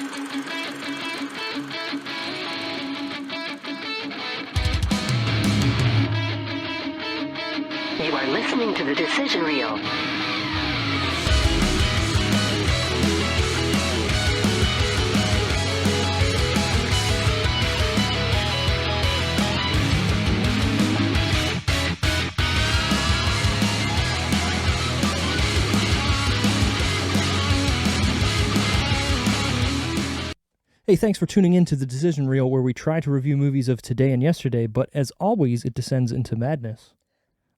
You are listening to the decision reel. Hey, thanks for tuning in to the Decision Reel, where we try to review movies of today and yesterday, but as always, it descends into madness.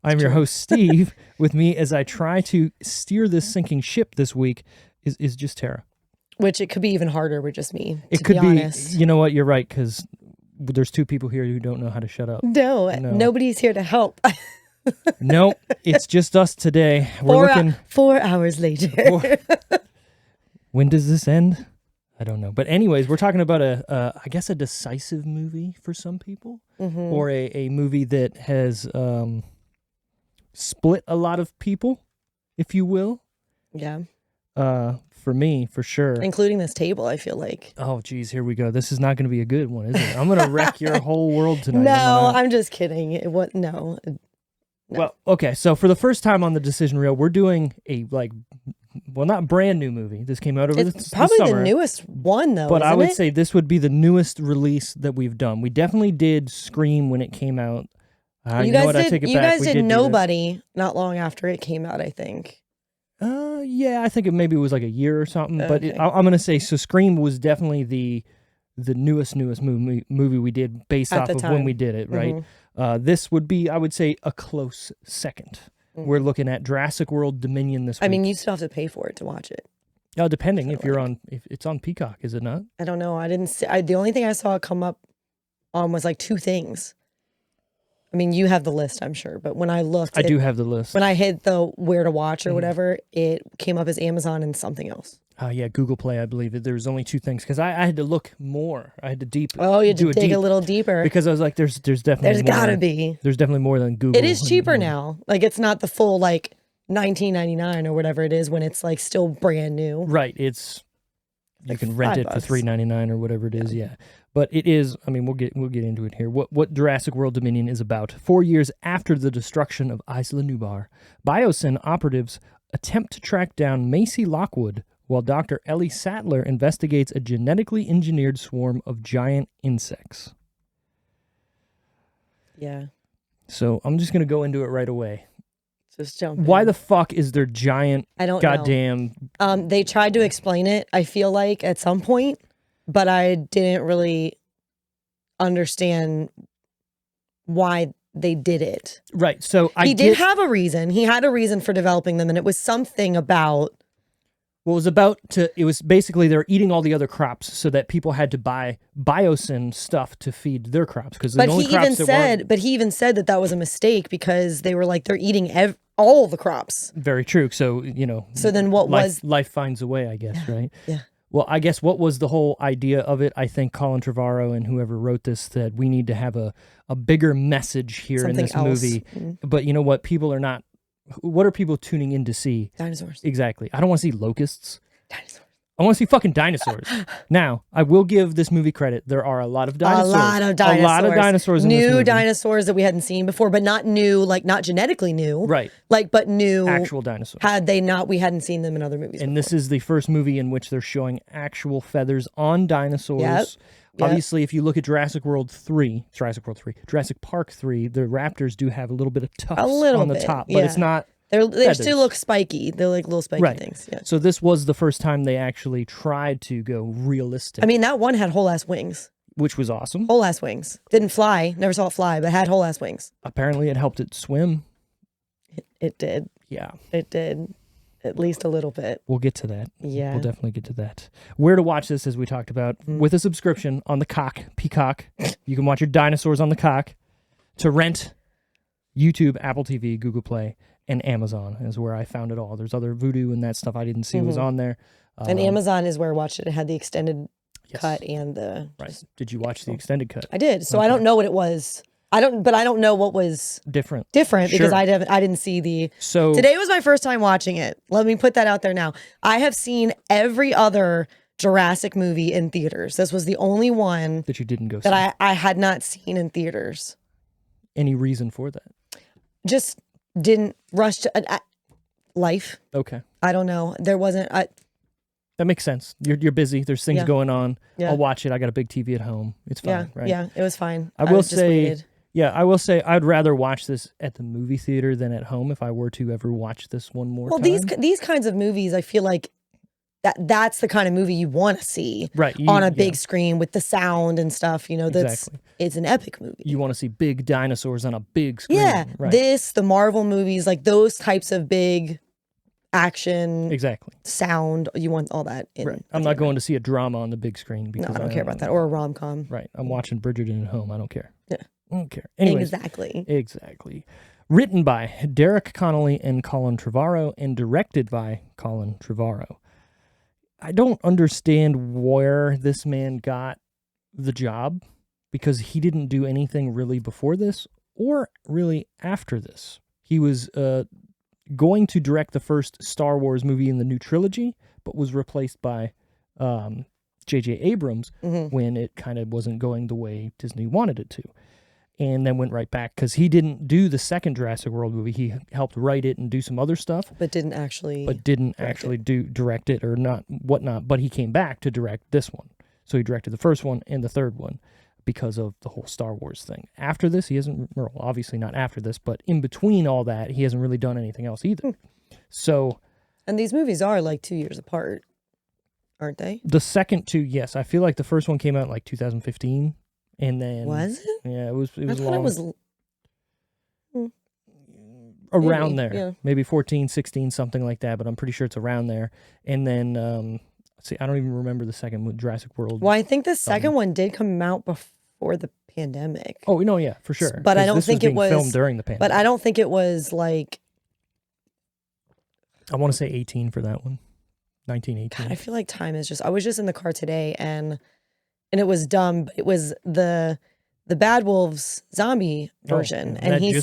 I'm your host, Steve. With me as I try to steer this sinking ship this week is just Tara. Which it could be even harder with just me, It could be, honest. You know what, you're right, because there's two people here who don't know how to shut up. No, nobody's here to help. No, it's just us today. We're 4 hours later. When does this end? I don't know. But anyways, we're talking about I guess a decisive movie for some people, or a movie that has split a lot of people, if you will. Yeah. For me, for sure. Including this table, I feel like. Oh, geez, here we go. This is not going to be a good one, is it? I'm going to wreck your whole world tonight. No, I'm just kidding. No. Well, okay. So for the first time on the Decision Reel, we're doing not brand new movie. This came out over the probably summer, the newest one, though. But I would say this would be the newest release that we've done. We definitely did Scream when it came out. You guys did Nobody not long after it came out, I think. Yeah, I think maybe it was like a year or something. Okay. But I'm going to say, so Scream was definitely the newest movie we did based off of when we did it, right? This would be, I would say, a close second. We're looking at Jurassic World Dominion this week. I mean, you still have to pay for it to watch it. Oh, depending if it's on Peacock, is it not? I don't know. I didn't see. The only thing I saw come up on was like two things. I mean, you have the list, I'm sure, but when I looked, I do have the list. When I hit the where to watch or whatever, it came up as Amazon and something else. Yeah, Google Play, I believe. There was only two things because I had to look more. I had to dig a little deeper because I was like, there's definitely there's gotta be. There's definitely more than Google. It is cheaper now. Like it's not the full like $19.99 or whatever it is when it's like still brand new. Right. It's you can rent it for $3.99 or whatever it is. Yeah. But it is. I mean, we'll get into it here. What Jurassic World Dominion is about? 4 years after the destruction of Isla Nublar, Biosyn operatives attempt to track down Macy Lockwood, while Dr. Ellie Sattler investigates a genetically engineered swarm of giant insects. Yeah. So I'm just going to go into it right away. Just jump Why in. the fuck is there giant goddamn... They tried to explain it, I feel like, at some point, but I didn't really understand why they did it. Right, so He did have a reason. He had a reason for developing them, and it was something about... Well, it was basically they're eating all the other crops so that people had to buy Biosyn stuff to feed their crops. But he even said that was a mistake because they were like, they're eating all the crops. Very true. So, So then life finds a way, I guess, right? Yeah. Well, I guess what was the whole idea of it? I think Colin Trevorrow and whoever wrote this said we need to have a bigger message here in this movie. Mm-hmm. But you know what? What are people tuning in to see? Dinosaurs. Exactly. I don't want to see locusts. Dinosaurs. I want to see fucking dinosaurs. Now, I will give this movie credit. There are a lot of dinosaurs. A lot of dinosaurs in this movie. New dinosaurs that we hadn't seen before, but not new, like not genetically new. Right. But new. Actual dinosaurs. We hadn't seen them in other movies And before. This is the first movie in which they're showing actual feathers on dinosaurs. Yep. Obviously, if you look at Jurassic Park 3, the raptors do have a little bit of tufts on the top, but it's not. They still look spiky. They're like little spiky things. Yeah. So this was the first time they actually tried to go realistic. I mean, that one had whole ass wings. Which was awesome. Whole ass wings. Didn't fly. Never saw it fly, but had whole ass wings. Apparently it helped it swim. It did. Yeah. It did. At least a little bit. We'll get to that. Yeah. We'll definitely get to that. Where to watch this, as we talked about, with a subscription on the Peacock. You can watch your dinosaurs on the cock. To rent, YouTube, Apple TV, Google Play, and Amazon is where I found it all. There's other Vudu and that stuff I didn't see was on there. And Amazon is where I watched it. It had the extended cut and the... Right. Did you watch the extended cut? I did. So I don't know what it was. I don't know what was different because I didn't see the... So today was my first time watching it. Let me put that out there now. I have seen every other Jurassic movie in theaters. This was the only one that you didn't go see. that I had not seen in theaters. Any reason for that? Just didn't rush to life. Okay. I don't know. There wasn't. That makes sense. You're busy. There's things going on. Yeah. I'll watch it. I got a big TV at home. It's fine, right? Yeah, it was fine. I will just say, waited. I will say I'd rather watch this at the movie theater than at home if I were to ever watch this one more time. Well, these kinds of movies, I feel like that's the kind of movie you want to see on a big screen with the sound and stuff. You know, it's an epic movie. You want to see big dinosaurs on a big screen. Yeah, right. the Marvel movies, like those types of big action, sound. You want all that in. Right. I'm not going to see a drama on the big screen because I don't care about that, or a rom-com. Right. I'm watching Bridgerton at home. I don't care. Yeah. I don't care. Anyways, exactly. Written by Derek Connolly and Colin Trevorrow and directed by Colin Trevorrow. I don't understand where this man got the job because he didn't do anything really before this or really after this. He was going to direct the first Star Wars movie in the new trilogy, but was replaced by J.J. Abrams when it kind of wasn't going the way Disney wanted it to. And then went right back because he didn't do the second Jurassic World movie. He helped write it and do some other stuff, but didn't actually direct it or not whatnot. But he came back to direct this one, so he directed the first one and the third one because of the whole Star Wars thing. After this, he hasn't. Well, obviously not after this, but in between all that, he hasn't really done anything else either. So, and these movies are like 2 years apart, aren't they? The second two, yes, I feel like the first one came out in like 2015. And then was it? Yeah, it was. I thought it was around there, maybe 14, 16, something like that. But I'm pretty sure it's around there. And then, I don't even remember the second with Jurassic World. Well, I think the second one did come out before the pandemic. Oh no, yeah, for sure. But I don't think it was filmed during the pandemic. But I don't think it was like. I want to say 18 for that one. 1918. God, I feel like time is just. I was just in the car today and it was dumb. It was the Bad Wolves zombie version, and he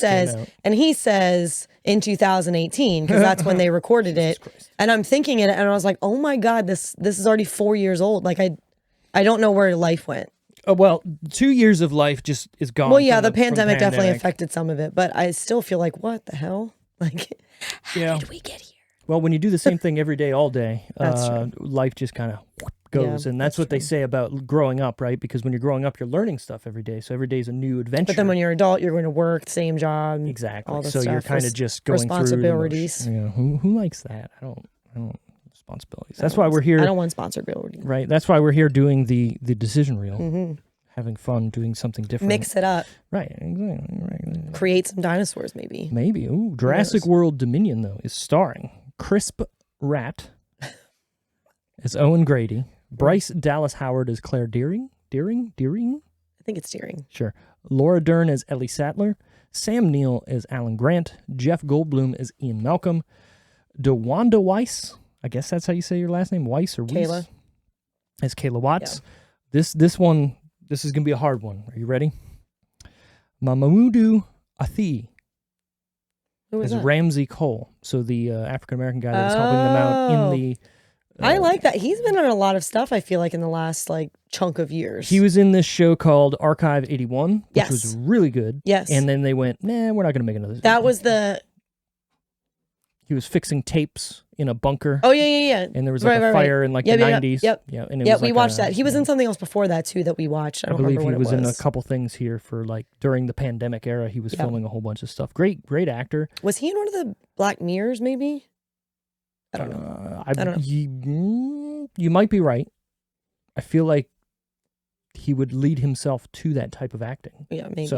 says in 2018 because that's when they recorded it. And I'm thinking it, and I was like, oh my God, this is already 4 years old. Like I don't know where life went. Well, 2 years of life just is gone. Well, yeah, the pandemic definitely affected some of it, but I still feel like, what the hell? Like, how did we get here? Well, when you do the same thing every day, all day, life just kind of goes. And that's what they say about growing up, right? Because when you're growing up, you're learning stuff every day. So every day is a new adventure. But then when you're an adult, you're going to work, same job. Exactly. All so you're kind of just going responsibilities. Through responsibilities. Who likes that? I don't responsibilities. That's why we're here. I don't want responsibility. Right. That's why we're here doing the decision reel. Having fun, doing something different. Mix it up. Right. Exactly. Right. Create some dinosaurs, maybe. Maybe. Ooh, Jurassic World Dominion, though, is starring Crisp Rat as Owen Grady, Bryce Dallas Howard as Claire Deering? I think it's Deering. Sure. Laura Dern as Ellie Sattler, Sam Neill as Alan Grant, Jeff Goldblum as Ian Malcolm, DeWanda Weiss, I guess that's how you say your last name, Weiss or Weiss? Kayla. As Kayla Watts. Yeah. This one, this is going to be a hard one. Are you ready? Mamadou Athie as Ramsey Cole. So the African-American guy that was helping them out in the... I like that. He's been on a lot of stuff, I feel like, in the last chunk of years. He was in this show called Archive-81, which was really good. Yes. And then they went, nah, we're not going to make another. That was the... He was fixing tapes in a bunker. Oh, yeah. And there was a fire in the 90s. Yep. Yeah, and it was we watched that. He was in something else before that, too, that we watched. I don't remember what it was. I believe he was in a couple things here for, during the pandemic era. He was filming a whole bunch of stuff. Great actor. Was he in one of the Black Mirrors, maybe? I don't know. I don't know. You might be right. I feel like he would lead himself to that type of acting. Yeah, maybe.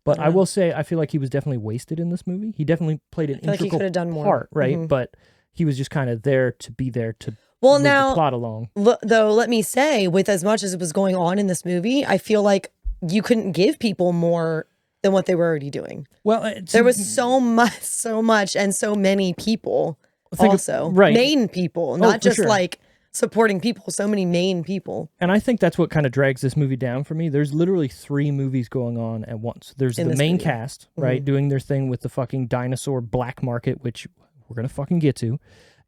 But I will say, I feel like he was definitely wasted in this movie. He definitely played an integral part, right? Mm-hmm. But he was just kind of there to be there to move the plot along. Though, let me say, with as much as it was going on in this movie, I feel like you couldn't give people more than what they were already doing. Well, there was so much, and so many people. Main people, not just supporting people, so many main people. And I think that's what kind of drags this movie down for me. There's literally 3 movies going on at once. There's the main cast, right, doing their thing with the fucking dinosaur black market, which we're going to fucking get to.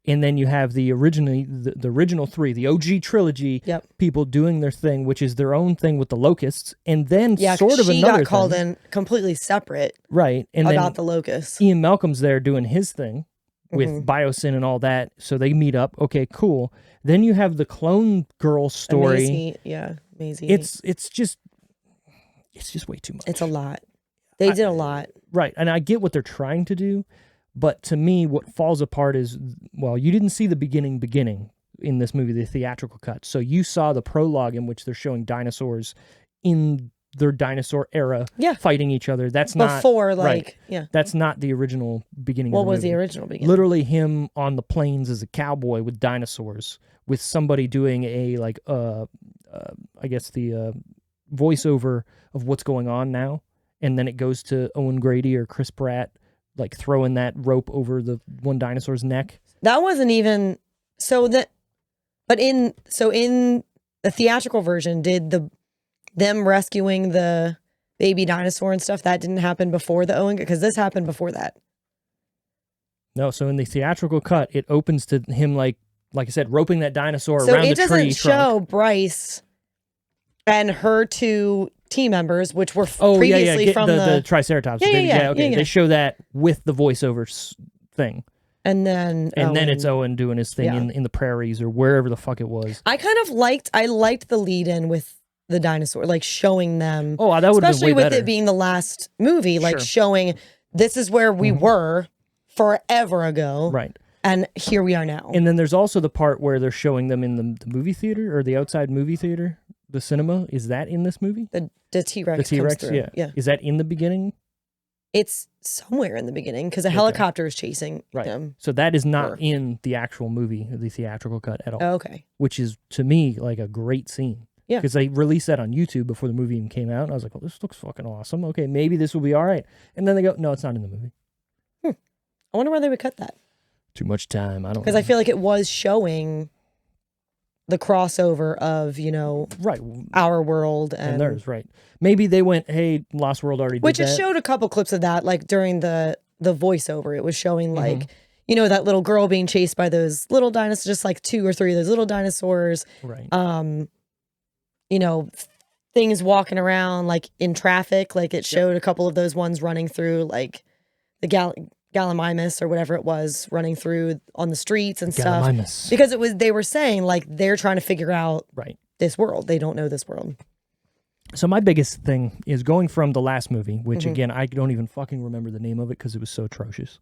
And then you have the original three, the OG trilogy, people doing their thing, which is their own thing with the locusts, and then sort of she another got called thing. in completely separate, right? And about then the locusts. Ian Malcolm's there doing his thing with Biosyn and all that, so they meet up. Okay, cool. Then you have the clone girl story. Maisie. It's just way too much. It's a lot. They did a lot, right? And I get what they're trying to do. But to me, what falls apart is, well, you didn't see the beginning in this movie, the theatrical cut. So you saw the prologue in which they're showing dinosaurs in their dinosaur era fighting each other. That's before, That's not the original beginning. What was the original beginning? Literally him on the plains as a cowboy with dinosaurs, with somebody doing a I guess the voiceover of what's going on now, and then it goes to Owen Grady or Chris Pratt, like throwing that rope over the one dinosaur's neck. That wasn't even but in the theatrical version, did them rescuing the baby dinosaur and stuff, that didn't happen before the Owen, because this happened before that. No, so in the theatrical cut, it opens to him like I said, roping that dinosaur around the tree trunk. So it doesn't show Bryce and her two team members, which were previously from the Triceratops. They show that with the voiceover thing. And then it's Owen doing his thing in the prairies or wherever the fuck it was. I kind of liked the lead in with the dinosaur, like showing them. Oh, that would have been way better. Especially with it being the last movie, like showing this is where we were forever ago. Right. And here we are now. And then there's also the part where they're showing them in the movie theater or the outside movie theater, the cinema. Is that in this movie? The T-Rex. The T-Rex, comes through. yeah. Is that in the beginning? It's somewhere in the beginning because a helicopter is chasing them. So that is not in the actual movie, the theatrical cut at all. Oh, okay. Which is, to me, like a great scene. Yeah. Because they released that on YouTube before the movie even came out. And I was like, well, this looks fucking awesome. Okay, maybe this will be all right. And then they go, no, it's not in the movie. I wonder why they would cut that. Too much time. I don't know. Because I feel like it was showing the crossover of, our world and theirs, right. Maybe they went, hey, Lost World already did which that. it showed a couple clips of that, like during the voiceover. It was showing like, that little girl being chased by those little dinosaurs, just like 2 or 3 of those little dinosaurs. Right. Things walking around like in traffic. Like it showed a couple of those ones running through, like the Gallimimus or whatever it was, running through on the streets and stuff. Because they were saying like they're trying to figure out this world. They don't know this world. So my biggest thing is going from the last movie, which again, I don't even fucking remember the name of it because it was so atrocious.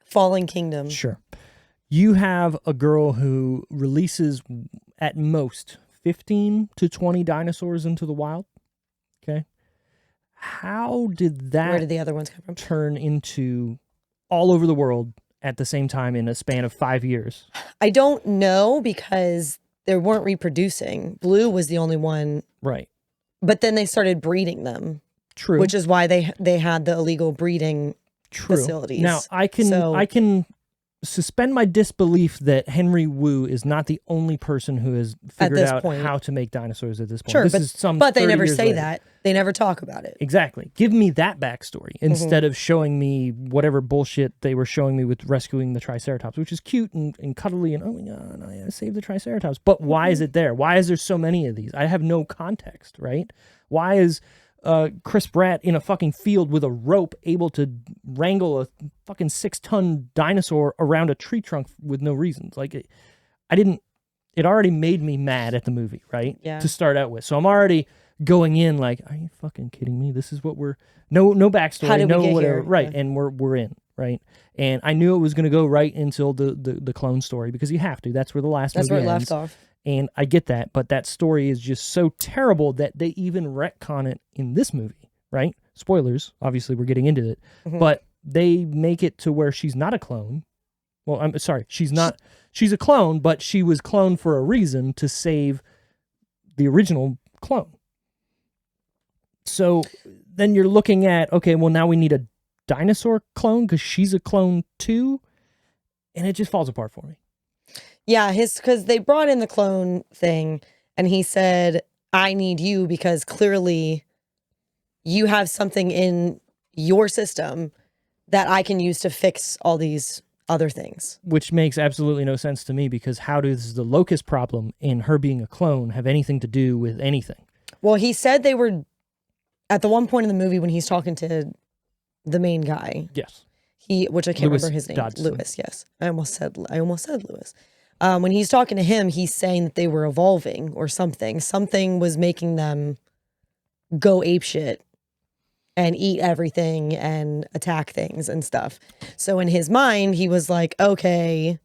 Fallen Kingdom. Sure. You have a girl who releases at most 15 to 20 dinosaurs into the wild. Okay. How did that Where did the other ones come from? Turn into all over the world at the same time in a span of 5 years? I don't know because they weren't reproducing. Blue was the only one. Right. But then they started breeding them. True. Which is why they had the illegal breeding facilities. Now, I can suspend my disbelief that Henry Wu is not the only person who has figured out how to make dinosaurs at this point. Sure, but they never say that. They never talk about it. Exactly. Give me that backstory instead of showing me whatever bullshit they were showing me with rescuing the Triceratops, which is cute and cuddly and, oh my God, I saved the Triceratops. But why is it there? Why is there so many of these? I have no context, right? Why is Chris Pratt in a fucking field with a rope able to wrangle a fucking 6-ton dinosaur around a tree trunk with no reasons? Like, it already made me mad at the movie, right? Yeah. To start out with. So I'm already going in like, are you fucking kidding me? This is what no backstory, how did no we get whatever. Here? Right. Yeah. And we're in, right? And I knew it was going to go right until the clone story because you have to. That's where the last movie where it ends. left off. And I get that, but that story is just so terrible that they even retcon it in this movie, right? Spoilers, obviously we're getting into it, but they make it to where she's not a clone. Well, I'm sorry, she's a clone, but she was cloned for a reason to save the original clone. So then you're looking at, okay, well now we need a dinosaur clone because she's a clone too, and it just falls apart for me. Yeah, because they brought in the clone thing, and he said, I need you because clearly you have something in your system that I can use to fix all these other things. Which makes absolutely no sense to me, because how does the locust problem in her being a clone have anything to do with anything? Well, he said they were, at the one point in the movie when he's talking to the main guy. Yes. Which I can't Lewis remember his name. Dodson. Lewis, yes. I almost said Lewis. When he's talking to him, he's saying that they were evolving or something. Something was making them go apeshit and eat everything and attack things and stuff. So in his mind, he was like, okay,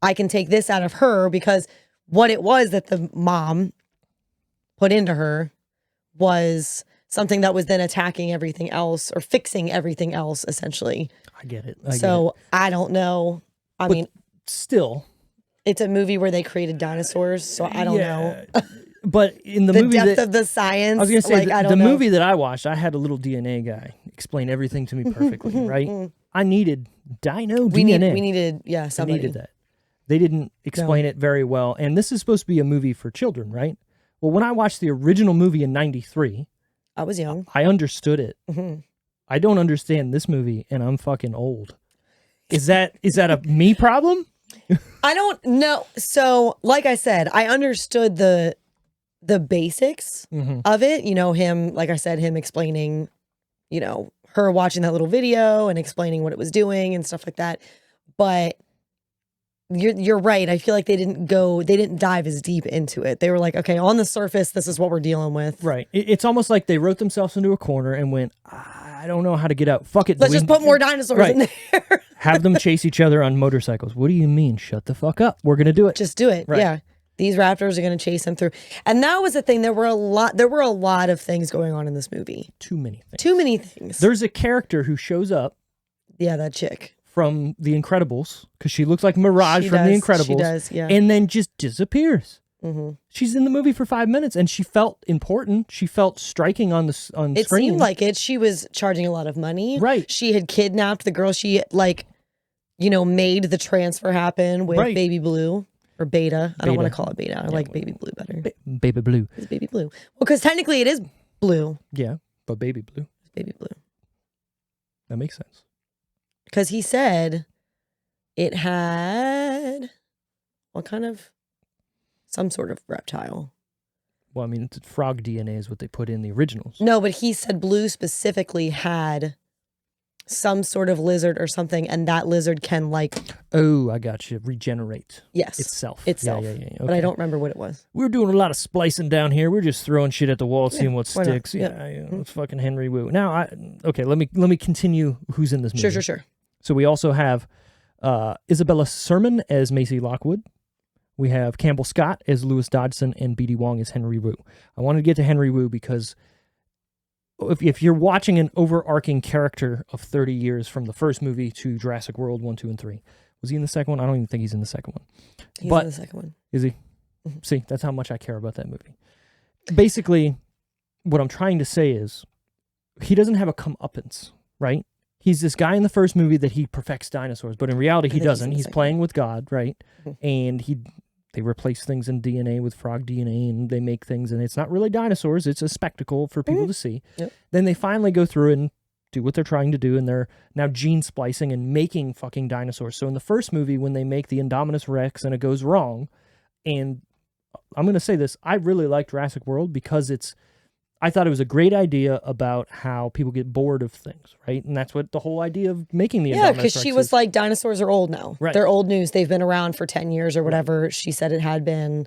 I can take this out of her, because what it was that the mom put into her was something that was then attacking everything else or fixing everything else, essentially. I get it. I don't know. I mean, still, it's a movie where they created dinosaurs, so I don't know. But in the movie, depth of the science. I was gonna say, I don't the know. movie that I watched, I had a little DNA guy explain everything to me perfectly. Right? I needed DNA. We needed, somebody. I needed that. They didn't explain it very well, and this is supposed to be a movie for children, right? Well, when I watched the original movie in '93, I was young. I understood it. Mm-hmm. I don't understand this movie, and I'm fucking old. Is that a me problem? I don't know. So, like I said, I understood the basics of it. You know, him explaining, her watching that little video and explaining what it was doing and stuff like that. But you're right. I feel like they didn't dive as deep into it. They were like, okay, on the surface, this is what we're dealing with. Right. It's almost like they wrote themselves into a corner and went, I don't know how to get out. Fuck it. Let's just put more dinosaurs in there. Have them chase each other on motorcycles. What do you mean? Shut the fuck up. We're going to do it. Just do it. Right. Yeah. These raptors are going to chase them through. And that was the thing. There were a lot of things going on in this movie. Too many things. There's a character who shows up. Yeah, that chick. From The Incredibles, because she looks like Mirage from The Incredibles. She does, yeah. And then just disappears. Mm-hmm. She's in the movie for 5 minutes, and she felt important. She felt striking on screen. It seemed like it. She was charging a lot of money. Right. She had kidnapped the girl. She, made the transfer happen with Baby Blue. Or Beta. I don't want to call it Beta. I like Baby Blue better. Baby Blue. It's Baby Blue. Well, because technically it is blue. Yeah, but Baby Blue. It's Baby Blue. That makes sense. Because he said it had some sort of reptile. Well, I mean, it's frog DNA is what they put in the originals. No, but he said Blue specifically had some sort of lizard or something, and that lizard can Oh, I got you. Regenerate. Yes. Itself. Yeah. Okay. But I don't remember what it was. We're doing a lot of splicing down here. We're just throwing shit at the wall, seeing what sticks. Yeah. It's fucking Henry Wu. Now, let me continue who's in this movie. Sure. So we also have Isabella Sermon as Macy Lockwood. We have Campbell Scott as Lewis Dodson, and B.D. Wong as Henry Wu. I wanted to get to Henry Wu because if you're watching an overarching character of 30 years from the first movie to Jurassic World 1, 2, and 3, was he in the second one? I don't even think he's in the second one. He's in the second one. Is he? Mm-hmm. See, that's how much I care about that movie. Basically, what I'm trying to say is he doesn't have a comeuppance, right? He's this guy in the first movie that he perfects dinosaurs, but in reality he doesn't. He's playing with God, right? Mm-hmm. And they replace things in DNA with frog DNA, and they make things, and it's not really dinosaurs. It's a spectacle for people to see. Yep. Then they finally go through and do what they're trying to do, and they're now gene splicing and making fucking dinosaurs. So in the first movie, when they make the Indominus Rex and it goes wrong, and I'm going to say this, I really like Jurassic World because I thought it was a great idea about how people get bored of things, right? And that's what the whole idea of making the Indominus Rex because she was like, dinosaurs are old now. Right. They're old news. They've been around for 10 years or whatever. Right. She said it had been,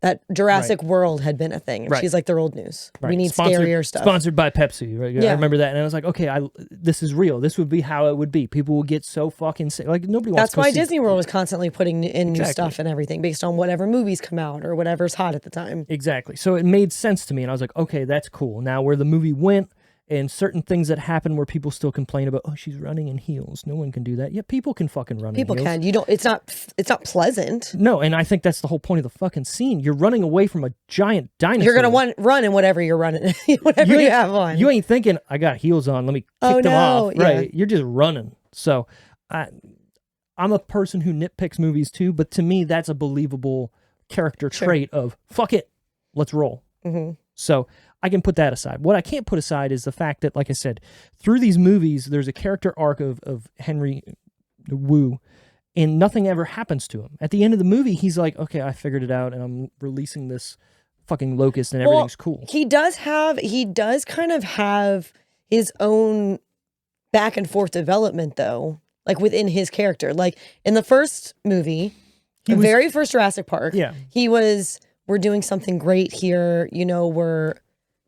that Jurassic World had been a thing. And she's like, they're old news. Right. We need scarier stuff. Sponsored by Pepsi, right? Yeah. I remember that. And I was like, okay, this is real. This would be how it would be. People will get so fucking sick. Like, nobody wants to go see. That's why Disney World was constantly putting in new stuff and everything based on whatever movies come out or whatever's hot at the time. Exactly. So it made sense to me. And I was like, okay, that's cool. Now, where the movie went and certain things that happen where people still complain about, oh, she's running in heels. No one can do that. Yeah, people can fucking run in heels. People can. You don't. It's not pleasant. No, and I think that's the whole point of the fucking scene. You're running away from a giant dinosaur. You're gonna run in whatever you're running, whatever you have on. You ain't thinking, I got heels on. Let me kick them off. Right? Yeah. You're just running. So, I'm a person who nitpicks movies too, but to me, that's a believable character trait of fuck it, let's roll. Mm-hmm. So I can put that aside. What I can't put aside is the fact that, like I said, through these movies, there's a character arc of Henry Wu, and nothing ever happens to him. At the end of the movie, he's like, okay, I figured it out, and I'm releasing this fucking locust, and everything's cool. He does kind of have his own back and forth development, though, like within his character. Like in the first movie, very first Jurassic Park, he was, we're doing something great here, you know, we're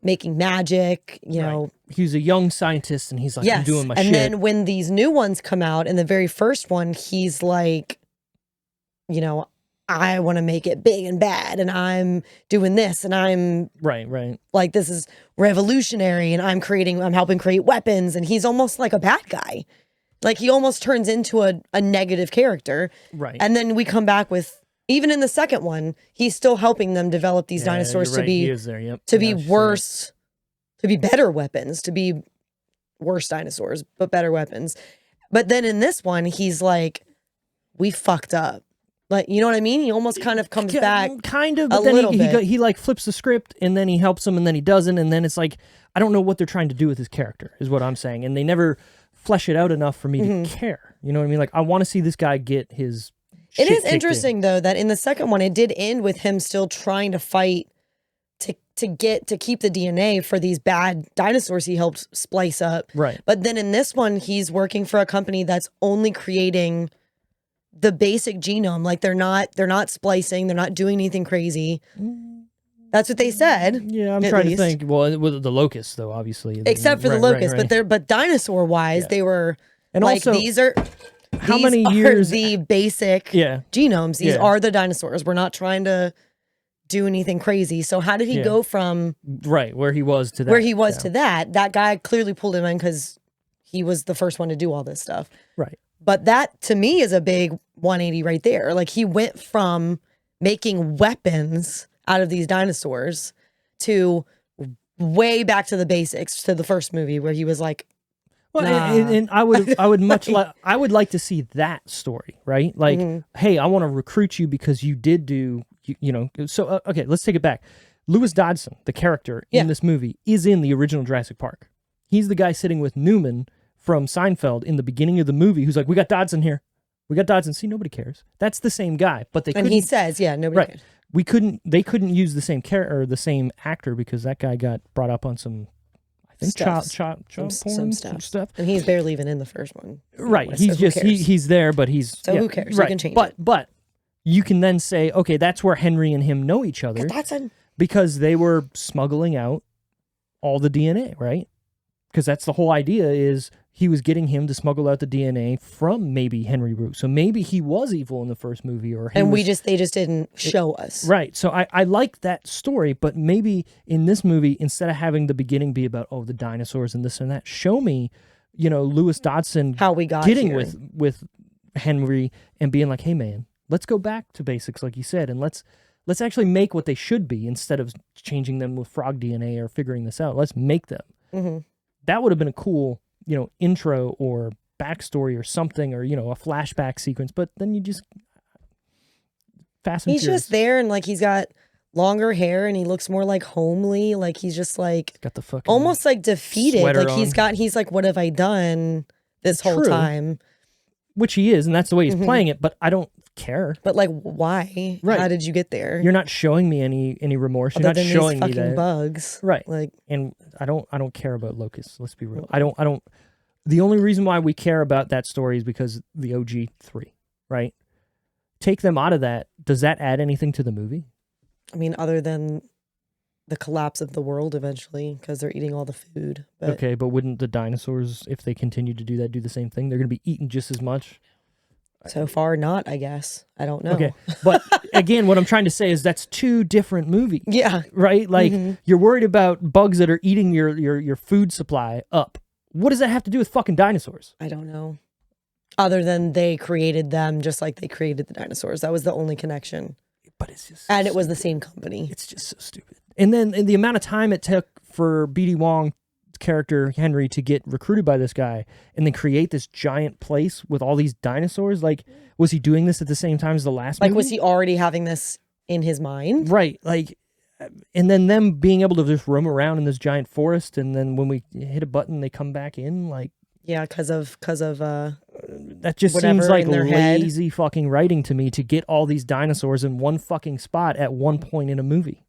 making magic, you know. He's a young scientist, and he's like, I'm doing my shit. And then when these new ones come out, in the very first one, he's like, you know, I want to make it big and bad, and I'm doing this, and I'm right. Like, this is revolutionary, and I'm helping create weapons, and he's almost like a bad guy. Like, he almost turns into a negative character. Right. And then we come back with, even in the second one, he's still helping them develop these dinosaurs to be worse, to be better weapons, to be worse dinosaurs, but better weapons. But then in this one, he's like, we fucked up. Like, you know what I mean? He almost kind of comes back but then he like flips the script, and then he helps him, and then he doesn't, and then it's like, I don't know what they're trying to do with his character, is what I'm saying. And they never flesh it out enough for me to care. You know what I mean? Like, I want to see this guy get his shit It is interesting, though, that in the second one, it did end with him still trying to fight to keep the DNA for these bad dinosaurs he helped splice up. Right. But then in this one, he's working for a company that's only creating the basic genome. Like, they're not splicing, they're not doing anything crazy. That's what they said. Yeah, I'm trying to think. Well, with the locusts, though, obviously. Except for the locusts, but dinosaur wise, they were, and like, also, these are the basic genomes. These are the dinosaurs. We're not trying to do anything crazy. So how did he go from where he was to that? To that? That guy clearly pulled him in because he was the first one to do all this stuff. Right. But that, to me, is a big 180 right there. Like, he went from making weapons out of these dinosaurs to way back to the basics, to the first movie where he was like, well, and I would like to see that story, right? Like, hey, I want to recruit you because you did do, you know. So okay, let's take it back. Lewis Dodson, the character in this movie, is in the original Jurassic Park. He's the guy sitting with Newman from Seinfeld in the beginning of the movie, who's like, "We got Dodson here. We got Dodson." See, nobody cares. That's the same guy, but they he says, nobody cares. They couldn't use the same character or the same actor because that guy got brought up on some, I think, some stuff. And he's barely even in the first one. Right. Anyway, he's there, but he's... So who cares? Right. You can change it. But you can then say, okay, that's where Henry and him know each other. Because they were smuggling out all the DNA, right? Because that's the whole idea, is he was getting him to smuggle out the DNA from maybe Henry Root. So maybe he was evil in the first movie, or they just didn't show us. Right. So I like that story, but maybe in this movie, instead of having the beginning be about, the dinosaurs and this and that, show me, you know, Lewis Dodson how we got getting here with Henry and being like, hey man, let's go back to basics, like you said, and let's actually make what they should be instead of changing them with frog DNA or figuring this out. Let's make them. Mm-hmm. That would have been a cool, you know, intro or backstory or something, or, you know, a flashback sequence. But then you just he's just there, and like, he's got longer hair, and he looks more like homely. Like, he's just like, got the fucking almost like defeated. Like, on. He's like, what have I done this whole time? Which he is, and that's the way he's playing it. But I don't care. But like, why? Right. How did you get there? You're not showing me any remorse. You're not showing me that bugs. Right. Like, and I don't care about locusts. Let's be real. I don't. The only reason why we care about that story is because the OG 3, right? Take them out of that. Does that add anything to the movie? I mean, other than the collapse of the world eventually, because they're eating all the food. But okay, but wouldn't the dinosaurs, if they continue to do that, do the same thing? They're going to be eaten just as much? So far, not, I guess. I don't know. Okay, but again, what I'm trying to say is that's two different movies. Yeah. Right? Like, you're worried about bugs that are eating your food supply up. What does that have to do with fucking dinosaurs? I don't know. Other than they created them just like they created the dinosaurs. That was the only connection. But it's just... And it was the same company. It's just so stupid. And then the amount of time it took for B.D. Wong's character, Henry, to get recruited by this guy and then create this giant place with all these dinosaurs. Like, was he doing this at the same time as the last movie? Like, was he already having this in his mind? Right. Like... And then them being able to just roam around in this giant forest, and then when we hit a button, they come back in, like... Yeah, because of That just seems like lazy fucking writing to me to get all these dinosaurs in one fucking spot at one point in a movie.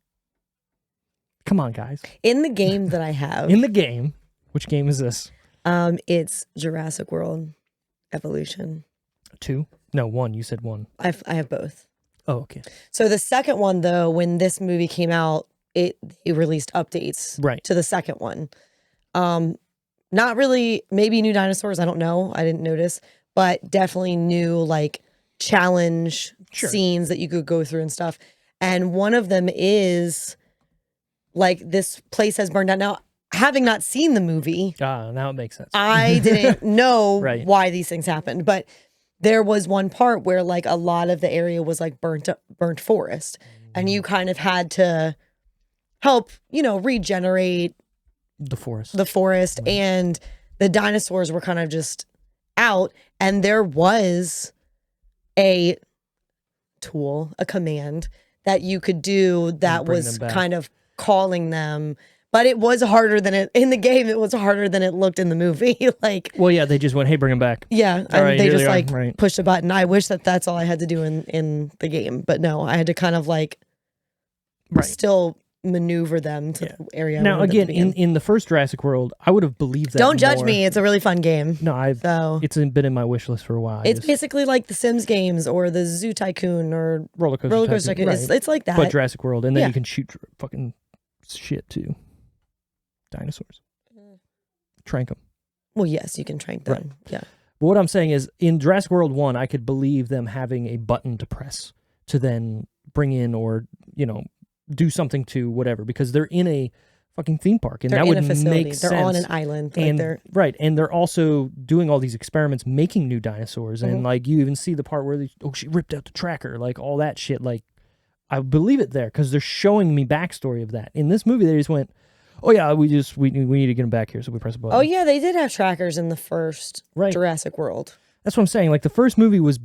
Come on, guys. In the game that I have. In the game. Which game is this? It's Jurassic World Evolution. 2? No, 1. You said 1. I have both. Oh, okay. So the second one, though, when this movie came out, it released updates to the second one. Not really, maybe new dinosaurs. I don't know. I didn't notice. But definitely new, like, challenge scenes that you could go through and stuff. And one of them is, like, this place has burned down. Now, having not seen the movie. Now it makes sense. I didn't know why these things happened. But there was one part where, like, a lot of the area was, like, burnt forest. And you kind of had to help, regenerate the forest. Right. And the dinosaurs were kind of just out. And there was a tool, a command that you could do that was kind of calling them. But it was harder than in the game. It was harder than it looked in the movie. Well, yeah, they just went, "Hey, bring them back." Yeah, and they just pushed a button. I wish that's all I had to do in the game, but no, I had to kind of still maneuver them to the area. Now, again, in the first Jurassic World, I would have believed that. Don't judge me. It's a really fun game. No, it's been in my wish list for a while. It's basically like the Sims games or the Zoo Tycoon or Roller Coaster Tycoon. It's like that, but Jurassic World, and then you can shoot fucking shit too. Dinosaurs. Trank them. Well, yes, you can trank them. Right. Yeah. But what I'm saying is, in Jurassic World 1, I could believe them having a button to press to then bring in or, do something to whatever, because they're in a fucking theme park, and that would make sense. They're on an island. And and they're also doing all these experiments, making new dinosaurs, and like you even see the part where she ripped out the tracker, like all that shit. Like, I believe it there because they're showing me backstory of that. In this movie, they just went, "Oh yeah, we need to get them back here," so we press a button. Oh yeah, they did have trackers in the first Jurassic World. That's what I'm saying. Like, the first movie was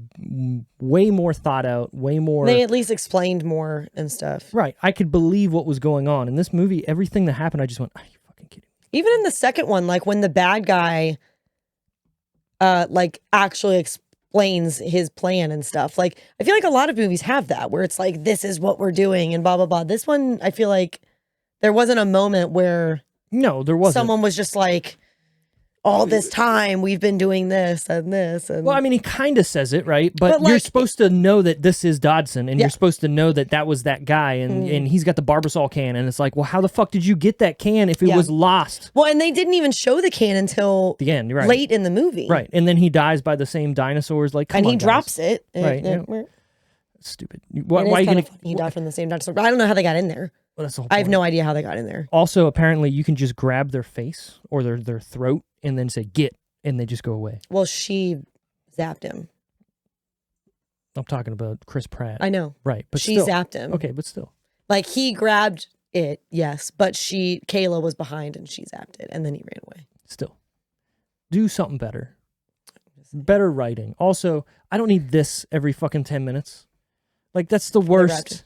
way more thought out, way more. They at least explained more and stuff. Right. I could believe what was going on. In this movie, everything that happened, I just went, "Are you fucking kidding me?" Even in the second one, like when the bad guy, actually explains his plan and stuff. Like, I feel like a lot of movies have that where it's like, this is what we're doing and blah blah blah. This one, I feel like there wasn't a moment where there wasn't. Someone was just like, all this time we've been doing this and this. And well, I mean, he kind of says it, right? But you're supposed to know that this is Dodson, and you're supposed to know that was that guy, and he's got the Barbasol can, and it's like, well, how the fuck did you get that can if it was lost? Well, and they didn't even show the can until the end, late in the movie. Right, and then he dies by the same dinosaurs, he drops it. Right. Stupid. Why are you going to... He died from the same dinosaur, but I don't know how they got in there. Well, that's the whole I have no idea how they got in there. Also, apparently, you can just grab their face or their throat and then say, "Get," and they just go away. Well, she zapped him. I'm talking about Chris Pratt. I know. Right, but she zapped him. Okay, but still. Like, he grabbed it, yes, but Kayla was behind and she zapped it, and then he ran away. Still. Do something better. Better writing. Also, I don't need this every fucking 10 minutes. Like, that's the worst.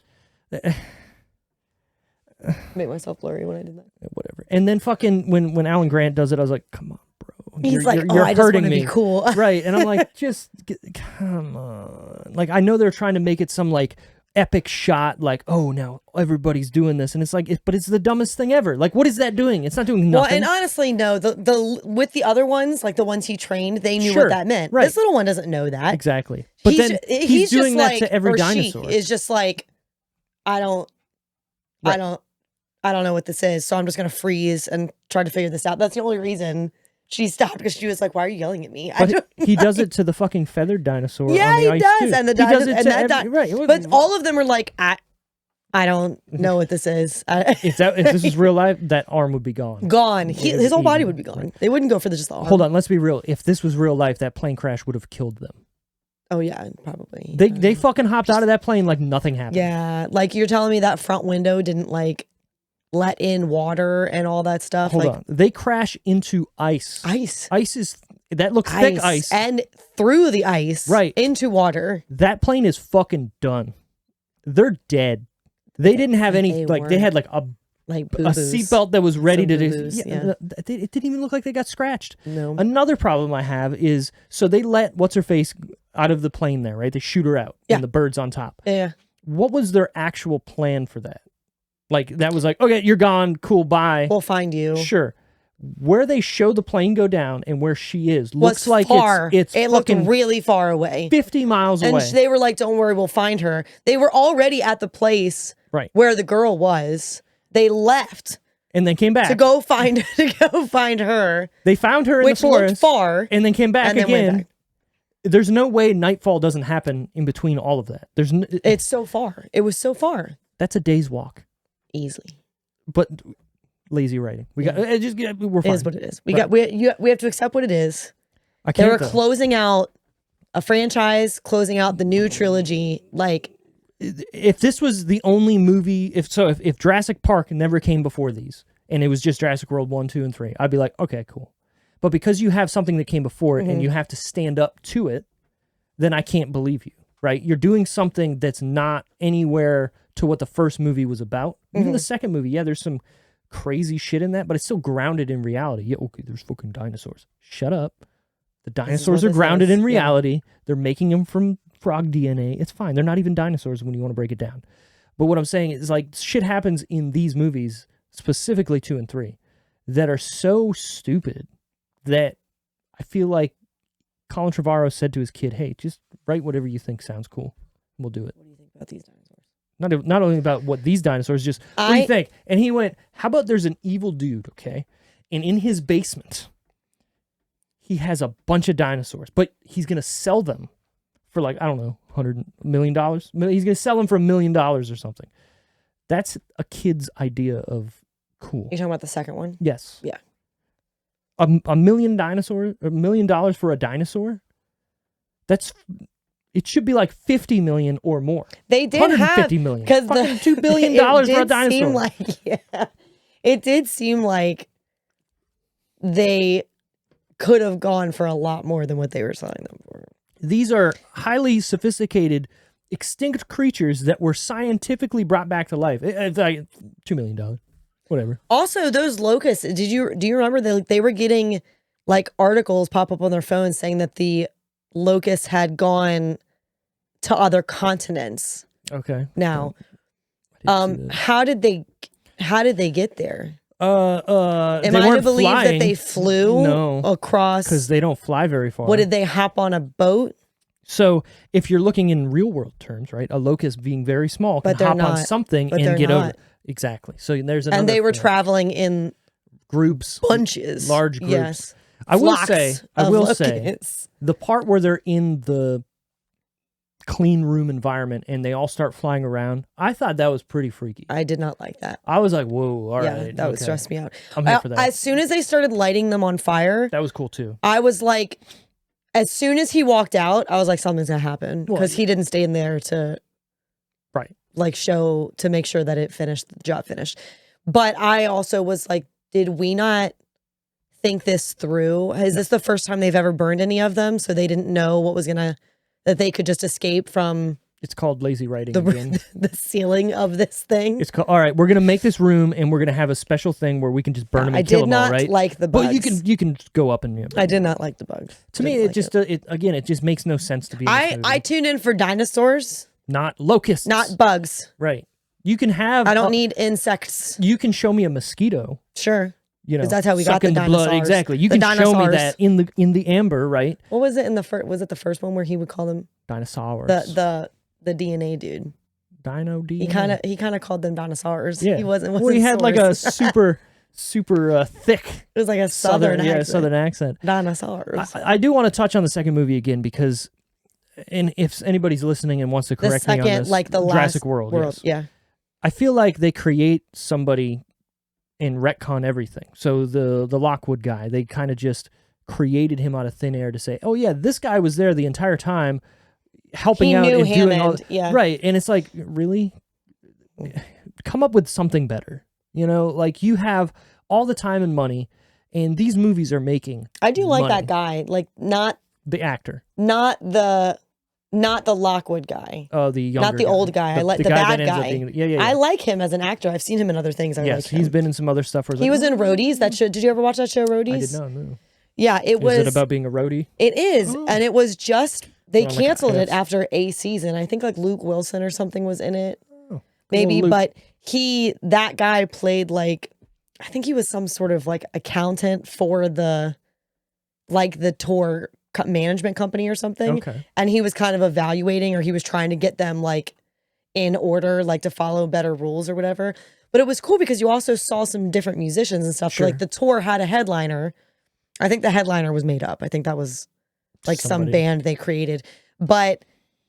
Made myself blurry when I did that. Whatever. And then fucking when Alan Grant does it, I was like, "Come on, bro." He's like, "Oh, I just want to be cool." Right. And I'm like, come on. Like, I know they're trying to make it some like epic shot, like, "Oh, now everybody's doing this," and it's like, but it's the dumbest thing ever. Like, what is that doing? It's not doing nothing. Well, and honestly, no. The with the other ones, like the ones he trained, they knew what that meant. Right. This little one doesn't know that exactly. But he's doing that to every dinosaur. Is just like, I don't know what this is, so I'm just going to freeze and try to figure this out. That's the only reason she stopped, because she was like, "Why are you yelling at me?" He does it to the fucking feathered dinosaur. Yeah, on the he does. Too. And the dinosaur. Right. But all of them are like, I don't know what this is. If this was real life, that arm would be gone. Gone. His whole body would be gone. Right. They wouldn't go for just the arm. Hold on, let's be real. If this was real life, that plane crash would have killed them. Oh, yeah, probably. They fucking hopped out of that plane like nothing happened. Yeah, like you're telling me that front window didn't like let in water and all that stuff. Hold on. They crash into ice. Ice that looks thick ice. And through the ice. Right. Into water. That plane is fucking done. They're dead. They didn't have any, like, they had like a like a seatbelt that was ready to do. Yeah. It didn't even look like they got scratched. No. Another problem I have is, so they let what's her face out of the plane there, right? They shoot her out, and the bird's on top. Yeah. What was their actual plan for that? Like, that was like, okay, you're gone, cool, bye. We'll find you. Sure. Where they show the plane go down and where she is looks like far. It looked really far away. 50 miles away. And they were like, don't worry, we'll find her. They were already at the place where the girl was. They left. And then came back. To go find her. They found her in the forest. Which looked far. And then came back again. There's no way nightfall doesn't happen in between all of that. It's so far. It was so far. That's a day's walk. Easily. But lazy writing. We're fine. It is what it is. We have to accept what it is. They were closing out a franchise, closing out the new trilogy. Like, if this was the only movie, if Jurassic Park never came before these, and it was just Jurassic World 1, 2, and 3, I'd be like, okay, cool. But because you have something that came before it, and you have to stand up to it, then I can't believe you, right? You're doing something that's not anywhere to what the first movie was about. Even the second movie, there's some crazy shit in that, but it's still grounded in reality. Yeah, okay, there's fucking dinosaurs. Shut up. The dinosaurs are grounded in reality. They're making them from frog DNA. It's fine. They're not even dinosaurs when you want to break it down. But what I'm saying is, like, shit happens in these movies, specifically 2 and 3, that are so stupid that I feel like Colin Trevorrow said to his kid, hey, just write whatever you think sounds cool. We'll do it. What do you think about these dinosaurs? Not only about what these dinosaurs, just what do you think? And he went, how about there's an evil dude, okay? And in his basement, he has a bunch of dinosaurs, but he's going to sell them for, like, I don't know, $100 million. He's going to sell them for $1 million or something. That's a kid's idea of cool. You're talking about the second one? Yes. Yeah. $1 million for a dinosaur? It should be like 50 million or more. They did 150 million. Because $2 billion for a dinosaur. It did seem like they could have gone for a lot more than what they were selling them for. These are highly sophisticated, extinct creatures that were scientifically brought back to life. It's like $2 million. Whatever. Also, those locusts, do you remember they were getting, like, articles pop up on their phones saying that the locusts had gone to other continents. Okay. Now, how did they get there? Am I to believe that they flew across? Because they don't fly very far. What, did they hop on a boat? So if you're looking in real world terms, right, a locust being very small can hop on something and get over. Exactly. So there's another. And they were traveling in groups, bunches, large groups. Yes. I will say, the part where they're in the clean room environment and they all start flying around, I thought that was pretty freaky. I did not like that. I was like, whoa, all right. That would stress me out. I'm here for that. As soon as they started lighting them on fire. That was cool too. I was like, as soon as he walked out, I was like, something's going to happen. Because he didn't stay in there to, like, to make sure that the job finished. But I also was like, did we not think this through? Is this the first time they've ever burned any of them? So they didn't know what was that they could just escape from. It's called lazy writing. The ceiling of this thing. It's called, all right, we're going to make this room and we're going to have a special thing where we can just burn them and kill them all, right? I did not like the bugs. Well, you can go up and. I did not like the bugs. To me, it just makes no sense to be. I tuned in for dinosaurs. Not locusts. Not bugs. Right. You can have. I don't need insects. You can show me a mosquito. Sure. You know, that's how we got the dinosaurs. Blood. Exactly. You can show me that in the amber, right? What was it in the first? Was it the first one where he would call them dinosaurs? The DNA dude. Dino DNA. He kind of called them dinosaurs. Yeah. He wasn't. Well, he had like a super thick. It was like a southern accent. Yeah, southern accent. Dinosaurs. I do want to touch on the second movie again because, and if anybody's listening and wants to correct me on this, like the Jurassic World. Yes. Yeah. I feel like they create somebody and retcon everything. So the Lockwood guy, they kind of just created him out of thin air to say, oh yeah, this guy was there the entire time helping out and doing all right. And it's like, really? Come up with something better. You know, like you have all the time and money and these movies are making I do like money. that guy. Like not the actor. Not the Not the Lockwood guy. Oh, the younger not the guy. old guy. I like the bad guy. Yeah. I like him as an actor. I've seen him in other things. Yes, he's been in some other stuff. He was in Roadies. That show. Did you ever watch that show, Roadies? I did not know. Yeah, Is it about being a roadie? It is, and it was just they canceled it after a season. I think like Luke Wilson or something was in it, maybe. But that guy played like, I think he was some sort of like accountant for the tour management company or something. Okay. And he was kind of evaluating, or he was trying to get them like in order, like to follow better rules or whatever. But it was cool because you also saw some different musicians and stuff. Sure. Like the tour had a headliner. I think the headliner was made up. I think that was like some band they created. But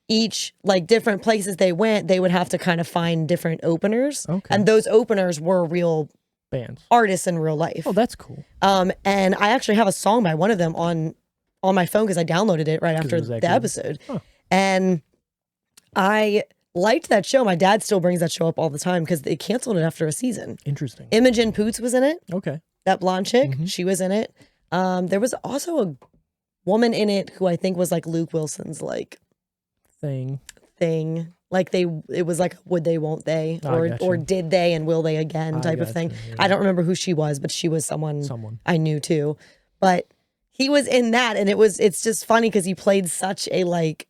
each, like different places they went, they would have to kind of find different openers. Okay. And those openers were real bands, artists in real life. Oh, that's cool. And I actually have a song by one of them on my phone because I downloaded it right after the episode. Huh. And I liked that show. My dad still brings that show up all the time because they canceled it after a season. Interesting. Imogen Poots was in it. Okay. That blonde chick, she was in it. There was also a woman in it who I think was like Luke Wilson's like thing. Like it was like would they, won't they, or did they and will they again type of thing. Yeah. I don't remember who she was, but she was someone I knew too. But he was in that, and it's just funny because he played such a like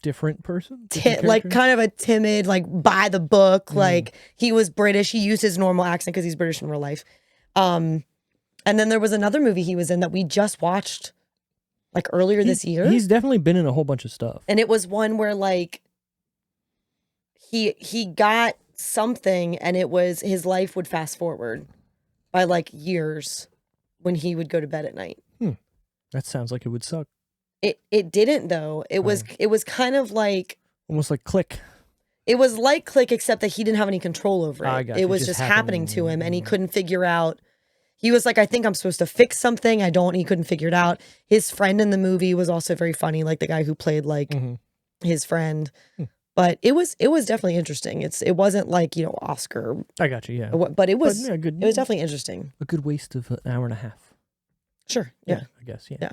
different person, like kind of a timid, like by the book. Like he was British. He used his normal accent because he's British in real life. And then there was another movie he was in that we just watched like earlier this year. He's definitely been in a whole bunch of stuff. And it was one where like he got something, and it was his life would fast forward by like years when he would go to bed at night. That sounds like it would suck. It didn't though. It was kind of like almost like Click. It was like Click, except that he didn't have any control over it. It was just happening to him, and he couldn't figure out. He was like, I think I'm supposed to fix something. He couldn't figure it out. His friend in the movie was also very funny, like the guy who played like his friend. But it was definitely interesting. It wasn't like, Oscar. I got you, yeah. But it was it was definitely interesting. A good waste of an hour and a half. Sure. Yeah. I guess. Yeah.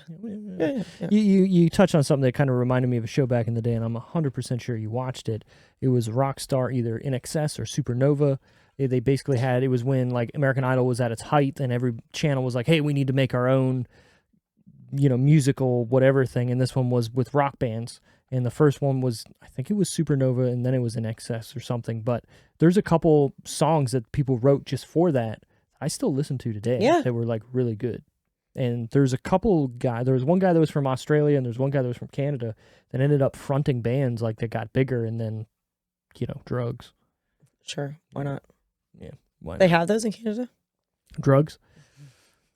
You touched on something that kind of reminded me of a show back in the day, and I'm 100% sure you watched it. It was Rockstar, either In Excess or Supernova. They basically had, it was when like American Idol was at its height, and every channel was like, hey, we need to make our own, musical whatever thing. And this one was with rock bands. And the first one was, I think it was Supernova, and then it was In Excess or something. But there's a couple songs that people wrote just for that I still listen to today. Yeah. That were like really good. And there's a couple guys, there was one guy that was from Australia, and there's one guy that was from Canada that ended up fronting bands like that got bigger, and then, drugs. Sure. Why not? Yeah. Why not? They have those in Canada? Drugs?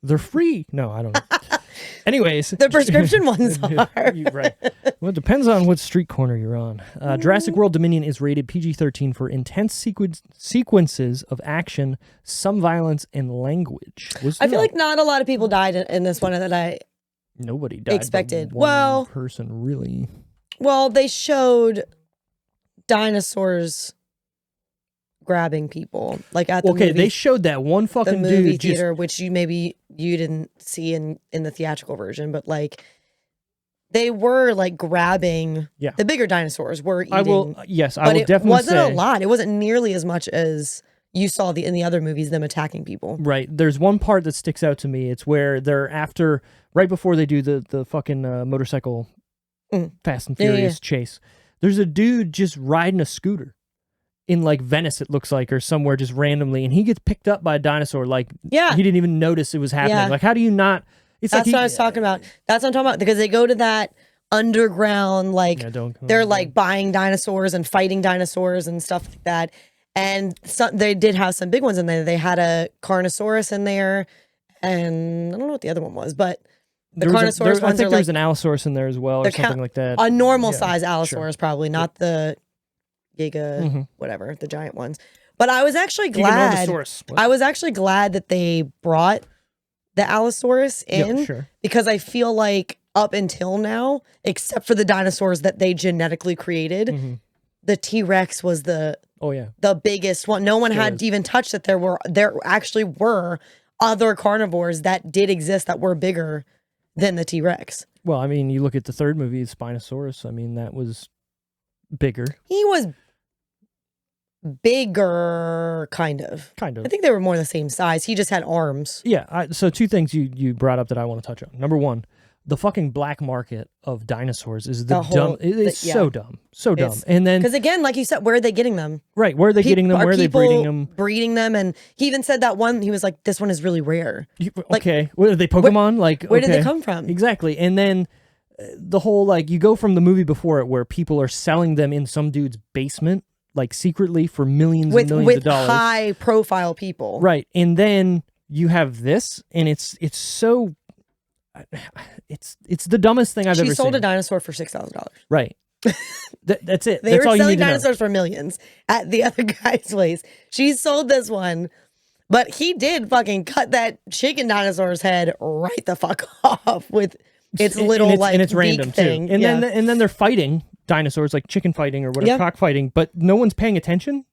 They're free. No, I don't know. Anyways. The prescription ones are. Right. Well, it depends on what street corner you're on. Jurassic World Dominion is rated PG-13 for intense sequences of action, some violence, and language. I feel like not a lot of people died in this one that nobody died. Expected. One person, really. Well, they showed dinosaurs grabbing people, like at the movie, they showed that one fucking the movie dude theater, which you didn't see in the theatrical version, but like they were like grabbing. Yeah, the bigger dinosaurs were eating. I will definitely say. It wasn't a lot. It wasn't nearly as much as you saw in the other movies, them attacking people. Right. There's one part that sticks out to me. It's where they're right before they do the fucking motorcycle Fast and Furious chase. There's a dude just riding a scooter in like Venice, it looks like, or somewhere just randomly, and he gets picked up by a dinosaur. Like, he didn't even notice it was happening. Yeah. Like, how do you not? That's what I was talking about. That's what I'm talking about, because they go to that underground, like they're like buying dinosaurs and fighting dinosaurs and stuff like that. And they did have some big ones in there. They had a Carnosaurus in there, and I don't know what the other one was, but the Carnosaurus ones I think are there's an Allosaurus in there as well, or something like that. A normal size Allosaurus, probably, not the Giga, whatever, the giant ones. But I was actually glad. I was actually glad that they brought the Allosaurus in, because I feel like up until now, except for the dinosaurs that they genetically created, the T-Rex was the biggest one. No one had even touched that. There actually were other carnivores that did exist that were bigger than the T-Rex. Well, I mean, you look at the third movie, Spinosaurus. I mean, that was bigger. He was bigger, kind of. Kind of. I think they were more the same size. He just had arms. Yeah. So two things you brought up that I want to touch on. Number one, the fucking black market of dinosaurs is dumb. It's so dumb. So dumb. And then, because again, like you said, where are they getting them? Right. Where are they getting them? Where are they breeding them? Breeding them. And he even said that one, he was like, this one is really rare. Okay. What are they, Pokemon? Where did they come from? Exactly. And then the whole, like, you go from the movie before it where people are selling them in some dude's basement, like secretly for millions and millions of dollars. With high profile people. Right. And then you have this, and it's so... It's the dumbest thing I've ever seen. She sold a dinosaur for $6,000. Right. That's it. They That's were all you selling need to know. dinosaurs for millions at the other guy's place. She sold this one, but he did fucking cut that chicken dinosaur's head right the fuck off with its little and it's random thing. Too. And then they're fighting dinosaurs, like chicken fighting or whatever, cockfighting, but no one's paying attention.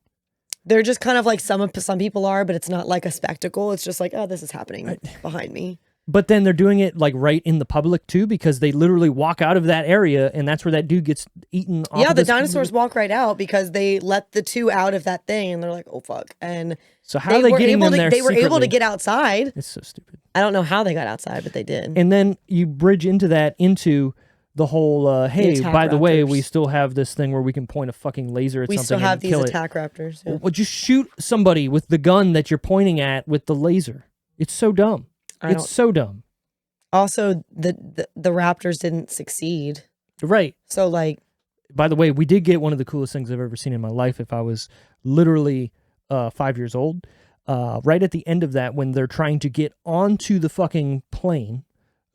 They're just kind of like some people are, but it's not like a spectacle. It's just like, oh, this is happening behind me. But then they're doing it like right in the public too, because they literally walk out of that area, and that's where that dude gets eaten. Yeah, the dinosaurs walk right out because they let the two out of that thing, and they're like, "Oh fuck!" And so how are they getting them there? They were able to get outside. It's so stupid. I don't know how they got outside, but they did. And then you bridge into the whole, hey, by the way, we still have this thing where we can point a fucking laser at something. We still have these attack raptors. Yeah. Well, just shoot somebody with the gun that you're pointing at with the laser. It's so dumb. It's so dumb. Also, the raptors didn't succeed. Right. So, like... By the way, we did get one of the coolest things I've ever seen in my life if I was literally 5 years old. Right at the end of that, when they're trying to get onto the fucking plane,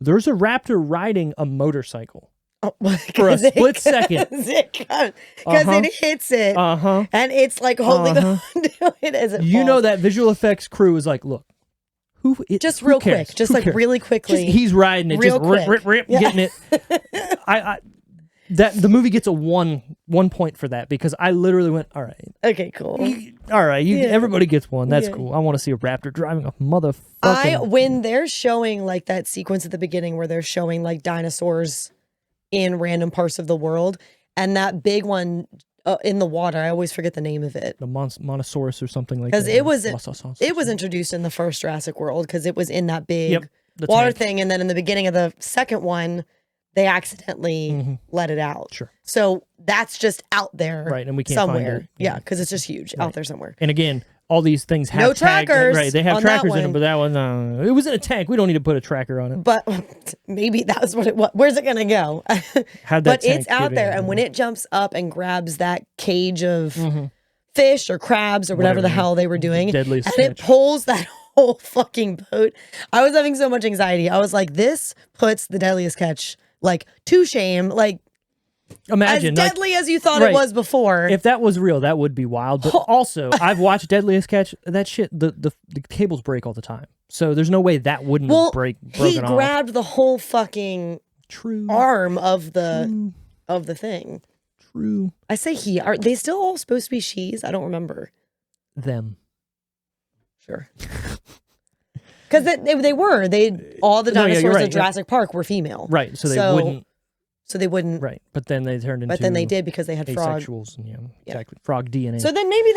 there's a raptor riding a motorcycle. Oh, for a split second. Because it hits it. And it's like holding on to it as it falls. Know that visual effects crew is like, look. Just real quick, just like really quickly. He's riding it, just rip, getting it. The movie gets a one point for that because I literally went, all right, okay, cool, all right, everybody gets one. That's cool. I want to see a raptor driving a motherfucking. When they're showing like that sequence at the beginning where they're showing like dinosaurs in random parts of the world, and that big one. In the water, I always forget the name of it. The Monosaurus or something like that. Because it was introduced in the first Jurassic World because it was in that big water thing, and then in the beginning of the second one, they accidentally let it out. Sure. So that's just out there, right? And we can't somewhere. Find it. Yeah, because it's just huge out there somewhere. And again, all these things have no trackers. Right? They have trackers in them, but that one, it was in a tank. We don't need to put a tracker on it. But maybe that was what it was. Where's it gonna go? But it's out there, and when it jumps up and grabs that cage of fish or crabs or whatever the hell they were doing, and it pulls that whole fucking boat. I was having so much anxiety. I was like, this puts the Deadliest Catch like to shame. Like. Imagine as deadly as you thought it was before. If that was real, that would be wild. But also, I've watched Deadliest Catch. That shit, the cables break all the time. So there's no way that wouldn't break. He grabbed the whole fucking arm of the thing. True. I say he. Are they still all supposed to be she's? I don't remember. Them. Sure. Because they were. All the dinosaurs at Jurassic Park were female. Right. So they wouldn't. So they wouldn't. Right. But then they turned into. But then they did because they had asexuals and exactly frog DNA. So then maybe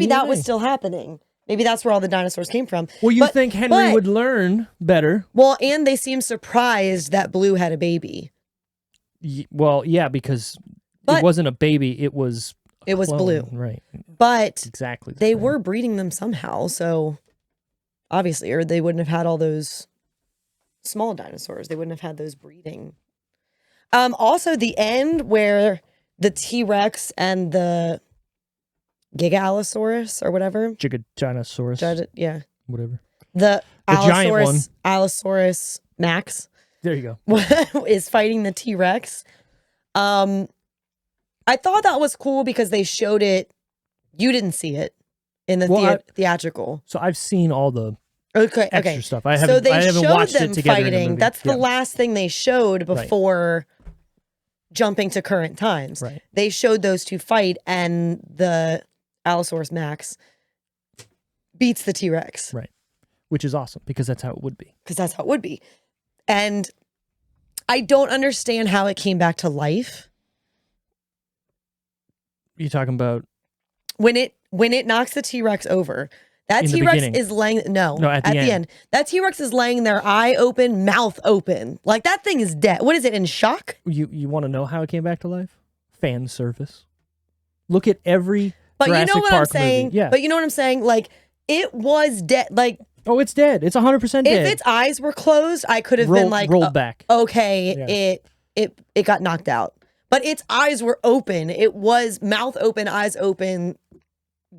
that was still happening. Maybe that's where all the dinosaurs came from. Well, you think Henry would learn better. Well, and they seemed surprised that Blue had a baby. Well, yeah, because it wasn't a baby. It was Blue. Right. But exactly they were breeding them somehow. So obviously, or they wouldn't have had all those small dinosaurs. They wouldn't have had those breeding. Also, the end where the T-Rex and the Gigalosaurus or whatever. Giganosaurus. Yeah. Whatever. The giant one. Allosaurus Max. There you go. Is fighting the T-Rex. I thought that was cool because they showed it. You didn't see it in the theatrical. So I've seen all the extra stuff. I haven't watched it together fighting. In the movie. That's the last thing they showed before jumping to current times. Right. They showed those two fight, and the Allosaurus Max beats the T-Rex. Right. Which is awesome because that's how it would be. And I don't understand how it came back to life. You talking about when it knocks the T-Rex over? That T-Rex is laying at the end. That T-Rex is laying there, eye open, mouth open. Like that thing is dead. What is it, in shock? You want to know how it came back to life? Fan service. Look at every But Jurassic you know what Park I'm saying? movie. Yeah. But you know what I'm saying? Like it was dead. Like oh, it's dead. It's 100% dead. If its eyes were closed, I could have been like rolled back. Okay, yeah. it got knocked out. But its eyes were open. It was mouth open, eyes open,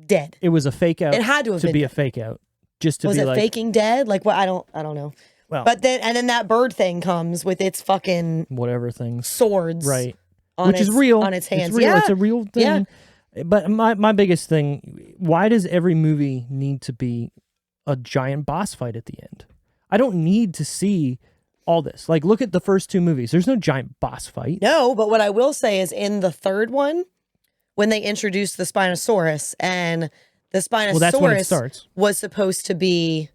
dead. It was a fake out. It had to have been a fake out. Just to was be it like faking dead? Like what? I don't know. Well, but then that bird thing comes with its fucking whatever things, swords, right? Which is real on its hands. It's real. Yeah. It's a real thing. Yeah. But my biggest thing, why does every movie need to be a giant boss fight at the end? I don't need to see all this. Like, look at the first two movies. There's no giant boss fight. No, but what I will say is in the third one, when they introduced the Spinosaurus, and the Spinosaurus that's when it starts. Was supposed to be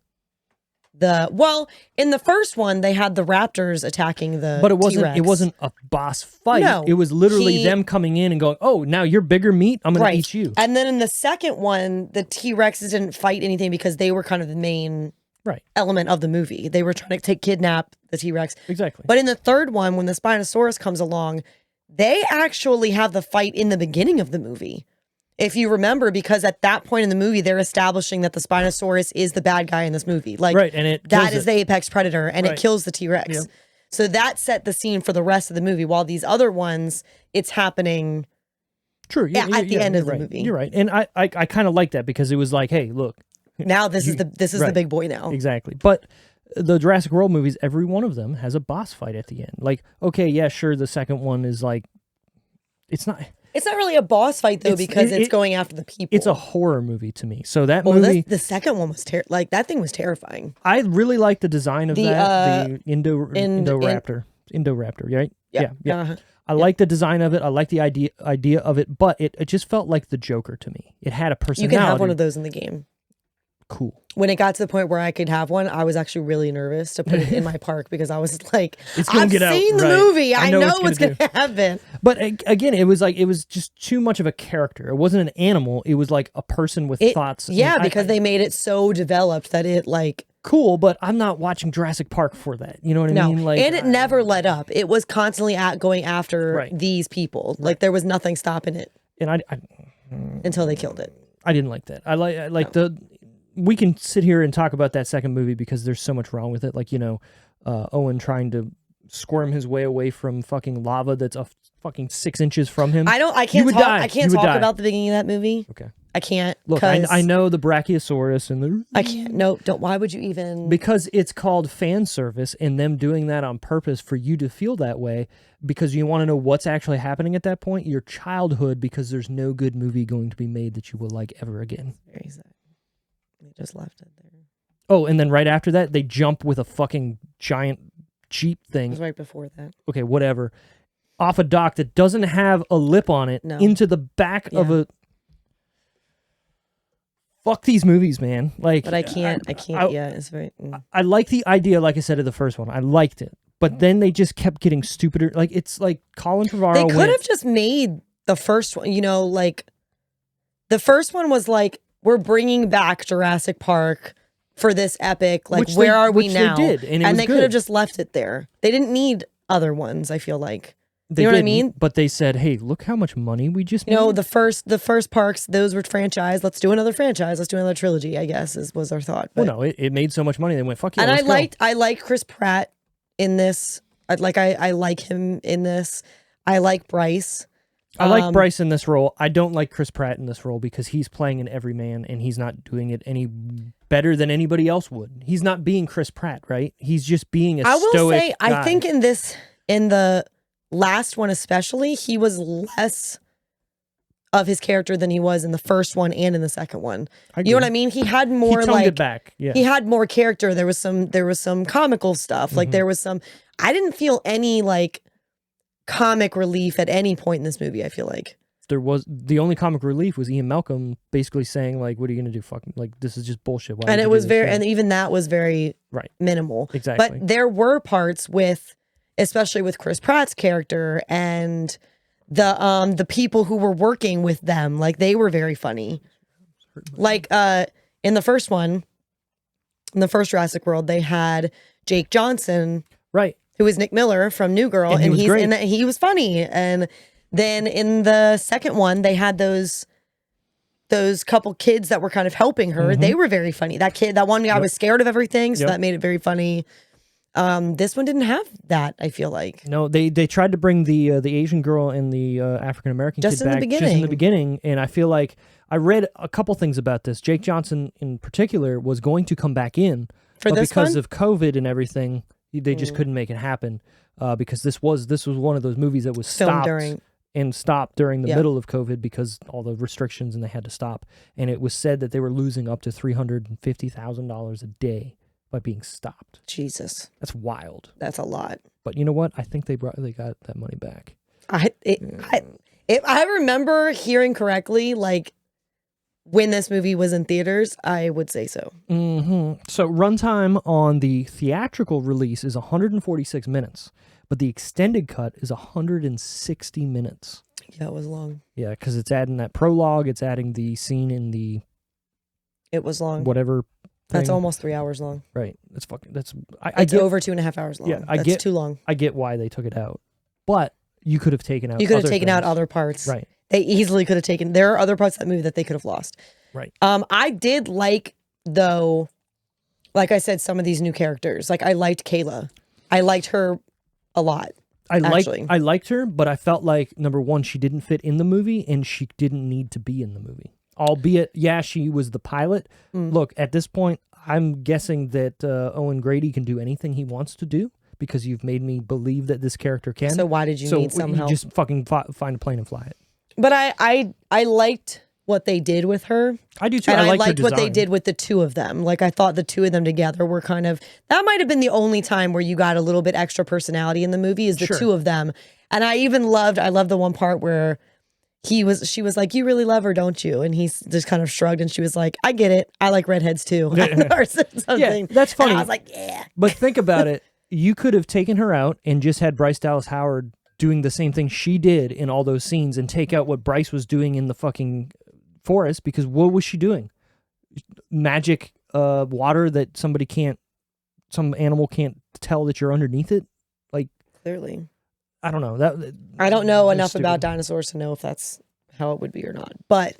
in the first one they had the raptors attacking the But it wasn't T-Rex. it wasn't a boss fight. No, it was literally them coming in and going, "Oh, now you're bigger meat. I'm going to eat you." And then in the second one, the T-Rexes didn't fight anything because they were kind of the main element of the movie. They were trying to kidnap the T-Rex. Exactly. But in the third one, when the Spinosaurus comes along, they actually have the fight in the beginning of the movie. If you remember, because at that point in the movie, they're establishing that the Spinosaurus is the bad guy in this movie. Like, and that is the apex predator, and it kills the T-Rex. Yep. So that set the scene for the rest of the movie. While these other ones, it's happening at the end of the movie. You're right. And I kind of like that because it was like, hey, look. Now this is the big boy now. Exactly. But the Jurassic World movies, every one of them has a boss fight at the end. Like, okay, yeah, sure, the second one is like, it's not really a boss fight though, because it's going after the people. It's a horror movie to me. So that movie, the second one was that thing was terrifying. I really like the design of the Indoraptor, right? Yeah. Uh-huh. I like the design of it. I like the idea of it, but it just felt like the Joker to me. It had a personality. You can have one of those in the game. Cool. When it got to the point where I could have one, I was actually really nervous to put it in my park because I was like, I've seen the movie. I know what's going to happen. But again, it was just too much of a character. It wasn't an animal. It was like a person with thoughts. Yeah, because they made it so developed that it like... Cool, but I'm not watching Jurassic Park for that. You know what I mean? Like, and it never let up. It was constantly going after these people. Like there was nothing stopping it. And I until they killed it. I didn't like that. I like we can sit here and talk about that second movie because there's so much wrong with it. Like, Owen trying to squirm his way away from fucking lava that's a fucking 6 inches from him. I can't talk about the beginning of that movie. Okay. I can't. Look, I know the Brachiosaurus and the... I can't. No, don't. Why would you even... Because it's called fan service and them doing that on purpose for you to feel that way because you want to know what's actually happening at that point. Your childhood, because there's no good movie going to be made that you will like ever again. Very sad. They just left it there. Oh, and then right after that, they jump with a fucking giant Jeep thing. It was right before that. Okay, whatever. Off a dock that doesn't have a lip on it into the back of a... Fuck these movies, man. Like, but I can't. Yeah, it's very... I like the idea, like I said, of the first one. I liked it. But then they just kept getting stupider. Like, it's like Colin Trevorrow They could have just made the first one, like... The first one was like, we're bringing back Jurassic Park for this epic. Like, where are we now? They did, and they could have just left it there. They didn't need other ones, I feel like. You know what I mean? But they said, hey, look how much money we just made. No, the first parks, those were franchise. Let's do another franchise. Let's do another trilogy, I guess, was our thought. But, well, no, it made so much money. They went, fuck yeah, and I like Chris Pratt in this. I like him in this. I like Bryce. I like Bryce in this role. I don't like Chris Pratt in this role because he's playing an everyman and he's not doing it any better than anybody else would. He's not being Chris Pratt, right? He's just being a stoic I will say, guy. I think in the last one especially, he was less of his character than he was in the first one and in the second one. You know what I mean? He had more it back. Yeah. He had more character. There was some comical stuff. Like there was some... I didn't feel any like comic relief at any point in this movie, I feel like. There was the only comic relief was Ian Malcolm basically saying like, what are you going to do? Fucking like, this is just bullshit. And it was and even that was very minimal. Exactly. But there were parts with especially with Chris Pratt's character and the people who were working with them. Like, they were very funny. Like, in the first one, in the first Jurassic World, they had Jake Johnson, right, who was Nick Miller from New Girl, and he was funny. And then in the second one, they had those couple kids that were kind of helping her. They were very funny. That one guy was scared of everything, so that made it very funny. This one didn't have that, I feel like. No, they tried to bring the Asian girl and the African American kid back just in the beginning, and I feel like I read a couple things about this. Jake Johnson in particular was going to come back in, but because of COVID and everything, they just couldn't make it happen. Because this was one of those movies that was stopped during the middle of COVID because all the restrictions, and they had to stop. And it was said that they were losing up to $350,000 a day by being stopped. Jesus, that's wild. That's a lot. But you know what? I think they got that money back. If I remember hearing correctly, like when this movie was in theaters, I would say so. So runtime on the theatrical release is 146 minutes, but the extended cut is 160 minutes. Yeah, it was long. Yeah, because it's adding that prologue. It's adding the scene in the. It was long. Whatever. That's almost 3 hours long. Right. It's over 2.5 hours long. Yeah, that's too long. I get why they took it out, but you could have taken out. Out other parts. Right. They easily could have taken. There are other parts of that movie that they could have lost. Right. I did like, though, like I said, some of these new characters. Like, I liked Kayla. I liked her a lot. I liked her, but I felt like, number one, she didn't fit in the movie, and she didn't need to be in the movie. Albeit, yeah, she was the pilot. Look, at this point, I'm guessing that Owen Grady can do anything he wants to do because you've made me believe that this character can. So why did you need some help? Just fucking find a plane and fly it. But I liked what they did with her. I do too. And I liked what they did with the two of them. Like, I thought the two of them together were kind of, that might have been the only time where you got a little bit extra personality in the movie is the two of them. And I loved the one part where she was like, "You really love her, don't you?" And he just kind of shrugged, and she was like, "I get it. I like redheads too." Or something. Yeah, that's funny. And I was like, "Yeah." But think about it. You could have taken her out and just had Bryce Dallas Howard doing the same thing she did in all those scenes and take out what Bryce was doing in the fucking forest, because what was she doing? Magic water that some animal can't tell that you're underneath it? Like, clearly. I don't know. I don't know enough about dinosaurs to know if that's how it would be or not. But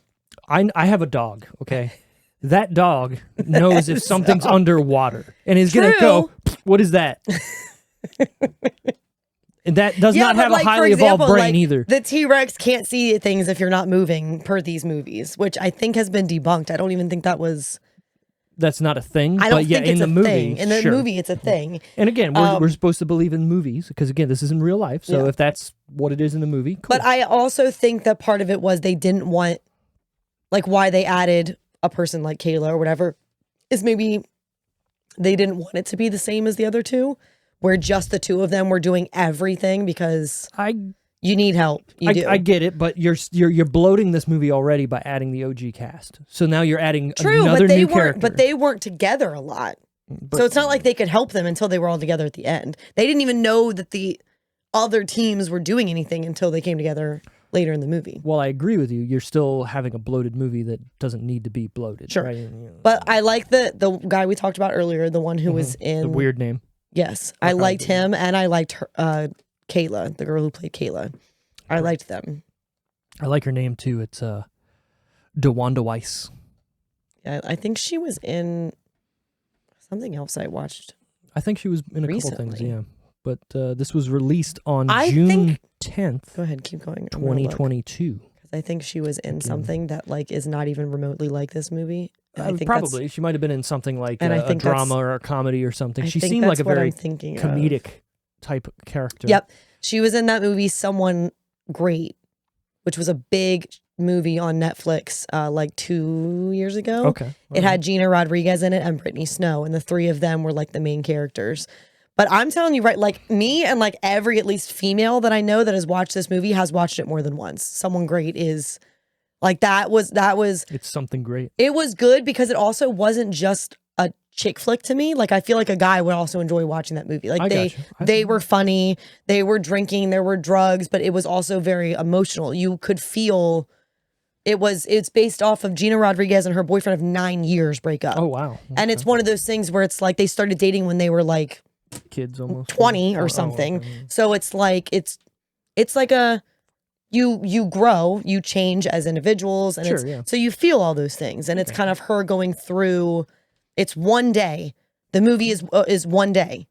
I have a dog, okay? That dog knows if something's underwater and is going to go, "What is that?" And that does not have a highly evolved brain either. The T-Rex can't see things if you're not moving per these movies, which I think has been debunked. I don't even think that's not a thing. I don't think it's a thing. In the movie, it's a thing. And again, we're supposed to believe in movies because, again, this is in real life. So if that's what it is in the movie, cool. But I also think that part of it was they didn't want, like, why they added a person like Kayla or whatever, is maybe they didn't want it to be the same as the other two, where just the two of them were doing everything because you need help. I get it, but you're bloating this movie already by adding the OG cast. So now you're adding another new character. But they weren't together a lot. So it's not like they could help them until they were all together at the end. They didn't even know that the other teams were doing anything until they came together later in the movie. Well, I agree with you. You're still having a bloated movie that doesn't need to be bloated. Sure. Right? But I like the guy we talked about earlier, the one who was in... The weird name. Yes. I liked him, and I liked her, Kayla, the girl who played Kayla. I liked them. I like her name, too. It's DeWanda Weiss. Yeah, I think she was in something else I watched. I think she was in a couple things, yeah. But this was released on June 10th. Go ahead, keep going. 2022. Because I think she was in something that like is not even remotely like this movie. I think probably. She might have been in something like a drama or a comedy or something. She seemed like a very comedic type character. Yep. She was in that movie, Someone Great, which was a big movie on Netflix like 2 years ago. Okay. It had Gina Rodriguez in it and Brittany Snow, and the three of them were like the main characters. But I'm telling you, right, like me and like every at least female that I know that has watched this movie has watched it more than once. Someone Great is like that was It's something great. It was good because it also wasn't just a chick flick to me. Like I feel like a guy would also enjoy watching that movie. Like they were funny, they were drinking, there were drugs, but it was also very emotional. You could feel it's based off of Gina Rodriguez and her boyfriend of 9 years breakup. Oh wow. Okay. And it's one of those things where it's like they started dating when they were like kids, almost 20 or something. So it's like it's like a you grow, you change as individuals, and so you feel all those things, and it's kind of her going through. It's one day. The movie is one day,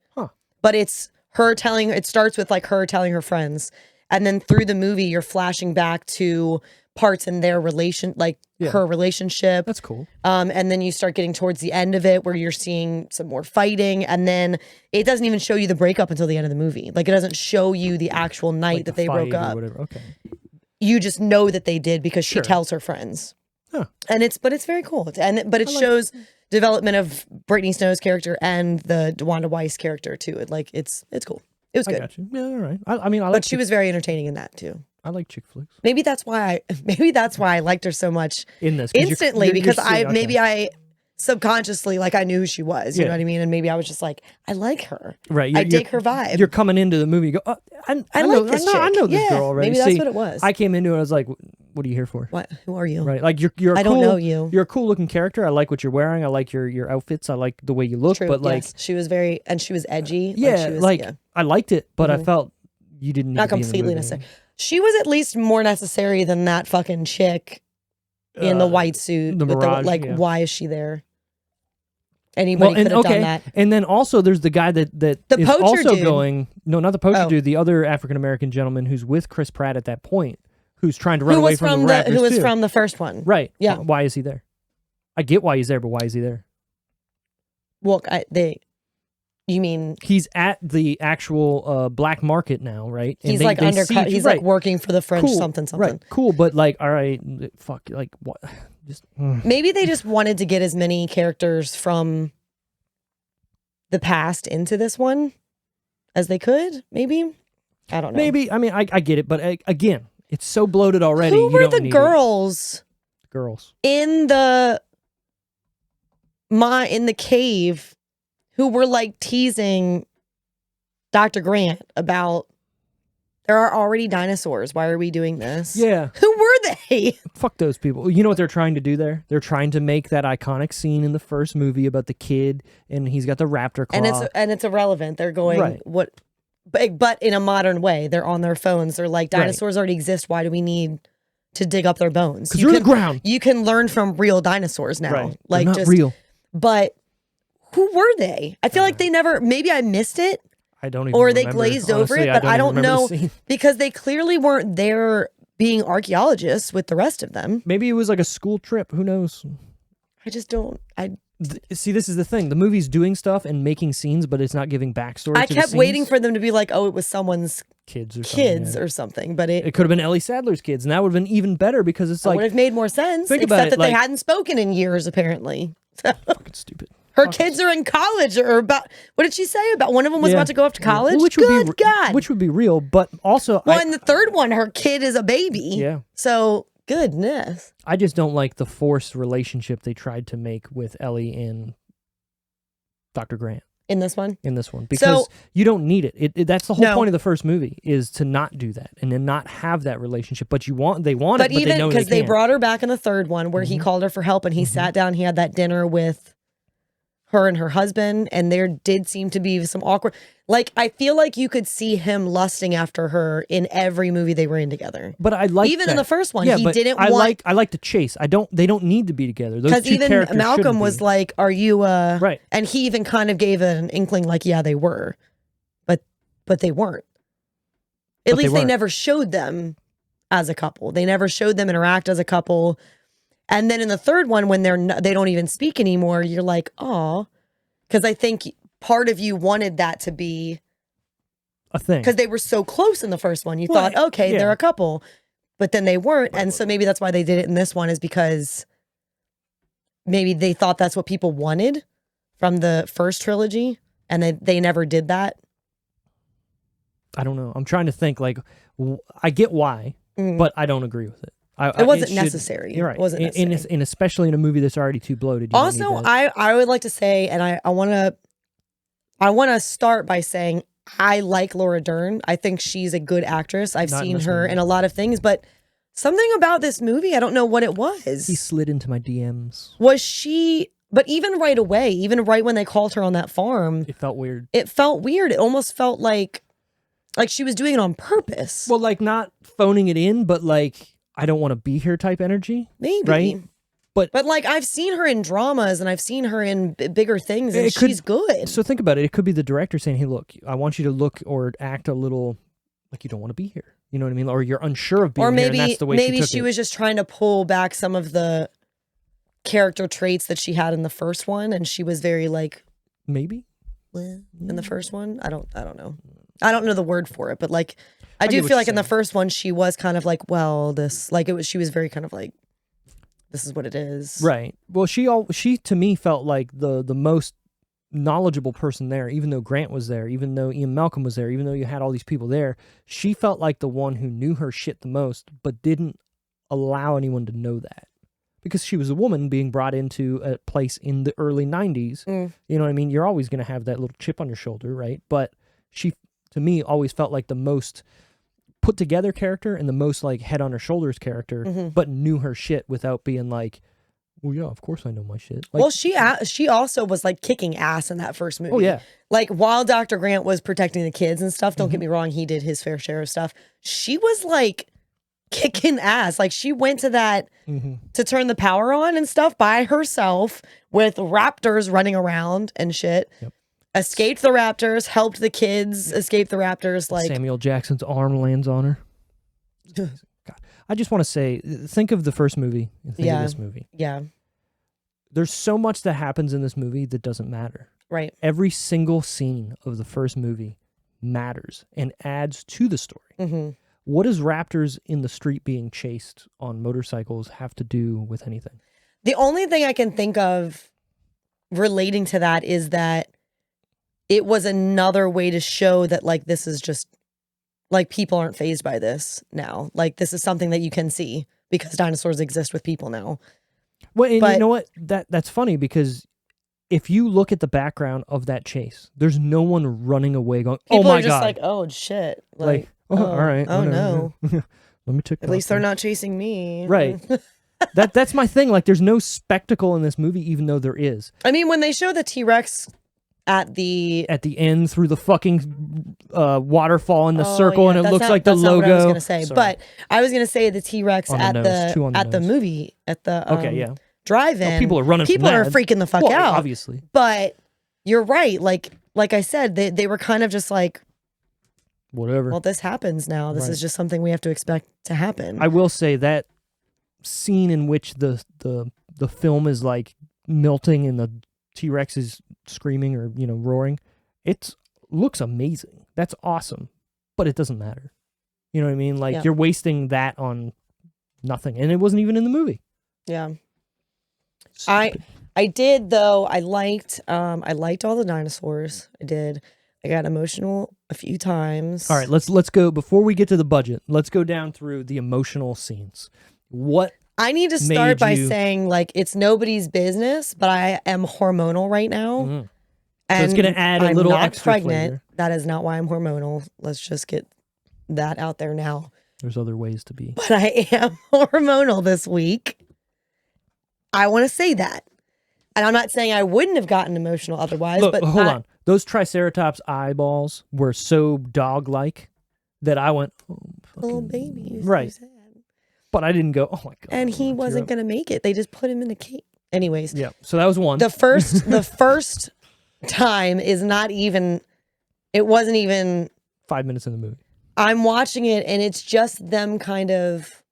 but it's her telling. It starts with like her telling her friends, and then through the movie, you're flashing back to parts in their relation, like her relationship. That's cool. And then you start getting towards the end of it where you're seeing some more fighting, and then it doesn't even show you the breakup until the end of the movie. Like it doesn't show you the actual night like that they broke up. Okay. You just know that they did because she tells her friends. Huh. And it's very cool. But it shows development of Brittany Snow's character and the DeWanda Wise character too. It's cool. It was good. I got you. Yeah, all right. I mean, but she was very entertaining in that too. I like chick flicks. Maybe that's why I liked her so much in this instantly because I subconsciously like I knew who she was. You know what I mean? And maybe I was just like, I like her. Right. I dig her vibe. You're coming into the movie. You go, I like this chick. I know this girl already. Maybe that's what it was. I came into it. I was like, what are you here for? What? Who are you? Right. Like you're. I don't know you. You're a cool looking character. I like what you're wearing. I like your outfits. I like the way you look. True, but like she was very she was edgy. Yeah. I liked it, but I felt you didn't need not to be completely in the necessary. She was at least more necessary than that fucking chick in the white suit. The Mirage, why is she there? Anybody could have done that. And then also there's the guy that the is poacher also dude. going. No, not the poacher dude. The other African American gentleman who's with Chris Pratt at that point, who's trying to run away from the rappers who was too. from the first one. Right. Yeah. Why is he there? I get why he's there, but why is he there? Well, you mean he's at the actual black market now, right? And he's like undercut. He's like working for the French something. Right. Cool, but like, all right, fuck, like what? Just maybe they just wanted to get as many characters from the past into this one as they could. Maybe I don't know. Maybe I mean I get it, but again, it's so bloated already. Who were the girls? Girls in the cave. Who were like teasing Dr. Grant about there are already dinosaurs. Why are we doing this? Yeah. Who were they? Fuck those people. You know what they're trying to do there? They're trying to make that iconic scene in the first movie about the kid and he's got the raptor claw. And it's irrelevant. They're going what but in a modern way. They're on their phones. They're like dinosaurs already exist. Why do we need to dig up their bones? Because they're in the ground. You can learn from real dinosaurs now. Right. Like they're not real. But who were they? I feel like they never, maybe I missed it. I don't even Or remember. they glazed Honestly, over it, but I don't know the because they clearly weren't there being archaeologists with the rest of them. Maybe it was like a school trip. Who knows? I just don't. See, this is the thing. The movie's doing stuff and making scenes, but it's not giving backstory. I kept waiting for them to be like, oh, it was someone's kids or something. But it could have been Ellie Sadler's kids, and that would have been even better because it's like would have made more sense. Think except about it, that like, they hadn't spoken in years, apparently. Fucking stupid. Her kids are in college, or about what did she say about one of them was about to go off to college? Well, which would be real, but also in the third one, her kid is a baby. Yeah. So goodness, I just don't like the forced relationship they tried to make with Ellie and Dr. Grant in this one. Because you don't need it. That's the whole point of the first movie is to not do that and then not have that relationship. But they want it, but even they know because they can't. brought her back in the third one where he called her for help and he sat down. He had that dinner with her and her husband, and there did seem to be some awkward. Like I feel like you could see him lusting after her in every movie they were in together. But I like even in the first one, he didn't I want. I like the chase. They don't need to be together. Those two even characters Malcolm was like, "Are you?" Right. And he even kind of gave an inkling, like, "Yeah, they were," but they weren't. At least they never showed them as a couple. They never showed them interact as a couple. And then in the third one, when they don't even speak anymore, you're like, "Oh," because I think part of you wanted that to be a thing because they were so close in the first one. You thought, okay, they're a couple, but then they weren't, and so maybe that's why they did it in this one is because maybe they thought that's what people wanted from the first trilogy, and they never did that. I don't know. I'm trying to think. Like, I get why, but I don't agree with it. It wasn't necessary. You're right. It wasn't necessary. And especially in a movie that's already too bloated. Also, I would like to say, and I want to start by saying I like Laura Dern. I think she's a good actress. I've seen her in a lot of things, but something about this movie, I don't know what it was. He slid into my DMs. Was she? But even right away, even right when they called her on that farm, it felt weird. It felt weird. It almost felt like she was doing it on purpose. Well, like not phoning it in, but like I don't want to be here type energy. Maybe. Right? But like I've seen her in dramas and I've seen her in bigger things and she's good. So think about it. It could be the director saying, hey, look, I want you to look or act a little like you don't want to be here. You know what I mean? Or you're unsure of being here, and that's the way maybe she was just trying to pull back some of the character traits that she had in the first one, and she was very like maybe in the first one. I don't know. I don't know the word for it, but like I do feel like in the first one she was kind of like, well, this like she was very kind of like, this is what it is. Right. Well, she to me felt like the most knowledgeable person there, even though Grant was there, even though Ian Malcolm was there, even though you had all these people there. She felt like the one who knew her shit the most, but didn't allow anyone to know that. Because she was a woman being brought into a place in the early 90s. You know what I mean? You're always going to have that little chip on your shoulder, right? But she, to me, always felt like the most put together character and the most like head on her shoulders character, but knew her shit without being like, well, yeah, of course I know my shit. Like, well, she also was like kicking ass in that first movie. Oh, yeah. Like while Dr. Grant was protecting the kids and stuff, don't get me wrong, he did his fair share of stuff. She was like kicking ass. Like she went to that to turn the power on and stuff by herself with raptors running around and shit. Yep. Escaped the raptors, helped the kids escape the raptors. Like Samuel Jackson's arm lands on her. God. I just want to say, think of the first movie and think of this movie. Yeah. There's so much that happens in this movie that doesn't matter. Right. Every single scene of the first movie matters and adds to the story. What does raptors in the street being chased on motorcycles have to do with anything? The only thing I can think of relating to that is that it was another way to show that like this is just like people aren't fazed by this now. Like this is something that you can see because dinosaurs exist with people now. Well, and you know what? That's funny because if you look at the background of that chase, there's no one running away going, oh my God. People are just like, oh shit. Like oh, all right. Oh no. Let me check. At least they're not chasing me. Right. That's my thing. Like there's no spectacle in this movie, even though there is. I mean, when they show the T-Rex at the end through the fucking waterfall in the circle, and it looks like the logo. What I was gonna say, but I was gonna say the T-Rex at the movie at the drive-in. People are running. People are freaking the fuck out, obviously. But you're right. Like I said, they were kind of just like, whatever. Well, this happens now. This is just something we have to expect to happen. I will say that scene in which the film is like melting and the T-Rex is screaming or roaring, it looks amazing. That's awesome, but it doesn't matter. You know what I mean? Like you're wasting that on nothing, and it wasn't even in the movie. Yeah, Stupid. I did though. I liked all the dinosaurs. I did. I got emotional a few times. All right, let's go before we get to the budget. Let's go down through the emotional scenes. What I need to start by saying, like, it's nobody's business, but I am hormonal right now. And so it's going to add a little extra pregnant. flavor. That is not why I'm hormonal. Let's just get that out there now. There's other ways to be. But I am hormonal this week. I want to say that. And I'm not saying I wouldn't have gotten emotional otherwise. Look, but hold on. Those Triceratops eyeballs were so dog-like that I went, oh, little baby. Right. So sad. But I didn't go, oh my God. And he wasn't going to make it. They just put him in a cage. Anyways. Yeah. So that was one. The first time is not even, it wasn't even 5 minutes in the movie. I'm watching it and it's just them kind of,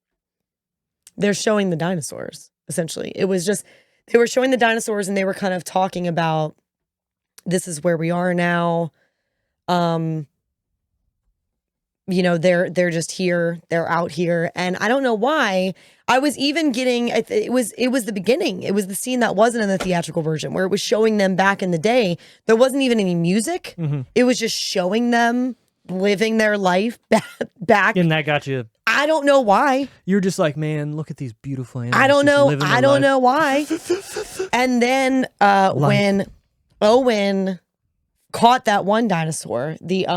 they're showing the dinosaurs, essentially. It was just, they were showing the dinosaurs and they were kind of talking about, this is where we are now. They're just here. They're out here. And I don't know why. I was even getting, it was the beginning. It was the scene that wasn't in the theatrical version where it was showing them back in the day. There wasn't even any music. It was just showing them living their life back. And that got you. I I don't know why. You're just like, man, look at these beautiful animals. I don't know. I don't know why. And then when Owen caught that one dinosaur, it's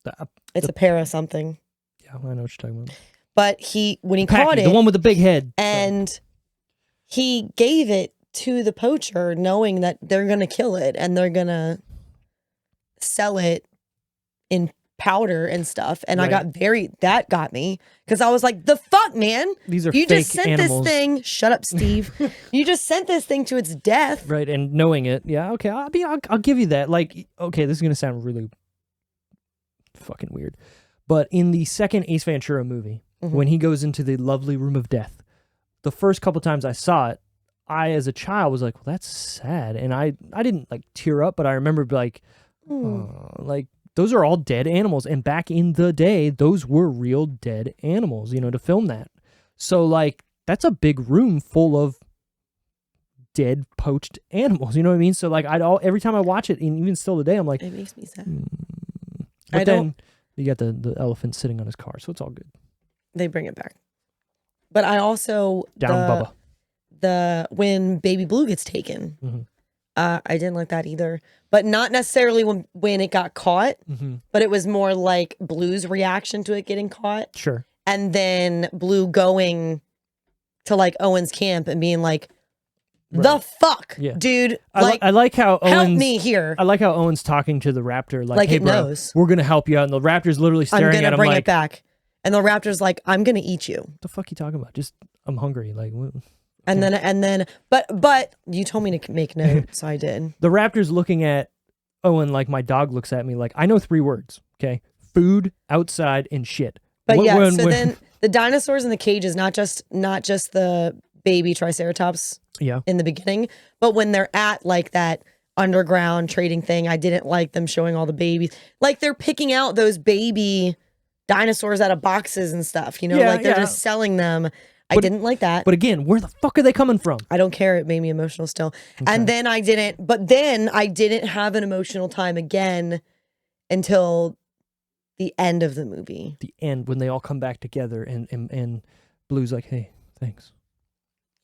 a para something. Yeah, I know what you're talking about. But when he caught it, the one with the big head, and he gave it to the poacher, knowing that they're gonna kill it and they're gonna sell it in powder and stuff. And that got me, because I was like, the fuck, man, these are you fake just sent animals. this thing. Shut up, Steve. You just sent this thing to its death, right? And knowing it, yeah, okay, I'll give you that. Like, okay, this is gonna sound really fucking weird, but in the second Ace Ventura movie, when he goes into the lovely room of death, the first couple times I saw it, I as a child was like, well, that's sad, and I didn't like tear up, but I remember like, like, those are all dead animals, and back in the day, those were real dead animals, to film that. So like, that's a big room full of dead poached animals, you know what I mean? So like, every time I watch it, and even still today, I'm like, it makes me sad. But then you got the elephant sitting on his car, so it's all good. They bring it back. But I also Bubba. When Baby Blue gets taken, I didn't like that either. But not necessarily when it got caught, but it was more like Blue's reaction to it getting caught. Sure. And then Blue going to like Owen's camp and being like, the fuck, dude. I like how Owens, help me here. I like how Owen's talking to the raptor like hey, it bro, knows. We're going to help you out. And the raptor's literally staring at him bring like, it back. And the raptor's like, I'm going to eat you. What the fuck are you talking about? Just, I'm hungry. Like, and then, but you told me to make note, so I did. The raptor's looking at Owen like my dog looks at me. Like, I know 3 words, okay? Food, outside, and shit. But then the dinosaurs in the cage is not just the baby Triceratops in the beginning, but when they're at like that underground trading thing, I didn't like them showing all the babies. Like, they're picking out those baby dinosaurs out of boxes and stuff, they're just selling them. I didn't like that. But again, where the fuck are they coming from? I don't care. It made me emotional still. Okay. And then I didn't have an emotional time again until the end of the movie. The end, when they all come back together and Blue's like, hey, thanks.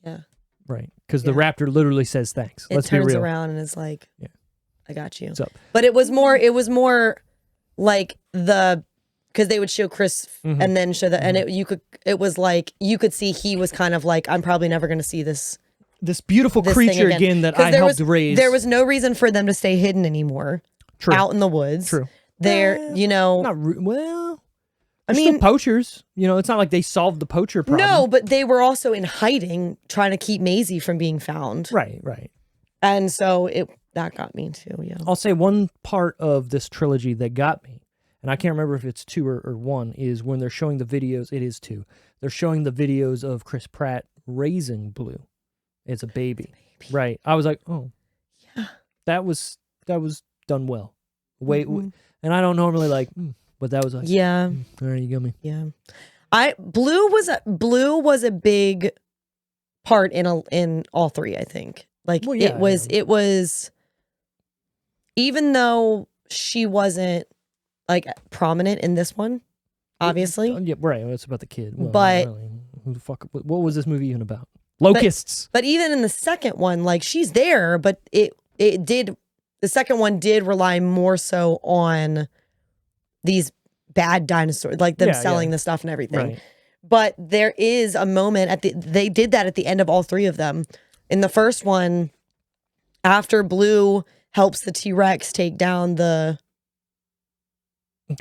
Yeah. Right. Because the raptor literally says thanks. Let's be real. It turns around and is like, I got you. What's up? But it was more like because they would show Chris and then show that, and it was like you could see he was kind of like, I'm probably never going to see this beautiful creature again that I helped raise. There was no reason for them to stay hidden anymore. True. Out in the woods. True. They're I mean, still poachers. It's not like they solved the poacher problem. No, but they were also in hiding, trying to keep Maisie from being found. Right. And so that got me too. Yeah. I'll say one part of this trilogy that got me, and I can't remember if it's 2 or 1, is when they're showing the videos. It is 2. They're showing the videos of Chris Pratt raising Blue as a baby. Right. I was like, oh, yeah, that was done well. And I don't normally like, but that was like, yeah. All right, you got me. Yeah. Blue was a big part in all 3. I think. Like it was, even though she wasn't like prominent in this one, obviously. Yeah, right. It's about the kid. Well, but really, who the fuck? What was this movie even about? Locusts. But even in the second one, like, she's there, but the second one did rely more so on these bad dinosaurs, like them selling the stuff and everything. Right. But there is a moment they did that at the end of all 3 of them. In the first one, after Blue helps the T-Rex take down the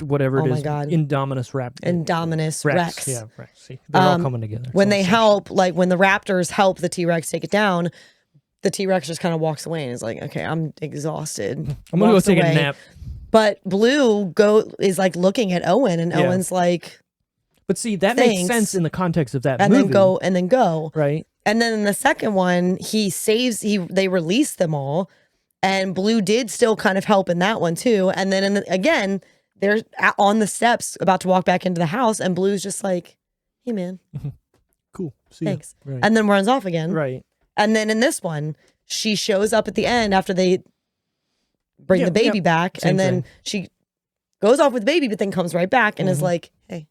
whatever it is. Oh my God. Indominus Rex. Yeah, Rex. See, they're all coming together. When they help, like when the raptors help the T-Rex take it down, the T-Rex just kind of walks away and is like, okay, I'm exhausted. I'm going to go take a nap. But Blue is like looking at Owen, and Owen's like, but see, that makes sense in the context of that movie. And then go. Right. And then in the second one, they release them all, and Blue did still kind of help in that one too. And then again, they're on the steps about to walk back into the house, and Blue's just like, hey man, cool, see thanks, right. And then runs off again. Right. And then in this one, she shows up at the end after they bring the baby back, and then she goes off with the baby, but then comes right back and is like, hey,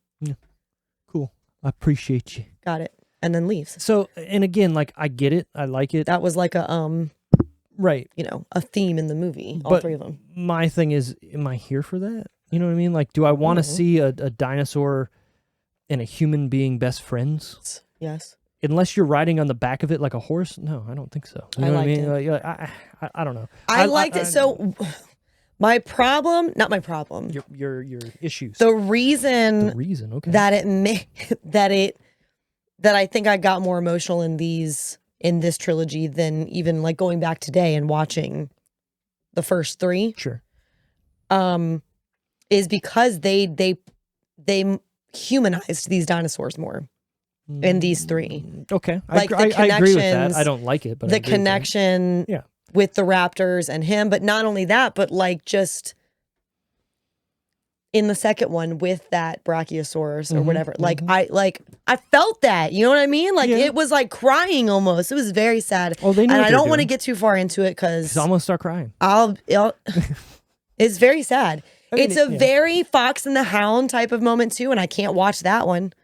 appreciate you. Got it. And then leaves. So, and again, like, I get it. I like it. That was like a, right. you know, a theme in the movie, all but three of them. My thing is, am I here for that? You know what I mean? Like, do I want to see a dinosaur and a human being best friends? Yes. Unless you're riding on the back of it like a horse? No, I don't think so. You know what I mean? Like, I don't know. I liked it. So my problem, not my problem. Your issues. The reason okay. that I think I got more emotional in this trilogy than even like going back today and watching the first three. Sure. Is because they humanized these dinosaurs more. In these three. Okay. Like I agree with that. I don't like it, but the connection with the raptors and him, but not only that, but like just in the second one with that Brachiosaurus or whatever. Like I felt that, you know what I mean? Like it was like crying almost. It was very sad. Oh, they knew and what I don't want to doing. get too far into it because I'm gonna start crying. It's very sad. I mean, it's a very Fox and the Hound type of moment too, and I can't watch that one.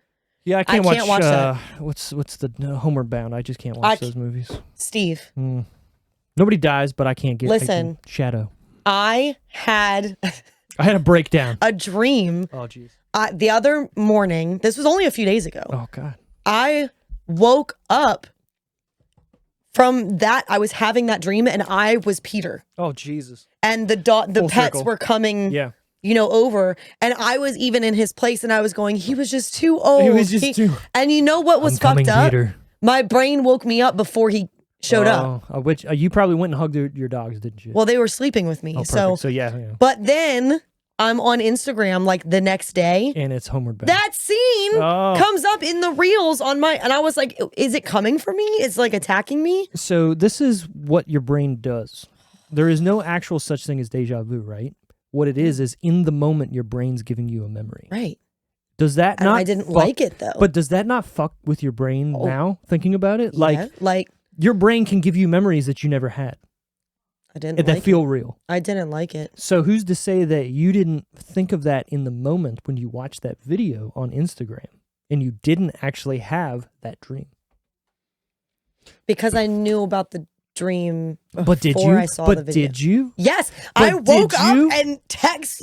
Yeah, I can't watch that. What's the Homeward Bound? I just can't watch those movies. Steve. Nobody dies, but I can't get Listen. Shadow. I had a breakdown. A dream. Oh, jeez. The other morning, this was only a few days ago. Oh, God. I woke up from that. I was having that dream, and I was Peter. Oh, Jesus. And the Full pets circle. were coming, over, and I was even in his place, and I was going, he was just too old. He was just too... And you know what was fucked up? Peter. My brain woke me up before he showed up. Which you probably went and hugged your dogs, didn't you? Well, they were sleeping with me. So yeah. But then I'm on Instagram like the next day. And it's Homeward Bound. That scene comes up in the reels on and I was like, is it coming for me? It's like attacking me. So this is what your brain does. There is no actual such thing as deja vu, right? What it is in the moment your brain's giving you a memory. Right. Does that and not I didn't like it though. But does that not fuck with your brain now, thinking about it? Yeah, like your brain can give you memories that you never had. I didn't that feel real. I didn't like it. So who's to say that you didn't think of that in the moment when you watched that video on Instagram and you didn't actually have that dream? Because I knew about the dream before but did you? I saw but the video. Did you? Yes. But I woke up and text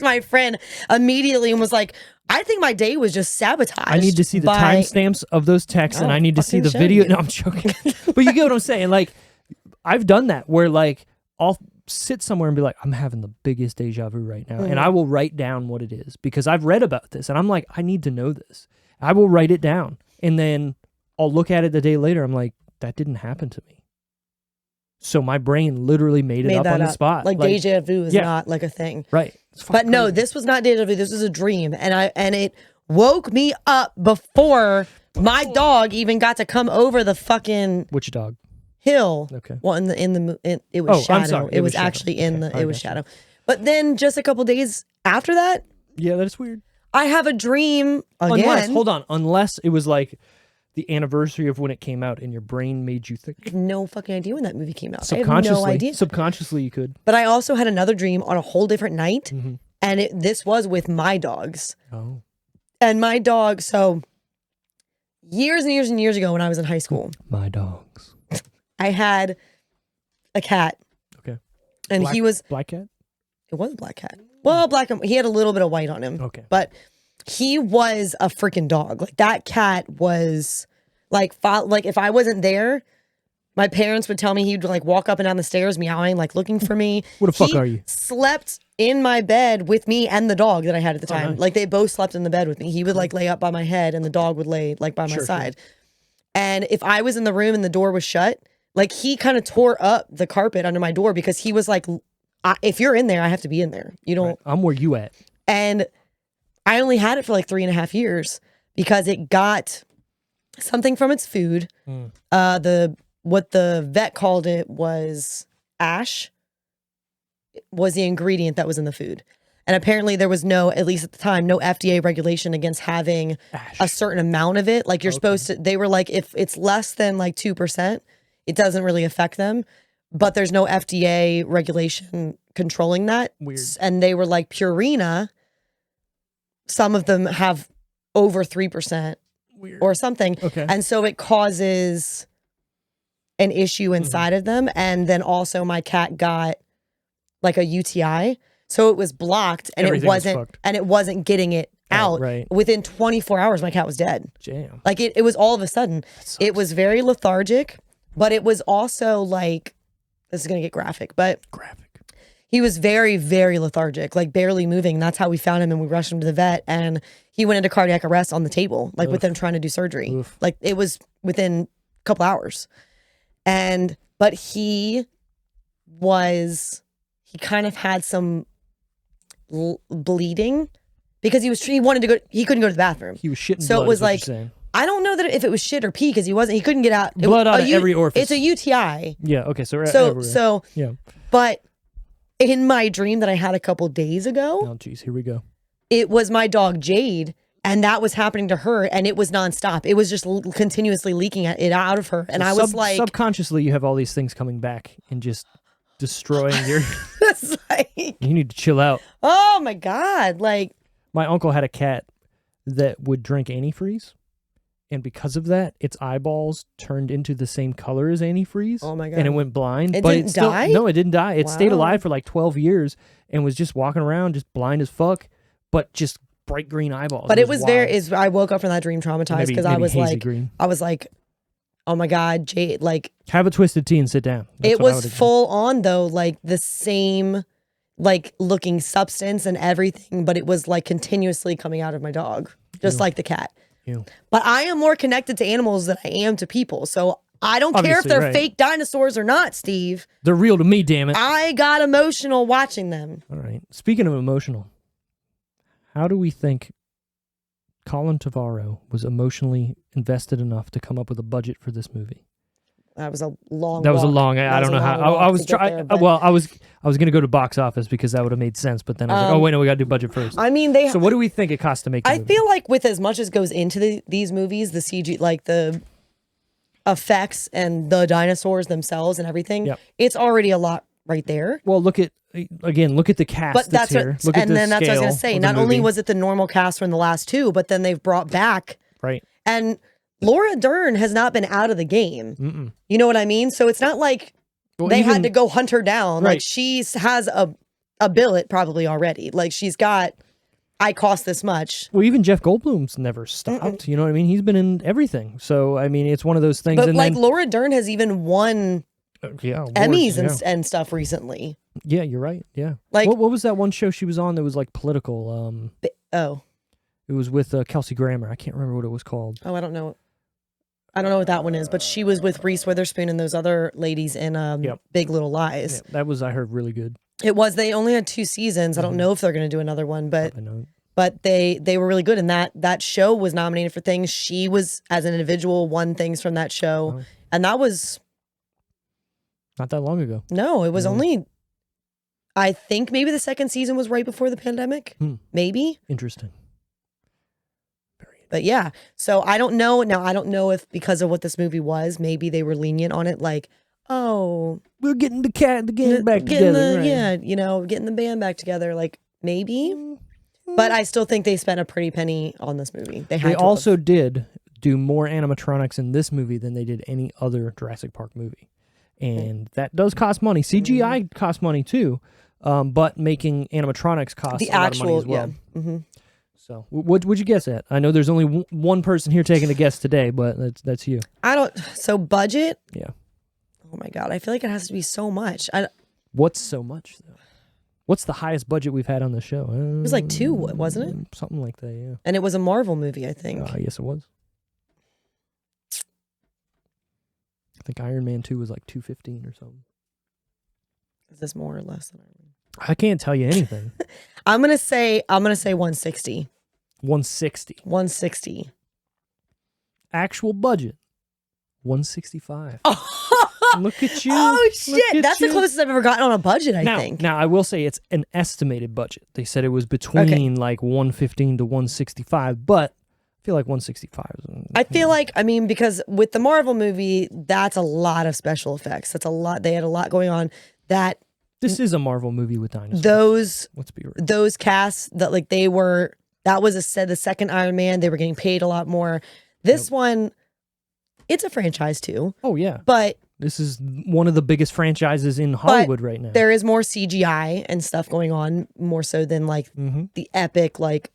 my friend immediately and was like, I think my day was just sabotaged. I need to see the timestamps of those texts and I need to see the video. No, I'm joking. But you get what I'm saying? Like, I've done that where like I'll sit somewhere and be like, I'm having the biggest deja vu right now. And I will write down what it is because I've read about this and I'm like, I need to know this. I will write it down and then I'll look at it the day later. I'm like, that didn't happen to me. So my brain literally made it up on the spot. Like deja vu is not like a thing. Right. But no, this was not deja vu. This was a dream. And it woke me up before my dog even got to come over the fucking Which dog? Hill. Okay. Well, it was Shadow. I'm sorry. It was actually it was Shadow. But then just a couple days after that, yeah, that's weird. I have a dream again. Unless it was like the anniversary of when it came out and your brain made you think. I have no fucking idea when that movie came out. I have no idea. Subconsciously you could. But I also had another dream on a whole different night. And this was with my dogs. Oh. And my dog, so years and years and years ago when I was in high school. My dogs. I had a cat. Okay. And he was... Black cat? It was a black cat. Well, he had a little bit of white on him. Okay. But he was a freaking dog. Like that cat was like if I wasn't there, my parents would tell me he'd like walk up and down the stairs meowing, like looking for me. What the fuck are you? Slept in my bed with me and the dog that I had at the time. Nice. Like they both slept in the bed with me. He would like lay up by my head and the dog would lay like by my side. Sure. And if I was in the room and the door was shut, like he kind of tore up the carpet under my door because he was like, if you're in there, I have to be in there. You don't. Right. I'm where you at. And I only had it for like 3.5 years because it got something from its food. What the vet called it was ash, was the ingredient that was in the food. And apparently there was no, at least at the time, no FDA regulation against having a certain amount of it. Like you're supposed to, they were like, if it's less than like 2%, it doesn't really affect them. But there's no FDA regulation controlling that. Weird. And they were like Purina. Some of them have over 3% or something. Okay. And so it causes an issue inside of them. And then also my cat got like a UTI. So it was blocked and it wasn't getting it out. Right. Within 24 hours, my cat was dead. Damn. Like it was all of a sudden. It was very lethargic, but it was also like, this is going to get graphic, but he was very, very lethargic, like barely moving. That's how we found him and we rushed him to the vet and he went into cardiac arrest on the table, like with them trying to do surgery. Oof. Like it was within a couple hours. But he kind of had some bleeding because he wanted to go, he couldn't go to the bathroom. He was shitting so blood, it was like, I don't know that if it was shit or pee because he couldn't get out. Blood out of every orifice. It's a UTI. Yeah, okay, so yeah. But in my dream that I had a couple days ago, oh geez, here we go. It was my dog Jade, and that was happening to her, and it was nonstop. It was just continuously leaking it out of her, and so I was like, subconsciously, you have all these things coming back and just destroying your. It's like, you need to chill out. Oh my God! Like my uncle had a cat that would drink antifreeze. And because of that, its eyeballs turned into the same color as antifreeze. Oh my God. And it went blind. It didn't die? No, it didn't die. It stayed alive for like 12 years and was just walking around, just blind as fuck, but just bright green eyeballs. But it was I woke up from that dream traumatized because I was like, oh my God, Jade, like. Have a twisted tea and sit down. It was full on though, like the same, like looking substance and everything, but it was like continuously coming out of my dog, just like the cat. But I am more connected to animals than I am to people. So I don't care if they're fake dinosaurs or not, Steve. They're real to me, damn it. I got emotional watching them. All right. Speaking of emotional, how do we think Colin Trevorrow was emotionally invested enough to come up with a budget for this movie? That was a long. I don't know how. I was trying. Well, I was gonna go to box office because that would have made sense. But then I was like, oh wait, no, we gotta do budget first. I mean, So what do we think it costs to make? I feel like with as much as goes into these movies, the CG, like the effects and the dinosaurs themselves and everything, it's already a lot right there. Well, look at the cast. But that's here. That's what I was gonna say. Not only was it the normal cast from the last two, but then they've brought back and. Laura Dern has not been out of the game. Mm-mm. You know what I mean? So it's not like they had to go hunt her down. Like she has a billet probably already. Like she's got, I cost this much. Well, even Jeff Goldblum's never stopped. You know what I mean? He's been in everything. So, I mean, it's one of those things. But like Laura Dern has even won Emmys and stuff recently. Yeah, you're right. Yeah. Like what was that one show she was on that was like political? It was with Kelsey Grammer. I can't remember what it was called. Oh, I don't know. I don't know what that one is, but she was with Reese Witherspoon and those other ladies in Big Little Lies. Yeah, that was, I heard, really good. It was. They only had 2 seasons. I don't know if they're going to do another one, but they were really good. And that show was nominated for things. She was, as an individual, won things from that show. And that was... not that long ago. No, it was only... I think maybe the second season was right before the pandemic. Maybe. Interesting. But yeah, so I don't know. Now, I don't know if because of what this movie was, maybe they were lenient on it. Like, oh, we're getting the gang back together. Yeah, you know, getting the band back together. Like, maybe. But I still think they spent a pretty penny on this movie. They also did do more animatronics in this movie than they did any other Jurassic Park movie. And that does cost money. CGI costs money too, but making animatronics costs a lot of money as well. Yeah. So, what would you guess at? I know there's only one person here taking a guess today, but that's you. So budget? Yeah. Oh my God, I feel like it has to be so much. What's so much though? What's the highest budget we've had on the show? It was like 2, wasn't it? Something like that, yeah. And it was a Marvel movie, I think. Yes, it was. I think Iron Man 2 was like $215 or something. Is this more or less than Iron Man? I can't tell you anything. I'm gonna say 160. 160. 160. Actual budget. 165. Look at you. Oh shit. That's the closest I've ever gotten on a budget, I think. Now I will say it's an estimated budget. They said it was between like 115 to 165, but I feel like 165 is I feel like, I mean, because with the Marvel movie, that's a lot of special effects. That's a lot. They had a lot going on. This is a Marvel movie with dinosaurs. Let's be real. Those casts that like they were That was the second Iron Man. They were getting paid a lot more. This one, it's a franchise too. Oh yeah, but this is one of the biggest franchises in Hollywood right now. There is more CGI and stuff going on, more so than like the epic like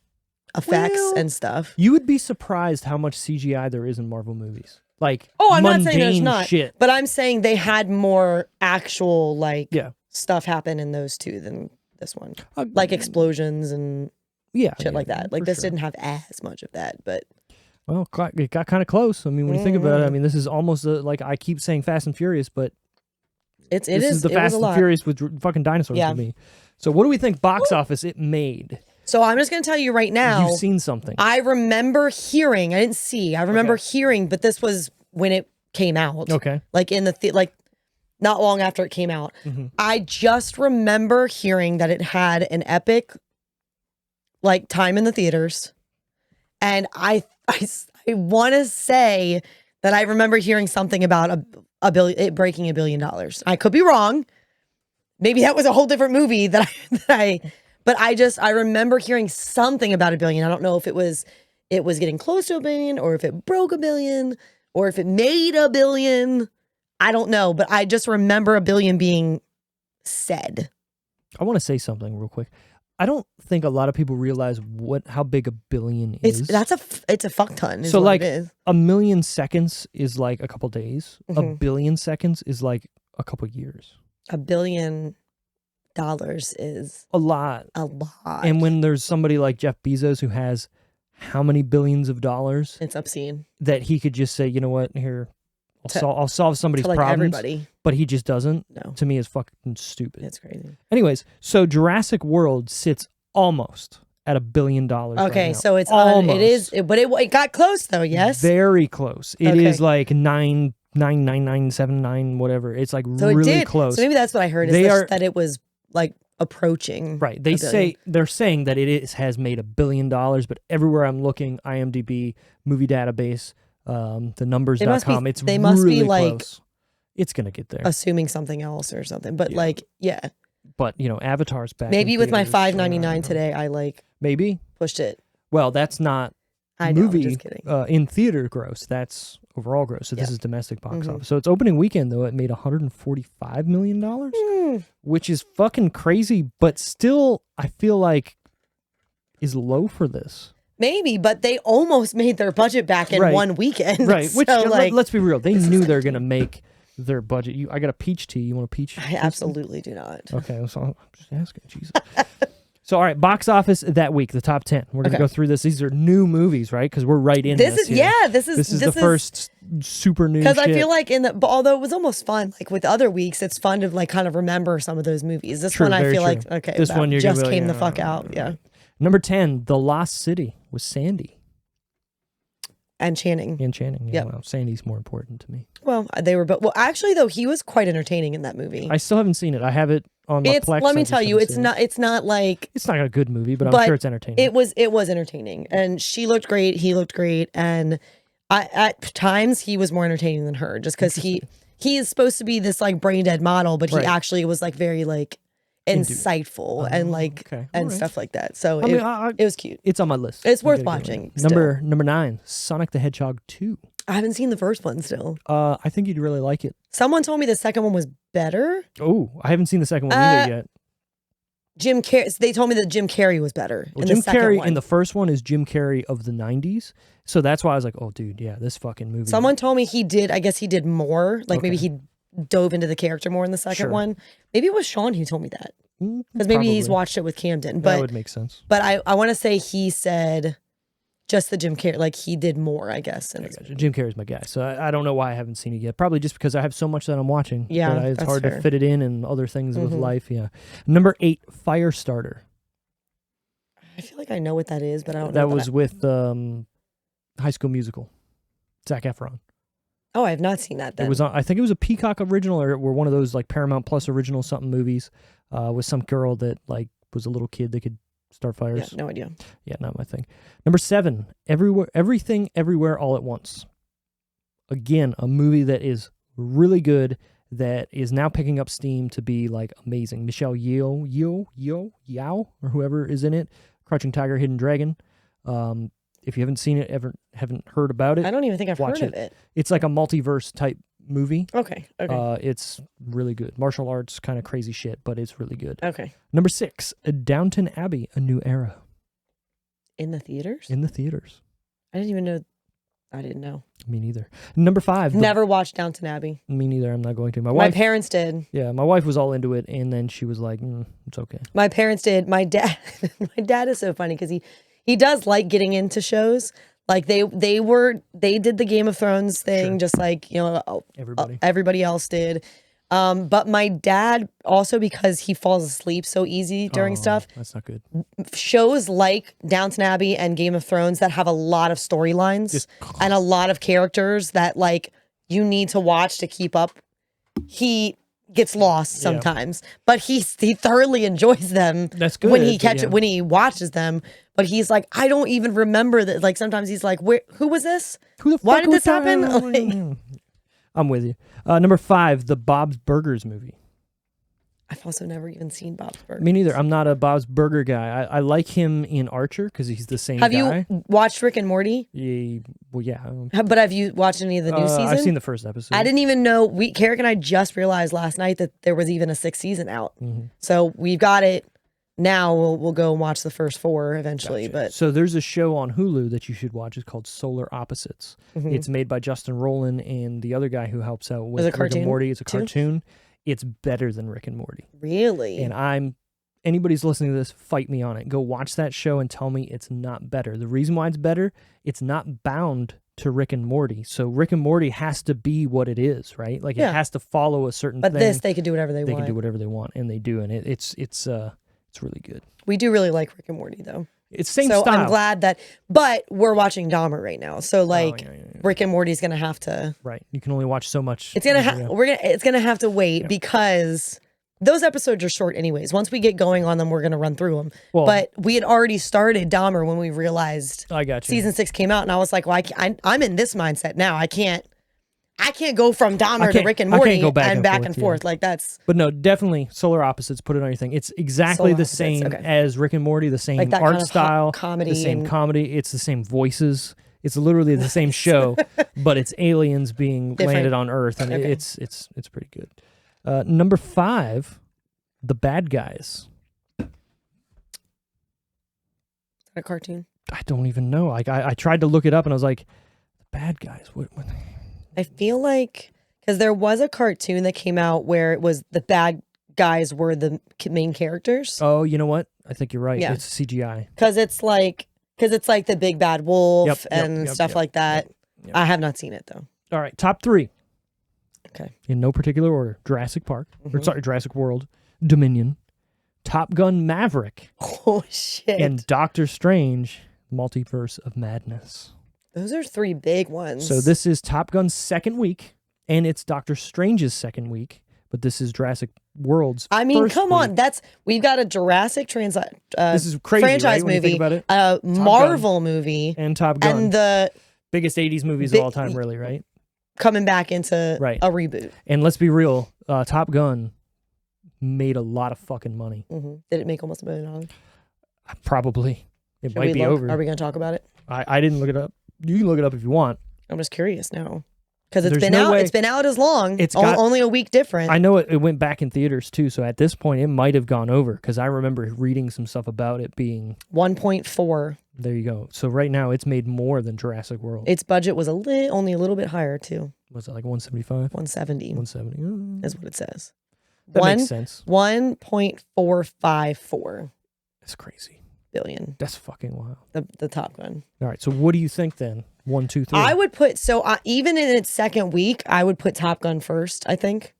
effects and stuff. You would be surprised how much CGI there is in Marvel movies. Like, I'm not saying there's not, shit. But I'm saying they had more actual like stuff happen in those two than this one, like explosions and shit like that. Like this didn't have as much of that, but well, it got kind of close. I mean, when you think about it, I mean, this is almost like I keep saying Fast and Furious, but this is the Fast and Furious with fucking dinosaurs to me. So, what do we think box office it made? So I'm just going to tell you right now. You've seen something. I remember hearing. I didn't see. I remember hearing, but this was when it came out. Okay. Like in like not long after it came out. I just remember hearing that it had an epic like time in the theaters. And I want to say that I remember hearing something about it breaking $1 billion. I could be wrong. Maybe that was a whole different movie but I remember hearing something about $1 billion. I don't know if it was getting close to $1 billion or if it broke $1 billion or if it made $1 billion. I don't know, but I just remember $1 billion being said. I want to say something real quick. I don't think a lot of people realize how big $1 billion is. It's a fuck ton. So like 1,000,000 seconds is like a couple days. 1 billion seconds is like a couple years. $1 billion is a lot. A lot. And when there's somebody like Jeff Bezos who has how many billions of dollars? It's obscene. That he could just say, you know what, here, I'll solve somebody's like problems. Everybody. But he just doesn't. No. To me, is fucking stupid. It's crazy. Anyways, so Jurassic World sits almost at $1 billion. Okay, right so it's almost. But it got close though. Yes. Very close. It is like 9.99979 whatever. It's like so really close. So maybe that's what I heard. That it was like approaching. Right. They're saying that it has made $1 billion, but everywhere I'm looking, IMDb, movie database, the numbers.com, they must really be like close. It's gonna get there. Assuming something else or something. But But Avatar's back. Maybe with my $5.99 today, I maybe pushed it. Well, that's not movie in theater gross. That's overall gross. So this is domestic box office. So it's opening weekend though. It made $145 million, which is fucking crazy. But still, I feel like is low for this. Maybe, but they almost made their budget back in one weekend. Right. So which let's be real. They knew they're gonna make their budget. I got a peach tea. You want a peach? I absolutely do not. Okay, so I'm just asking. Jesus. So, all right, box office that week, the top 10. We're going to go through this. These are new movies, right? Because we're right in this. This is the first super new shit. Because I feel like although it was almost fun, like with other weeks, it's fun to like kind of remember some of those movies. This one, I feel like, okay, this one just came the fuck out. Yeah. Number 10, The Lost City with Sandy. And Channing. Yeah, well, Sandy's more important to me. Well, they were, but actually though, he was quite entertaining in that movie. I still haven't seen it. I have it on my Plex. Let me tell you, it's not like it's not a good movie, but I'm sure it's entertaining. It was entertaining, and she looked great. He looked great, and at times he was more entertaining than her, just because he is supposed to be this like brain dead model, but he actually was like very like insightful and like and stuff like that. So it was cute. It's on my list. It's worth watching. Number 9, Sonic the Hedgehog 2. I haven't seen the first one still. I think you'd really like it. Someone told me the second one was better. Oh, I haven't seen the second one either yet. Jim Carrey. They told me that Jim Carrey was better. Well, Jim Carrey in the first one is Jim Carrey of the 90s. So that's why I was like, oh, dude, yeah, this fucking movie. Someone told me he did. I guess he did more. Like maybe he dove into the character more in the second one. Maybe it was Sean who told me that. Because maybe he's watched it with Camden. But that would make sense. But I want to say he said just the Jim Carrey, like he did more, I guess. Jim Carrey's my guy. So I don't know why I haven't seen it yet. Probably just because I have so much that I'm watching. Yeah, but it's hard to fit it in and other things with life. Yeah. Number 8, Firestarter. I feel like I know what that is, but I don't know. That was with High School Musical. Zac Efron. Oh, I have not seen that then. It was I think it was a Peacock original or one of those like Paramount Plus original something movies with some girl that like was a little kid that could start fires. Yeah, no idea. Yeah, not my thing. Number 7, Everything Everywhere All at Once. Again, a movie that is really good that is now picking up steam to be like amazing. Michelle Yeoh, or whoever is in it. Crouching Tiger, Hidden Dragon. If you haven't seen it, haven't heard about it, I don't even think I've heard of it. It's like a multiverse type movie. Okay. It's really good. Martial arts, kind of crazy shit, but it's really good. Okay. Number 6, Downton Abbey, A New Era. In the theaters? In the theaters. I didn't even know. I didn't know. Me neither. Number 5. Never watched Downton Abbey. Me neither. I'm not going to. My parents did. Yeah, my wife was all into it, and then she was like, it's okay. My parents did. My dad is so funny because he does like getting into shows. Like they did the Game of Thrones thing, sure. Just like, everybody else did. But my dad also, because he falls asleep so easy during stuff. That's not good. Shows like Downton Abbey and Game of Thrones that have a lot of storylines and a lot of characters that like you need to watch to keep up. He gets lost sometimes, but he thoroughly enjoys them. That's good when he watches them. But he's like, I don't even remember that. Like sometimes he's like, who was this? Why did this happen? Like, I'm with you. Number 5, the Bob's Burgers movie. I've also never even seen Bob's Burgers. Me neither. I'm not a Bob's Burger guy. I like him in Archer because he's the same guy. Have you watched Rick and Morty? Yeah. But have you watched any of the new season? I've seen the first episode. I didn't even know. Carrick and I just realized last night that there was even a 6th season out. Mm-hmm. So we've got it. Now we'll go and watch the first 4 eventually. Gotcha. But so there's a show on Hulu that you should watch. It's called Solar Opposites. Mm-hmm. It's made by Justin Roiland and the other guy who helps out with Rick and Morty. It's a cartoon. It's better than Rick and Morty. Really? And anybody's listening to this, fight me on it. Go watch that show and tell me it's not better. The reason why it's better, it's not bound to Rick and Morty. So Rick and Morty has to be what it is, right? Like it has to follow a certain thing. But this, they can do whatever they want. They can do whatever they want, and they do. And it's really good. We do really like Rick and Morty, though. It's same style. So I'm glad that, but we're watching Dahmer right now. So like Rick and Morty's going to have to. Right. You can only watch so much. It's going to have to wait because those episodes are short anyways. Once we get going on them, we're going to run through them. Well, but we had already started Dahmer when we realized I got you. Season 6 came out, and I was like, well, I'm in this mindset now. I can't go from Dahmer to Rick and Morty and back and forth. Like that's. But no, definitely Solar Opposites. Put it on your thing. It's exactly the same as Rick and Morty. The same like art style, comedy, the same comedy. It's the same voices. It's literally the same show, but it's aliens being landed on Earth, and it's pretty good. Number 5, The Bad Guys. Is that a cartoon? I don't even know. Like I tried to look it up, and I was like, The Bad Guys. What? I feel like, because there was a cartoon that came out where it was the bad guys were the main characters. Oh, you know what? I think you're right. Yeah. It's CGI. Because it's like the big bad wolf and stuff like that. Yep. I have not seen it, though. All right, top 3. Okay. In no particular order. Jurassic Park. Mm-hmm. Jurassic World. Dominion. Top Gun Maverick. Oh, shit. And Doctor Strange, Multiverse of Madness. Those are 3 big ones. So this is Top Gun's second week, and it's Doctor Strange's second week, but this is Jurassic World's I mean, come week. on. We've got a Jurassic this is crazy, franchise right, movie, about it? A Marvel movie, and Top Gun. And the biggest 80s movies of all time, really, right? Coming back into a reboot. And let's be real, Top Gun made a lot of fucking money. Mm-hmm. Did it make almost $1 million? Probably. It might be over. Are we going to talk about it? I didn't look it up. You can look it up if you want. I'm just curious now. Because it's been out. It's been out as long. It's only a week different. I know it went back in theaters too. So at this point, it might have gone over. Because I remember reading some stuff about it being 1.4. There you go. So right now, it's made more than Jurassic World. Its budget was only a little bit higher too. Was it like 175? 170. 170 is what it says. That makes sense. 1.454. That's crazy. Billion. That's fucking wild. The Top Gun. All right. So what do you think then? 1, 2, 3. I would put even in its second week, I would put Top Gun first. I think.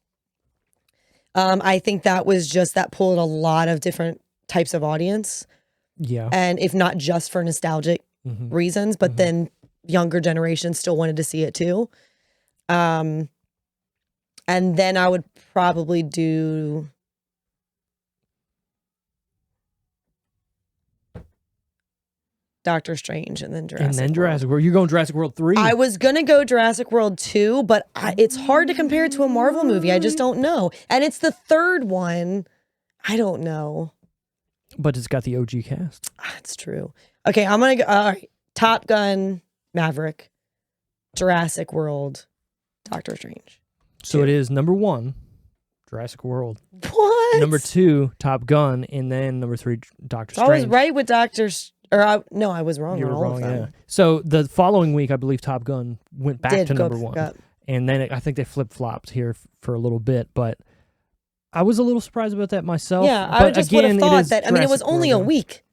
I think that was just that pulled a lot of different types of audience. Yeah. And if not just for nostalgic reasons, but then younger generations still wanted to see it too. And then I would probably do. Doctor Strange and then Jurassic World. You're going Jurassic World 3? I was going to go Jurassic World 2, but it's hard to compare it to a Marvel movie. I just don't know. And it's the third one. I don't know. But it's got the OG cast. That's true. Okay, I'm gonna go. All right, Top Gun, Maverick, Jurassic World, Doctor Strange. So it is number 1, Jurassic World. What? Number 2, Top Gun, and then number 3, Doctor Strange. I was right with no, I was wrong You on were all wrong, of them. yeah. So the following week, I believe Top Gun went back to number 1. Up. And then I think they flip-flopped here for a little bit, but I was a little surprised about that myself. Yeah, but I just would have thought that. I mean, it was Jurassic only a World. week.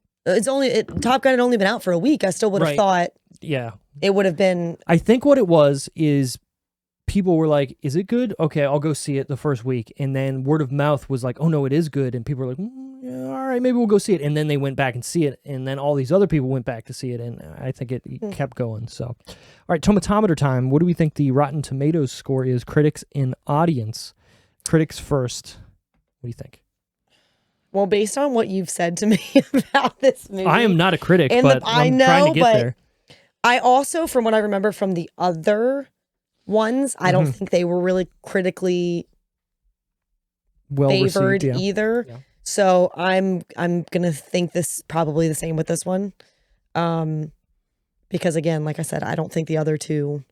Top Gun had only been out for a week. I still would have thought Yeah. it would have been. I think what it was is people were like, is it good? Okay, I'll go see it the first week. And then word of mouth was like, oh, no, it is good. And people were like, yeah, all right, maybe we'll go see it. And then they went back and see it. And then all these other people went back to see it. And I think it kept going. So, all right, tomatometer time. What do we think the Rotten Tomatoes score is? Critics and audience. Critics first. What do you think? Well, based on what you've said to me about this movie. I am not a critic, but I'm trying to get there. I also, from what I remember from the other ones, I don't think they were really critically favored either. Yeah. So I'm gonna think this probably the same with this one, because again, like I said, I don't think the other two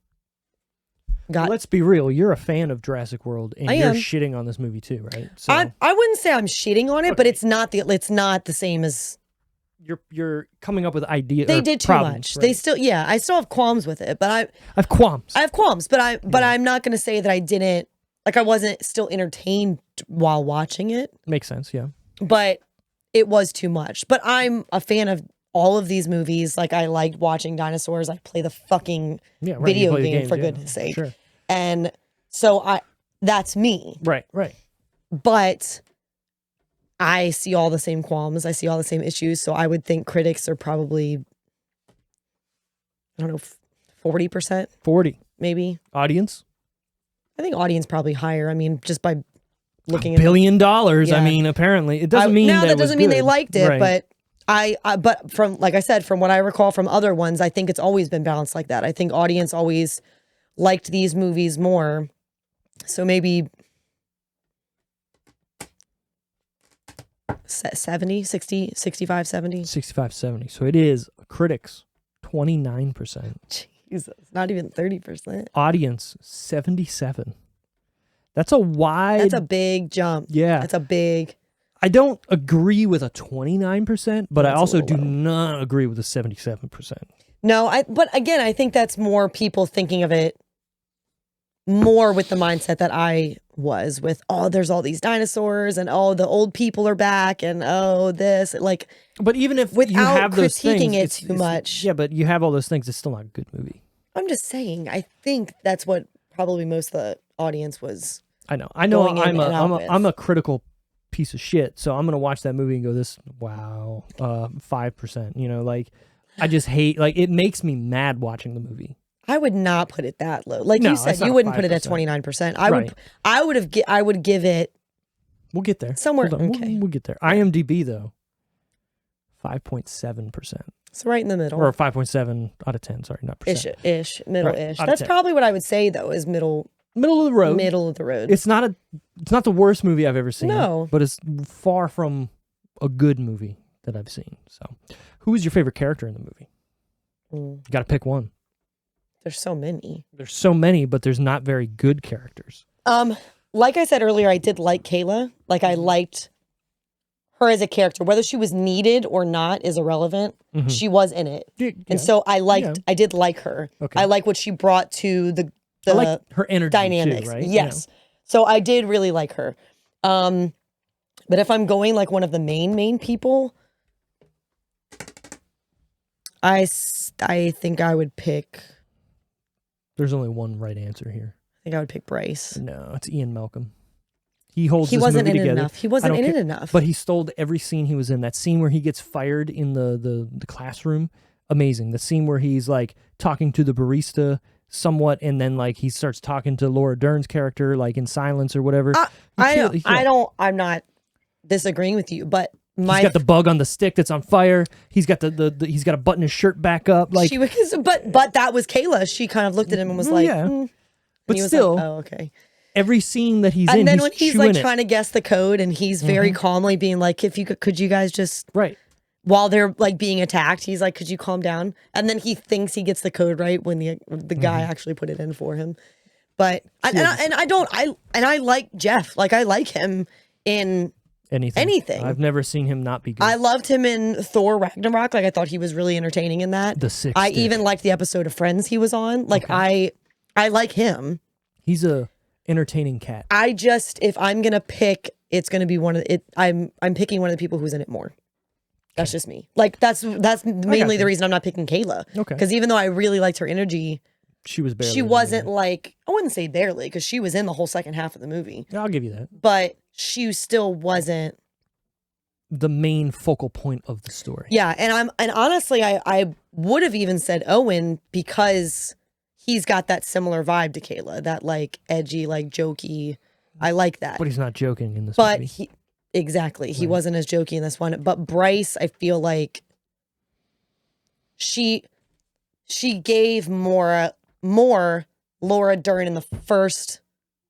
got. Let's be real. You're a fan of Jurassic World, and you're shitting on this movie too, right? So I wouldn't say I'm shitting on it, but it's not the same as. You're coming up with ideas. They did too problems, much. Right? They still, I still have qualms with it, but I have qualms. I have qualms, but I'm not going to say that I didn't, like I wasn't still entertained while watching it. Makes sense, yeah. But it was too much. But I'm a fan of all of these movies. Like I liked watching dinosaurs. I play the fucking video game for goodness sake. Sure. And so that's me. Right. But I see all the same qualms. I see all the same issues. So I would think critics are probably, I don't know, 40%. 40. Maybe. Audience? I think audience probably higher. I mean, just by looking $1 billion. Yeah. I mean, apparently. It doesn't mean that doesn't mean they liked it, right. but but from, like I said, from what I recall from other ones, I think it's always been balanced like that. I think audience always liked these movies more. So maybe 70, 60, 65, 70. 65, 70. So it is critics, 29%. Jesus, not even 30%. Audience, 77. That's a big jump. Yeah. That's a big. I don't agree with a 29%, but I also do not agree with a 77%. No, but again, I think that's more people thinking of it more with the mindset that I was with, there's all these dinosaurs and the old people are back and this like. But even if without you have those critiquing things, it too much. Yeah, but you have all those things, it's still not a good movie. I'm just saying, I think that's what probably most of the audience was. I know. I'm a critical piece of shit, so I'm gonna watch that movie and go, 5%. You know, like I just hate, like it makes me mad watching the movie. I would not put it that low. Like you said, you wouldn't 5%. Put it at 29%. I would give it. We'll get there. Somewhere. Okay. We'll get there. IMDb though, 5.7%. So right in the middle. Or 5.7 out of 10. Sorry, not percent. Ish, middle-ish. That's probably what I would say though, is middle of the road. Middle of the road. It's not the worst movie I've ever seen. No. But it's far from a good movie that I've seen. So, who is your favorite character in the movie? You got to pick one. There's so many. There's so many, but there's not very good characters. Like I said earlier, I did like Kayla. Like I liked her as a character. Whether she was needed or not is irrelevant. Mm-hmm. She was in it. Yeah. And so I did like her. Okay. I like what she brought to the I like her energy dynamics. Too, right? Yes. You know. So I did really like her. But if I'm going like one of the main people, I think I would pick. There's only one right answer here. I think I would pick Bryce. No, it's Ian Malcolm. He holds. He this wasn't movie in together. it enough. He wasn't in it enough. But he stole every scene he was in. That scene where he gets fired in the classroom, amazing. The scene where he's like talking to the barista somewhat, and then like he starts talking to Laura Dern's character like in silence or whatever. I'm not disagreeing with you, but he's got the bug on the stick that's on fire. He's got he's got to button his shirt back up. Like but that was Kayla. She kind of looked at him and was like, but still, like, oh, okay. Every scene that he's in, and then when he's like trying to guess the code, and he's very calmly being like, "If you could you guys just right." while they're like being attacked, he's like, could you calm down? And then he thinks he gets the code right when the guy actually put it in for him. But I like Jeff. Like, I like him in anything. I've never seen him not be good. I loved him in Thor Ragnarok. Like, I thought he was really entertaining in that. I even liked the episode of Friends he was on. Like, I like him. He's a entertaining cat. If I'm gonna pick, it's gonna be one of it. I'm picking one of the people who's in it more. That's just me. Like, that's mainly the reason I'm not picking Kayla. Okay. Because even though I really liked her energy, she wasn't like, I wouldn't say barely, because she was in the whole second half of the movie. I'll give you that. But she still wasn't the main focal point of the story. Yeah, and honestly, I would have even said Owen, because he's got that similar vibe to Kayla, that like edgy, like jokey. I like that. But he's not joking in this movie. He wasn't as jokey in this one. But Bryce, I feel like she gave more Laura Dern in the first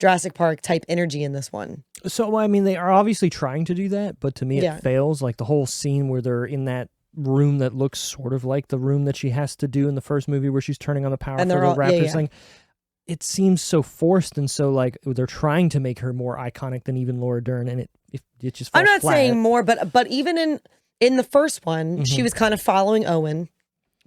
Jurassic Park type energy in this one. So, I mean, they are obviously trying to do that, but to me it fails. Like the whole scene where they're in that room that looks sort of like the room that she has to do in the first movie where she's turning on the power for the Raptors thing. It seems so forced, and so like they're trying to make her more iconic than even Laura Dern, and it just falls I'm not flat. saying more, but even in the first one, she was kind of following Owen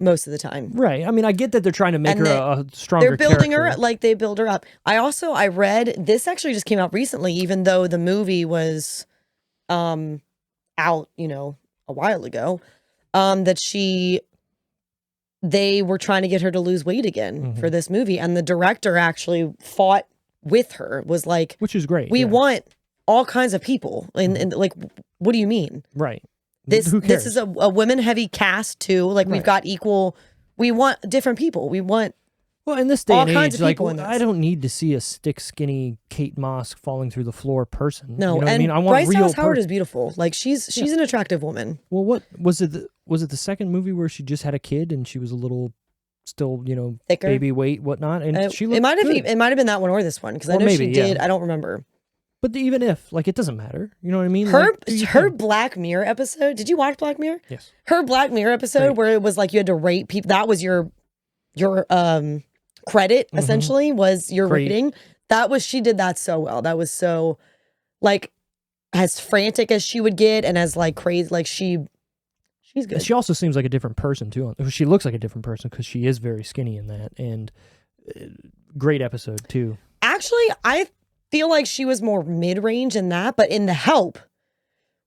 most of the time. Right. I mean, I get that they're trying to make her a stronger They're building character. her, like they build her up. I read, this actually just came out recently, even though the movie was out, a while ago, that they were trying to get her to lose weight again for this movie. And the director actually fought with her, was like, which is great. We want all kinds of people. And like, what do you mean? Right. This is a women heavy cast too. Like we've got equal. We want different people. We want in this day all and kinds age, of like people in this. I don't need to see a stick skinny Kate Moss falling through the floor person. No, you know what and I mean, I want Bryce real Dallas Howard is beautiful. Like she's an attractive woman. Well, what was it? Was it the second movie where she just had a kid and she was a little still, thicker, baby weight, whatnot, and she looked it might have good. It might have been that one or this one, because I know she did. I don't remember. But even if, like, it doesn't matter. You know what I mean? Her Black Mirror episode. Did you watch Black Mirror? Yes. Her Black Mirror episode where it was like you had to rate people. That was your credit, essentially, was your rating. She did that so well. That was so, like, as frantic as she would get and as, like, crazy. Like, she's good. She also seems like a different person, too. She looks like a different person because she is very skinny in that. And great episode, too. Actually, I feel like she was more mid-range in that, but in The Help,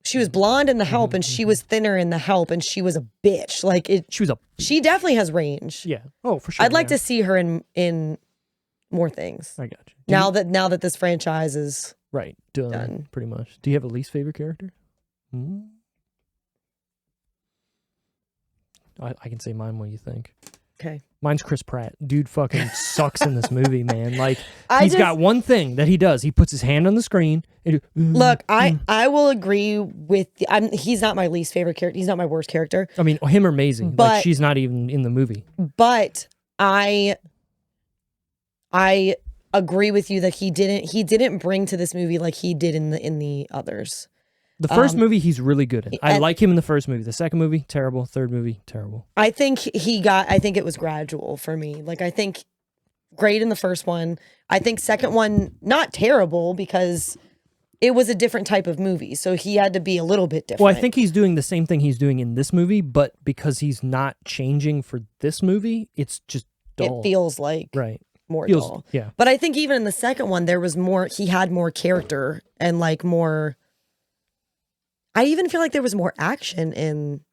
she was blonde in The Help, and she was thinner in The Help, and she was a bitch. Like she definitely has range. Yeah. Oh, for sure. I'd like to see her in more things. I got you. Now that this franchise is done, pretty much. Do you have a least favorite character? I can say mine. What do you think? Okay. Mine's Chris Pratt. Dude fucking sucks in this movie, man. Like, he's got one thing that he does. He puts his hand on the screen. And look, I will agree with he's not my least favorite character. He's not my worst character. I mean, him or Maisie. But like, she's not even in the movie. But I agree with you that he didn't bring to this movie like he did in the others. The first movie, he's really good in. I like him in the first movie. The second movie, terrible. Third movie, terrible. I think it was gradual for me. Like, I think great in the first one. I think second one, not terrible, because it was a different type of movie. So he had to be a little bit different. Well, I think he's doing the same thing he's doing in this movie, but because he's not changing for this movie, it's just dull. It feels like more dull. Yeah. But I think even in the second one, there was more, he had more character and like more... I even feel like there was more action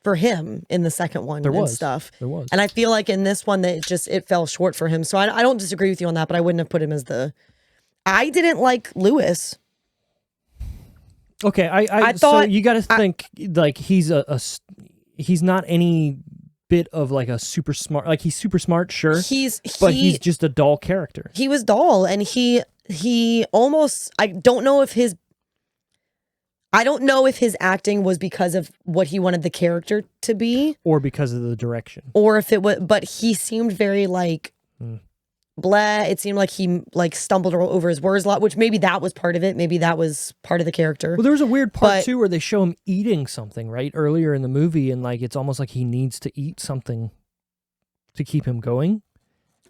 for him in the second one and stuff. There was. And I feel like in this one that it fell short for him. So I don't disagree with you on that, but I wouldn't have put him as I didn't like Lewis. Okay, I thought, so you got to think like he's he's not any bit of like a super smart, like he's super smart, sure. But he's just a dull character. He was dull, and he almost, I don't know if his acting was because of what he wanted the character to be, or because of the direction, or if it was, but he seemed very like blah. It seemed like he like stumbled over his words a lot, which maybe that was part of it. Maybe that was part of the character. Well, there was a weird part too where they show him eating something right earlier in the movie, and like it's almost like he needs to eat something to keep him going,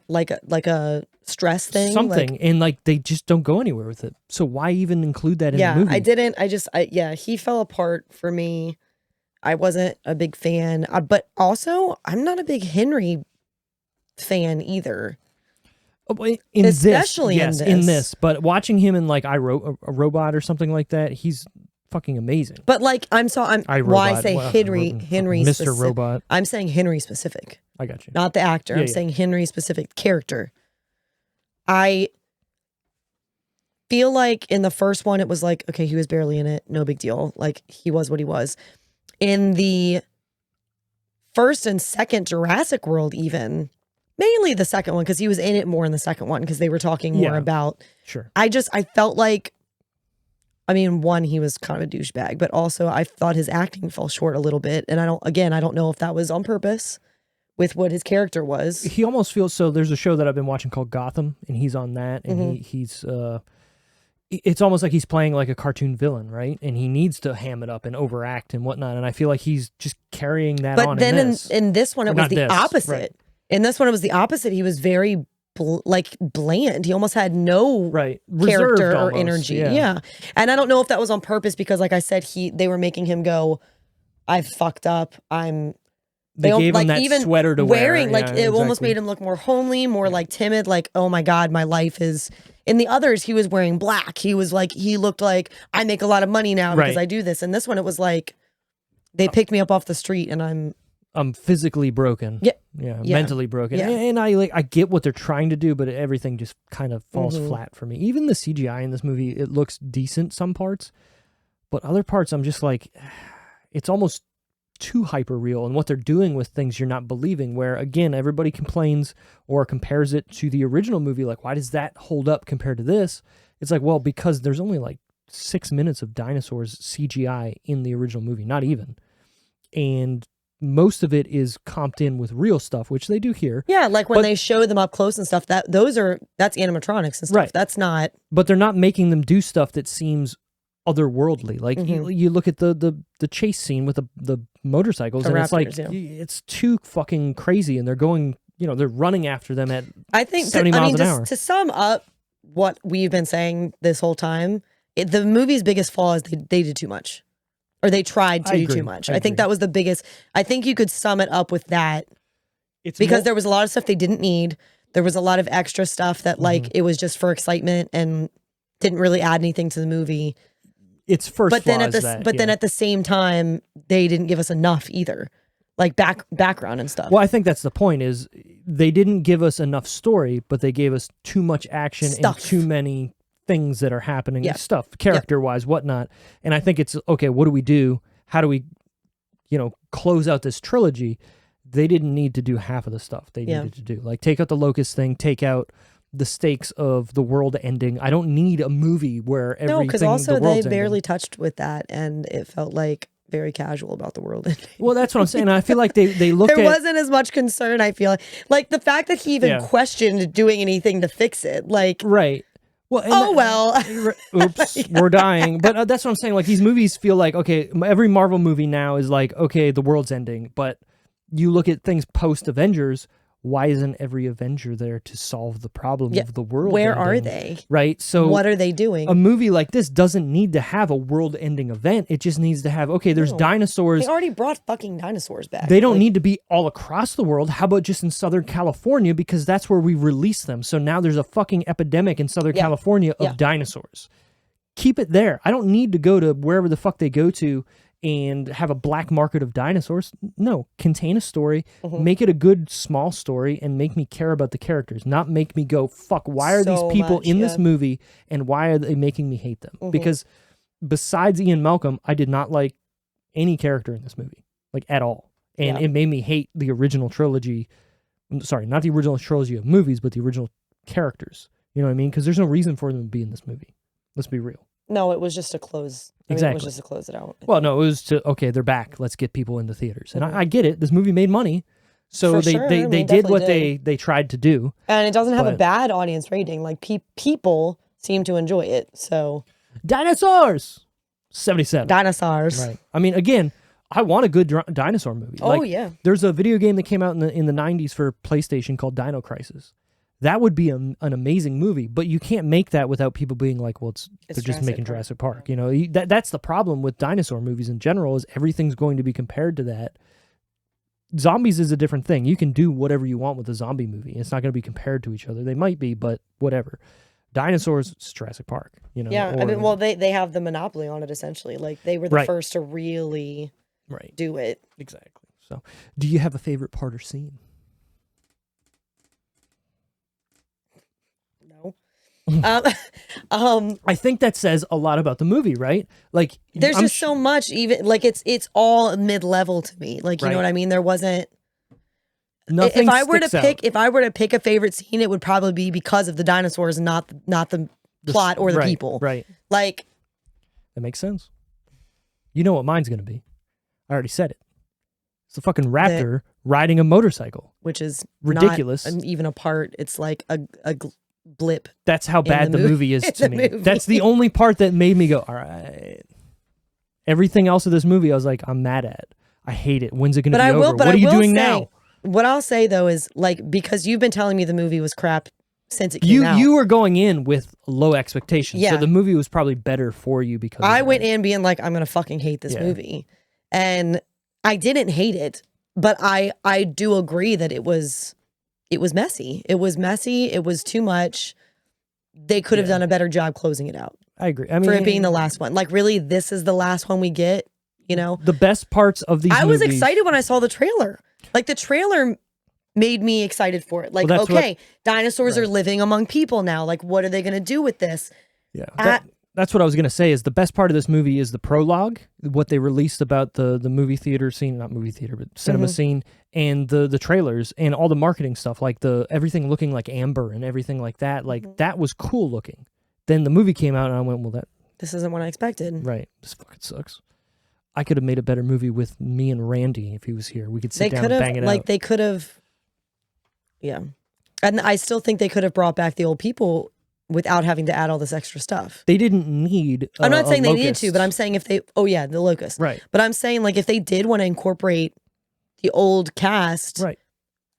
like a stress thing, something, and like they just don't go anywhere with it. So why even include that in the movie? He fell apart for me. I wasn't a big fan, but also I'm not a big Henry fan either. Especially in this. But watching him in like a Robot or something like that, he's fucking amazing. But like I say Henry Mr. specific. Robot. I'm saying Henry specific. I got you. Not the actor. I'm saying Henry specific character. I feel like in the first one it was like, okay, he was barely in it, no big deal. Like he was what he was. In the first and second Jurassic World, even mainly the second one, because he was in it more in the second one because they were talking more about. Sure. I felt like, I mean, one, he was kind of a douchebag, but also I thought his acting fell short a little bit, and I don't know if that was on purpose with what his character was. He almost feels so. There's a show that I've been watching called Gotham, and he's on that, and he's it's almost like he's playing like a cartoon villain, right? And he needs to ham it up and overact and whatnot. And I feel like he's just carrying that on. But then in this one, it was the opposite. Right. In this one, it was the opposite. He was very bland. He almost had no character or energy. Yeah. And I don't know if that was on purpose because, like I said, they were making him go, "I've fucked up. They gave him that sweater to wear. It almost made him look more homely, more like timid. Like, oh my God, my life is. In the others, he was wearing black. He looked like I make a lot of money now because I do this. And this one, it was like they picked me up off the street and I'm physically broken. Yeah. Mentally broken. Yeah. And I get what they're trying to do, but everything just kind of falls flat for me. Even the CGI in this movie, it looks decent some parts, but other parts I'm just like, it's almost too hyper real, and what they're doing with things you're not believing, where again everybody complains or compares it to the original movie, like why does that hold up compared to this? It's like, well, because there's only like 6 minutes of dinosaurs CGI in the original movie, not even, and most of it is comped in with real stuff, which they do here. Yeah, like when they show them up close and stuff, that's animatronics and stuff. Right. That's not. But they're not making them do stuff that seems otherworldly. Like you look at the chase scene with the motorcycles, and it's like it's too fucking crazy, and they're going, they're running after them at 70 miles an hour. To sum up what we've been saying this whole time, the movie's biggest flaw is they did too much, or they tried to do too much. I think that was the biggest. I think you could sum it up with that. Because there was a lot of stuff they didn't need. There was a lot of extra stuff that it was just for excitement and didn't really add anything to the movie. Its first but then at the same time, they didn't give us enough either, like background and stuff. Well, I think that's the point, is they didn't give us enough story, but they gave us too much action and too many things that are happening, stuff, character-wise, whatnot. And I think it's, okay, what do we do? How do we, close out this trilogy? They didn't need to do half of the stuff they needed to do. Like, take out the locust thing, take out the stakes of the world ending. I don't need a movie where everything. No, because also they barely touched with that, and it felt like very casual about the world ending. Well, that's what I'm saying. I feel like they looked. There wasn't as much concern. I feel like the fact that he even questioned doing anything to fix it, like right. Well, oops, we're dying. But that's what I'm saying. Like, these movies feel like, okay, every Marvel movie now is like, okay, the world's ending, but you look at things post Avengers. Why isn't every Avenger there to solve the problem of the world? Where ending? Are they? Right? So what are they doing? A movie like this doesn't need to have a world-ending event. It just needs to have, okay, there's dinosaurs. They already brought fucking dinosaurs back. They don't need to be all across the world. How about just in Southern California? Because that's where we release them. So now there's a fucking epidemic in Southern California of dinosaurs. Keep it there. I don't need to go to wherever the fuck they go to and have a black market of dinosaurs. No, contain a story, make it a good small story, and make me care about the characters, not make me go, fuck, why are these people in this movie, and why are they making me hate them? Because besides Ian Malcolm, I did not like any character in this movie, like, at all. And it made me hate the original trilogy. Sorry, not the original trilogy of movies, but the original characters. You know what I mean? Because there's no reason for them to be in this movie. Let's be real. No, it was just to close. Exactly. It was just to close it out. Well, no, it was to, okay, they're back. Let's get people into theaters. And I get it. This movie made money. So they did what they tried to do. And it doesn't have a bad audience rating. Like people seem to enjoy it. So dinosaurs 77. Dinosaurs. Right. I mean, again, I want a good dinosaur movie. Oh, yeah. There's a video game that came out in the 90s for PlayStation called Dino Crisis. That would be an amazing movie, but you can't make that without people being like, well, they're just making Jurassic Park. You know, that's the problem with dinosaur movies in general, is everything's going to be compared to that. Zombies is a different thing. You can do whatever you want with a zombie movie. It's not going to be compared to each other. They might be, but whatever. Dinosaurs, it's Jurassic Park. You know. Yeah, I mean, well, they have the monopoly on it, essentially. Like, they were the first to really do it. Exactly. So, do you have a favorite part or scene? I think that says a lot about the movie, right? Like, there's just so much, even like it's all mid-level to me. Like, you know what I mean? There wasn't nothing. If I were to pick a favorite scene, it would probably be because of the dinosaurs, not the plot or the people. Right. Like, that makes sense. You know what mine's gonna be? I already said it. It's a fucking raptor riding a motorcycle, which is ridiculous. Not even a part. It's like a blip. That's how bad the movie is to me. That's the only part that made me go, all right. Everything else of this movie, I was like, I'm mad at. I hate it. When's it going to be over? What are you doing now? What I'll say, though, is like, because you've been telling me the movie was crap since it came out. You were going in with low expectations. Yeah. So the movie was probably better for you because I went in being like, I'm going to fucking hate this movie. And I didn't hate it, but I do agree that it was messy. It was messy. It was too much. They could have done a better job closing it out. I agree. I mean, for it being the last one. Like, really, this is the last one we get, you know? The best parts of these movies. I was excited when I saw the trailer. Like, the trailer made me excited for it. Like, okay, dinosaurs are living among people now. Like, what are they going to do with this? Yeah. That's what I was going to say, is the best part of this movie is the prologue, what they released about the movie theater scene, not movie theater, but cinema scene, and the trailers and all the marketing stuff, like everything looking like amber and everything like that. Like, that was cool looking. Then the movie came out and I went, well, this isn't what I expected. Right. This fucking sucks. I could have made a better movie with me and Randy if he was here. We could sit down and bang it out. They could have, yeah. And I still think they could have brought back the old people without having to add all this extra stuff. They didn't need I'm not saying they needed to, but I'm saying if they... Oh, yeah, the locust. Right. But I'm saying, like, if they did want to incorporate the old cast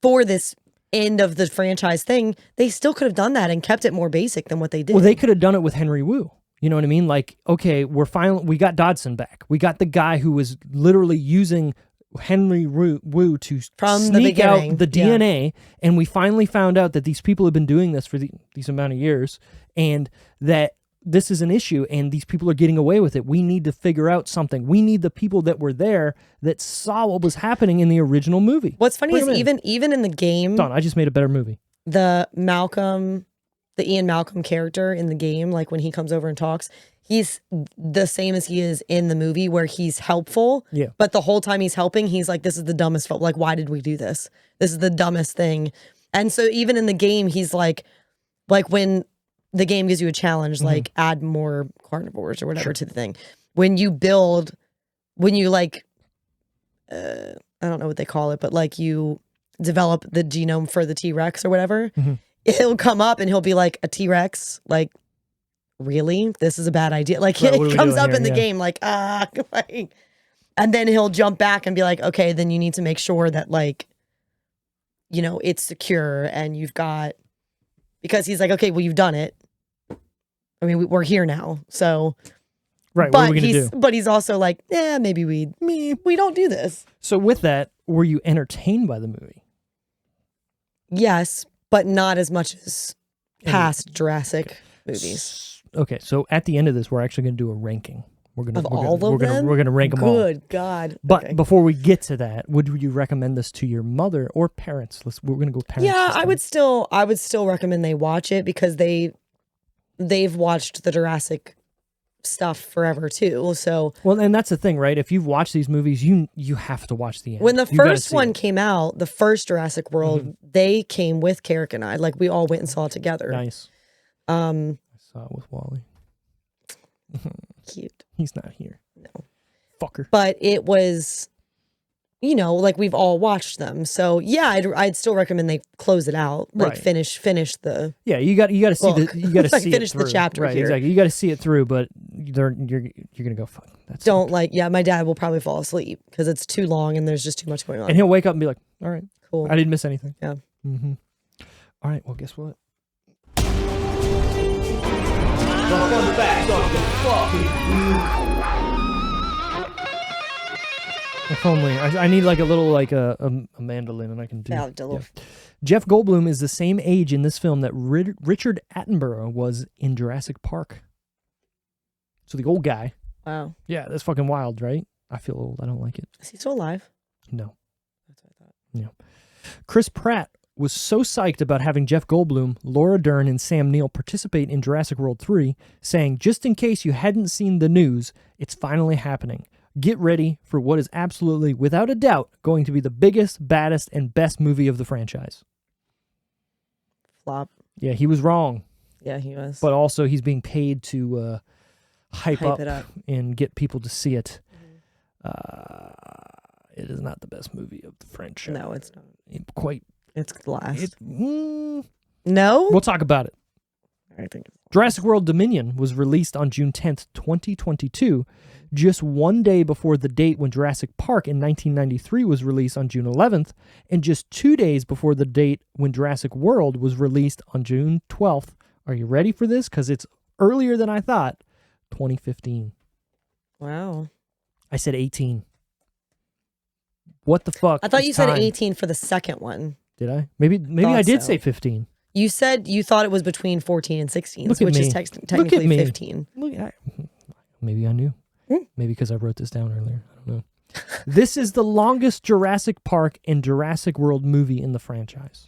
for this end of the franchise thing, they still could have done that and kept it more basic than what they did. Well, they could have done it with Henry Wu. You know what I mean? Like, okay, we got Dodson back. We got the guy who was literally using Henry Wu to sneak out the DNA, and we finally found out that these people have been doing this for these amount of years, and that this is an issue, and these people are getting away with it. We need to figure out something. We need the people that were there that saw what was happening in the original movie. What's funny is even in the game... Don, I just made a better movie. The Ian Malcolm character in the game, like when he comes over and talks, he's the same as he is in the movie, where he's helpful. Yeah. But the whole time he's helping, he's like, this is the dumbest fault. Like, why did we do this? This is the dumbest thing. And so even in the game, he's like when the game gives you a challenge, like add more carnivores or whatever to the thing. When you like, I don't know what they call it, but like you develop the genome for the T-Rex or whatever, he'll come up and he'll be like, a T-Rex, like, really? This is a bad idea. Like, it comes up in the game, like, like, and then he'll jump back and be like, okay, then you need to make sure that, like, you know, it's secure and you've got, because he's like, okay, well, you've done it. I mean, we're here now, so. Right, what are we going to do? But he's also like, yeah, maybe we don't do this. So with that, were you entertained by the movie? Yes, but not as much as past Jurassic movies. Okay, so at the end of this, we're actually going to do a ranking. We're going to rank them all. Good God! But before we get to that, would you recommend this to your mother or parents? We're going to go parents. Yeah, I would still recommend they watch it, because they've watched the Jurassic stuff forever too. So and that's the thing, right? If you've watched these movies, you have to watch the end. When the first one came out, the first Jurassic World, they came with Carrick and I. Like, we all went and saw it together. Nice. I saw it with Wally. Cute. He's not here. No. Fucker. But it was you know, like we've all watched them. So yeah, I'd still recommend they close it out, like finish the. Yeah, you got to see book. you got to like see finish it through. the chapter right, here. Exactly. You got to see it through, but you're gonna go fuck. That's Don't like my dad will probably fall asleep because it's too long and there's just too much going on. And he'll wake up and be like, "All right, cool. I didn't miss anything." Yeah. Mm-hmm. All right. Well, guess what? If only I need like a little like a mandolin and I can do. Yeah. Jeff Goldblum is the same age in this film that Richard Attenborough was in Jurassic Park. So the old guy. Wow. Yeah, that's fucking wild, right? I feel old. I don't like it. Is he still alive? No. That's what I thought. Yeah. Chris Pratt was so psyched about having Jeff Goldblum, Laura Dern, and Sam Neill participate in Jurassic World 3, saying, "Just in case you hadn't seen the news, it's finally happening. Get ready for what is absolutely, without a doubt, going to be the biggest, baddest, and best movie of the franchise." Flop. Yeah, he was wrong. Yeah, he was. But also, he's being paid to hype it up and get people to see it. It is not the best movie of the franchise. No, it's not. It's the last. No? We'll talk about it. I think Jurassic World Dominion was released on June 10th, 2022, just one day before the date when Jurassic Park in 1993 was released on June 11th, and just 2 days before the date when Jurassic World was released on June 12th. Are you ready for this? Because it's earlier than I thought. 2015. Wow. I said 18. What the fuck? I thought you said time? 18 for the second one. Did I? Maybe I did say 15. You said you thought it was between 14 and 16, which is technically 15. Maybe I knew. Maybe because I wrote this down earlier. I don't know. This is the longest Jurassic Park and Jurassic World movie in the franchise.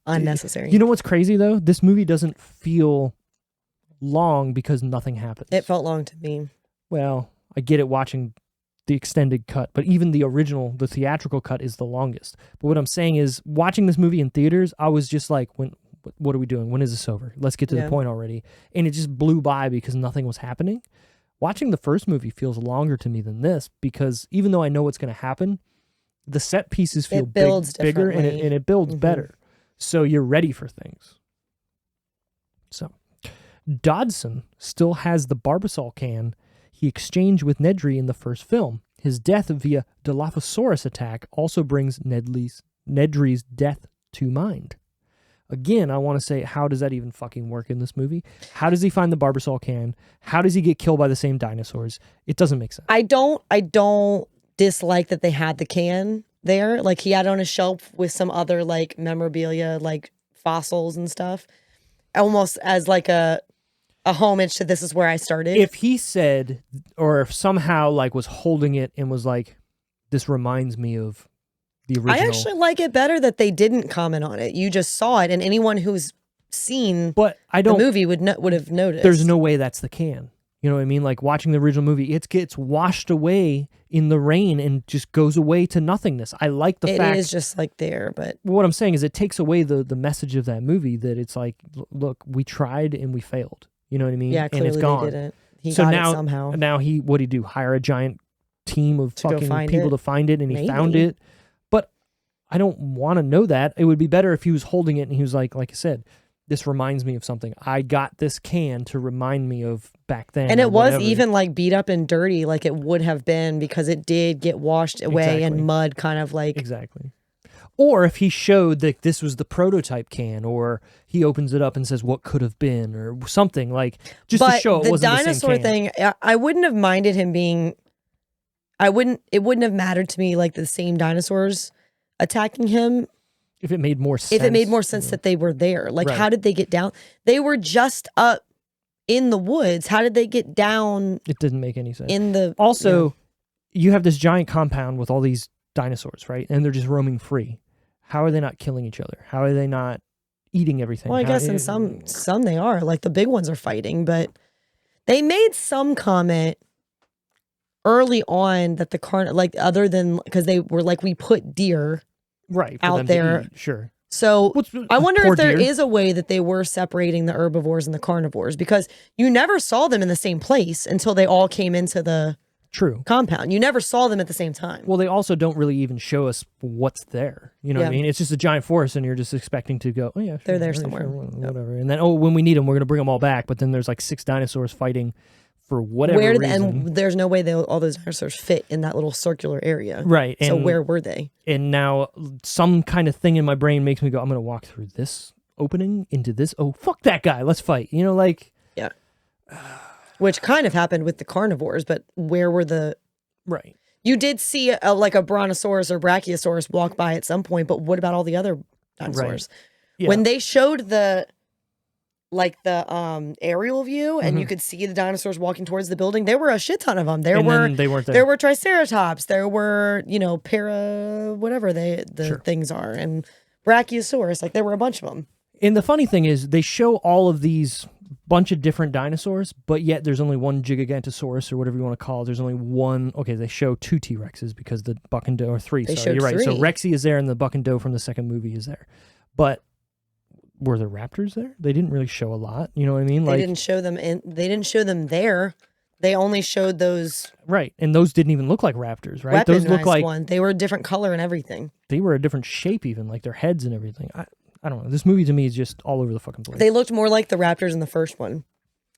Unnecessary. You know what's crazy, though? This movie doesn't feel long because nothing happens. It felt long to me. Well, I get it watching the extended cut, but even the original, the theatrical cut is the longest. But what I'm saying is, watching this movie in theaters, I was just like, what are we doing? When is this over? Let's get to the point already. And it just blew by because nothing was happening. Watching the first movie feels longer to me than this because even though I know what's going to happen, the set pieces feel bigger and it builds better. So you're ready for things. So Dodson still has the Barbasol can he exchanged with Nedry in the first film. His death via Dilophosaurus attack also brings Nedry's death to mind. Again, I want to say, how does that even fucking work in this movie? How does he find the Barbasol can? How does he get killed by the same dinosaurs? It doesn't make sense. I don't dislike that they had the can there. Like, he had it on a shelf with some other like memorabilia, like fossils and stuff, almost as like a homage to this is where I started. If he said, or if somehow like was holding it and was like, this reminds me of the original. I actually like it better that they didn't comment on it. You just saw it, and anyone who's seen the movie would have noticed. There's no way that's the can. You know what I mean? Like watching the original movie, it gets washed away in the rain and just goes away to nothingness. I like the fact it is just like there, but what I'm saying is it takes away the message of that movie that it's like, look, we tried and we failed. You know what I mean? Yeah, clearly and it's gone. they didn't. He got it somehow. Now what'd he do? Hire a giant team of fucking people to find it, and he found it. But I don't want to know that. It would be better if he was holding it and he was like I said, this reminds me of something. I got this can to remind me of back then. And it was even like beat up and dirty like it would have been because it did get washed away and mud kind of like. Exactly. Or if he showed that this was the prototype can, or he opens it up and says what could have been, or something like just to show it wasn't the same can. The dinosaur thing, I wouldn't have minded him being. It wouldn't have mattered to me like the same dinosaurs attacking him. If it made more sense. If it made more sense that they were there, like how did they get down? They were just up in the woods. How did they get down? It didn't make any sense. Also, you have this giant compound with all these dinosaurs, right? And they're just roaming free. How are they not killing each other? How are they not eating everything? Well, I guess in some they are. Like the big ones are fighting, but they made some comment early on that the other than because they were like, we put deer out there. Sure. So I wonder if there is a way that they were separating the herbivores and the carnivores because you never saw them in the same place until they all came into the True. compound. You never saw them at the same time. Well, they also don't really even show us what's there. You know what I mean? It's just a giant forest, and you're just expecting to go, oh yeah, sure, they're there somewhere. Sure, whatever. And then, when we need them, we're going to bring them all back. But then there's like 6 dinosaurs fighting for whatever reason. And there's no way all those dinosaurs fit in that little circular area. Right. So where were they? And now some kind of thing in my brain makes me go, I'm going to walk through this opening into this. Oh, fuck that guy. Let's fight. You know, like. Yeah. Which kind of happened with the carnivores, but where were the... Right. You did see like a brontosaurus or brachiosaurus walk by at some point, but what about all the other dinosaurs? Right. Yeah. When they showed the aerial view and you could see the dinosaurs walking towards the building, there were a shit ton of them. They weren't there. There were triceratops. There were, whatever things are, and brachiosaurus. Like there were a bunch of them. And the funny thing is, they show all of these bunch of different dinosaurs, but yet there's only one Gigantosaurus or whatever you want to call it. There's only one. Okay, they show 2 T-Rexes because the Buck and Doe are 3. So you're right. 3. So Rexy is there, and the Buck and Doe from the second movie is there. But were there raptors there? They didn't really show a lot. You know what I mean? They didn't show them They didn't show them there. They only showed those. Right, and those didn't even look like raptors, right? Those look like they were a different color and everything. They were a different shape, even like their heads and everything. I don't know. This movie to me is just all over the fucking place. They looked more like the raptors in the first one.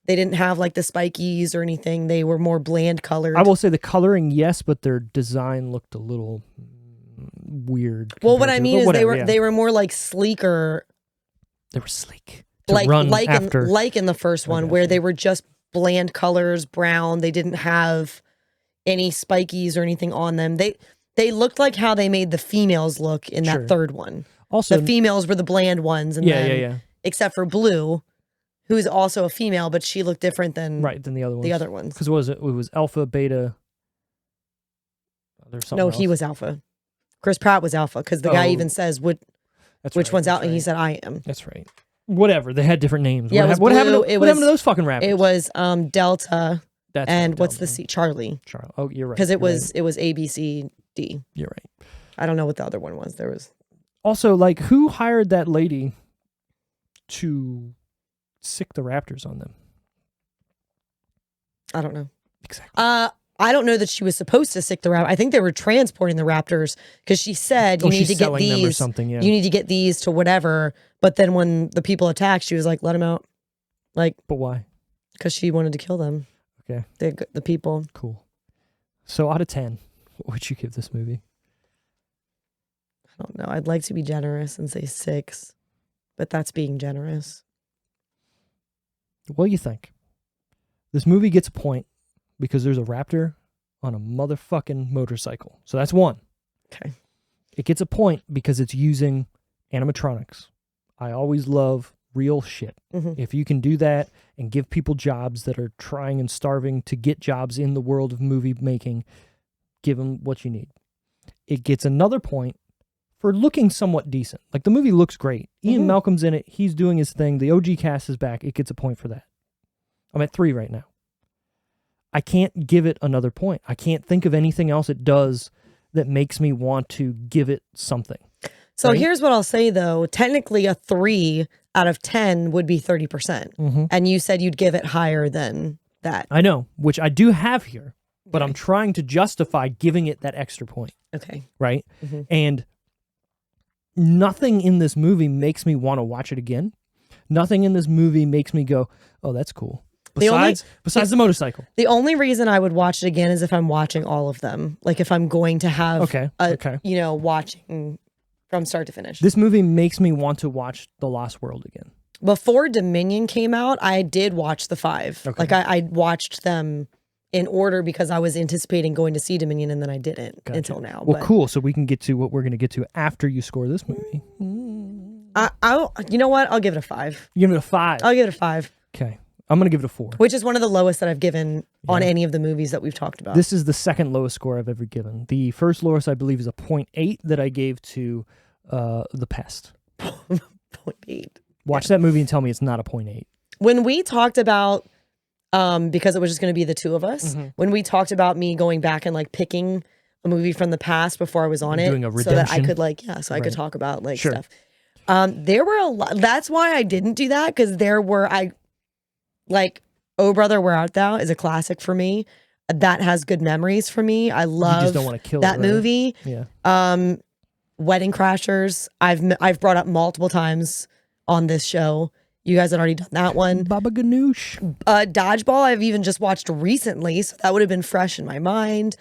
They didn't have like the spikies or anything. They were more bland colored. I will say the coloring, yes, but their design looked a little weird. Well, what I mean is they were more like sleeker. They were sleek. Like in the first one, where they were just bland colors, brown. They didn't have any spikies or anything on them. They looked like how they made the females look in that third one. Also, the females were the bland ones, and except for Blue, who's also a female, but she looked different than the other ones. The other ones, because it was alpha, beta. There's something else. He was alpha. Chris Pratt was alpha because the guy even says which one's out, and he said I am. That's right. Whatever, they had different names. Yeah, what happened to those fucking rappers? It was Delta. What's the C? Charlie. Charlie. Oh, you're right. Because it was A, B, C, D. You're right. I don't know what the other one was. There was. Also, like, who hired that lady to sick the raptors on them? I don't know. Exactly. I don't know that she was supposed to sick the raptors. I think they were transporting the raptors because she said you need to get these. Them or something, yeah. You need to get these to whatever. But then when the people attacked, she was like, "Let them out." Like, but why? Because she wanted to kill them. Okay. The people. Cool. So out of 10, what would you give this movie? I don't know. I'd like to be generous and say 6, but that's being generous. What do you think? This movie gets a point because there's a raptor on a motherfucking motorcycle. So that's 1. Okay. It gets a point because it's using animatronics. I always love real shit. Mm-hmm. If you can do that and give people jobs that are trying and starving to get jobs in the world of movie making, give them what you need. It gets another point for looking somewhat decent. Like, the movie looks great. Ian Malcolm's in it. He's doing his thing. The OG cast is back. It gets a point for that. I'm at 3 right now. I can't give it another point. I can't think of anything else it does that makes me want to give it something. So here's what I'll say, though. Technically, a 3 out of 10 would be 30%. Mm-hmm. And you said you'd give it higher than that. I know, which I do have here, but I'm trying to justify giving it that extra point. Okay. Right? Mm-hmm. And nothing in this movie makes me want to watch it again. Nothing in this movie makes me go, oh, that's cool. Besides the motorcycle. The only reason I would watch it again is if I'm watching all of them. Like, if I'm going to have, watching from start to finish. This movie makes me want to watch The Lost World again. Before Dominion came out, I did watch the 5. Okay. Like, I watched them in order because I was anticipating going to see Dominion, and then I didn't until now. Well, cool. So we can get to what we're going to get to after you score this movie. You know what? I'll give it a 5. You give it a 5? I'll give it a 5. Okay. I'm going to give it a 4. Which is one of the lowest that I've given on any of the movies that we've talked about. This is the second lowest score I've ever given. The first lowest, I believe, is a 0.8 that I gave to The Pest. 0.8. Watch that movie and tell me it's not a 0.8. When we talked about, because it was just going to be the two of us, when we talked about me going back and like picking a movie from the past before I was on it, so that I could I could talk about stuff. There were a lot. That's why I didn't do that, because there were Oh Brother Where Art Thou is a classic for me. that has good memories for me. I love you just don't want to kill that it, right? movie. Yeah. Wedding Crashers, I've brought up multiple times on this show. You guys had already done that one. Baba Ganoush. Dodgeball, I've even just watched recently, so that would have been fresh in my mind.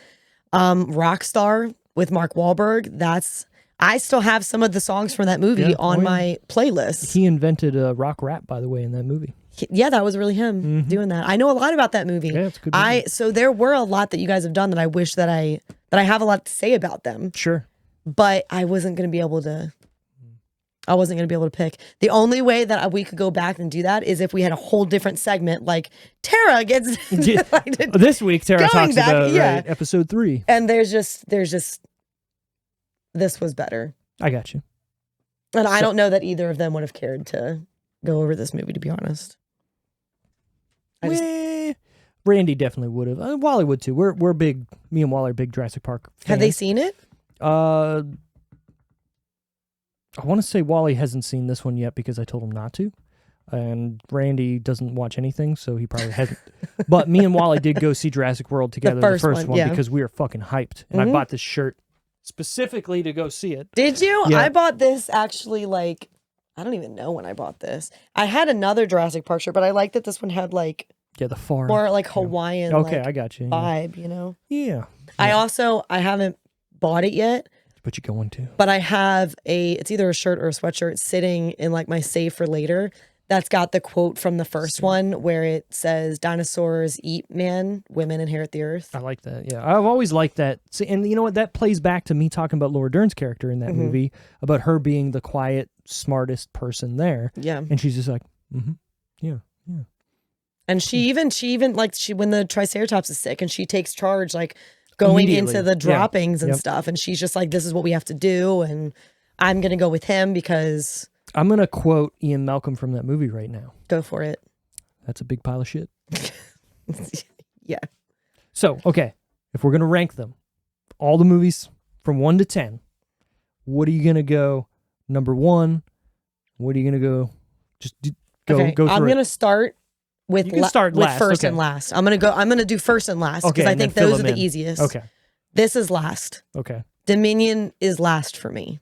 Rockstar with Mark Wahlberg. I still have some of the songs from that movie on my playlist. He invented rock rap, by the way, in that movie. Yeah, that was really him doing that. I know a lot about that movie. Yeah, it's a good movie. So there were a lot that you guys have done that I wish that I have a lot to say about them. Sure. But I wasn't going to be able to. I wasn't going to be able to pick. The only way that we could go back and do that is if we had a whole different segment, like Tara gets. This week, Tara talks about episode 3, and there's just this was better. I got you. And I don't know that either of them would have cared to go over this movie, to be honest. Randy definitely would have. Wally would too. We're big. Me and Wally are big Jurassic Park fans. Have they seen it? I want to say Wally hasn't seen this one yet because I told him not to. And Randy doesn't watch anything, so he probably hasn't. But me and Wally did go see Jurassic World together, the first one because we were fucking hyped. And I bought this shirt specifically to go see it. Did you? Yeah. I bought this actually I don't even know when I bought this. I had another Jurassic Park shirt, but I liked that this one had the farm. More Hawaiian I got you. Vibe, you know? Yeah. I haven't bought it yet. But you're going to. But I have it's either a shirt or a sweatshirt sitting in my save for later that's got the quote from the first one where it says dinosaurs eat man, women inherit the earth. I like that. Yeah. I've always liked that. See, and you know what? That plays back to me talking about Laura Dern's character in that movie, about her being the quiet, smartest person there. Yeah. And she's just like, yeah. And she even when the Triceratops is sick and she takes charge, going into the droppings and stuff. And she's just like, this is what we have to do. And I'm going to go with him because... I'm going to quote Ian Malcolm from that movie right now. Go for it. That's a big pile of shit. Yeah. So, okay. If we're going to rank them, all the movies from 1 to 10, what are you going to go number 1? What are you going to go? Just go through I'm going to start with last. First and last. I'm gonna do first and last because I think those are the easiest. Okay. This is last. Okay. Dominion is last for me.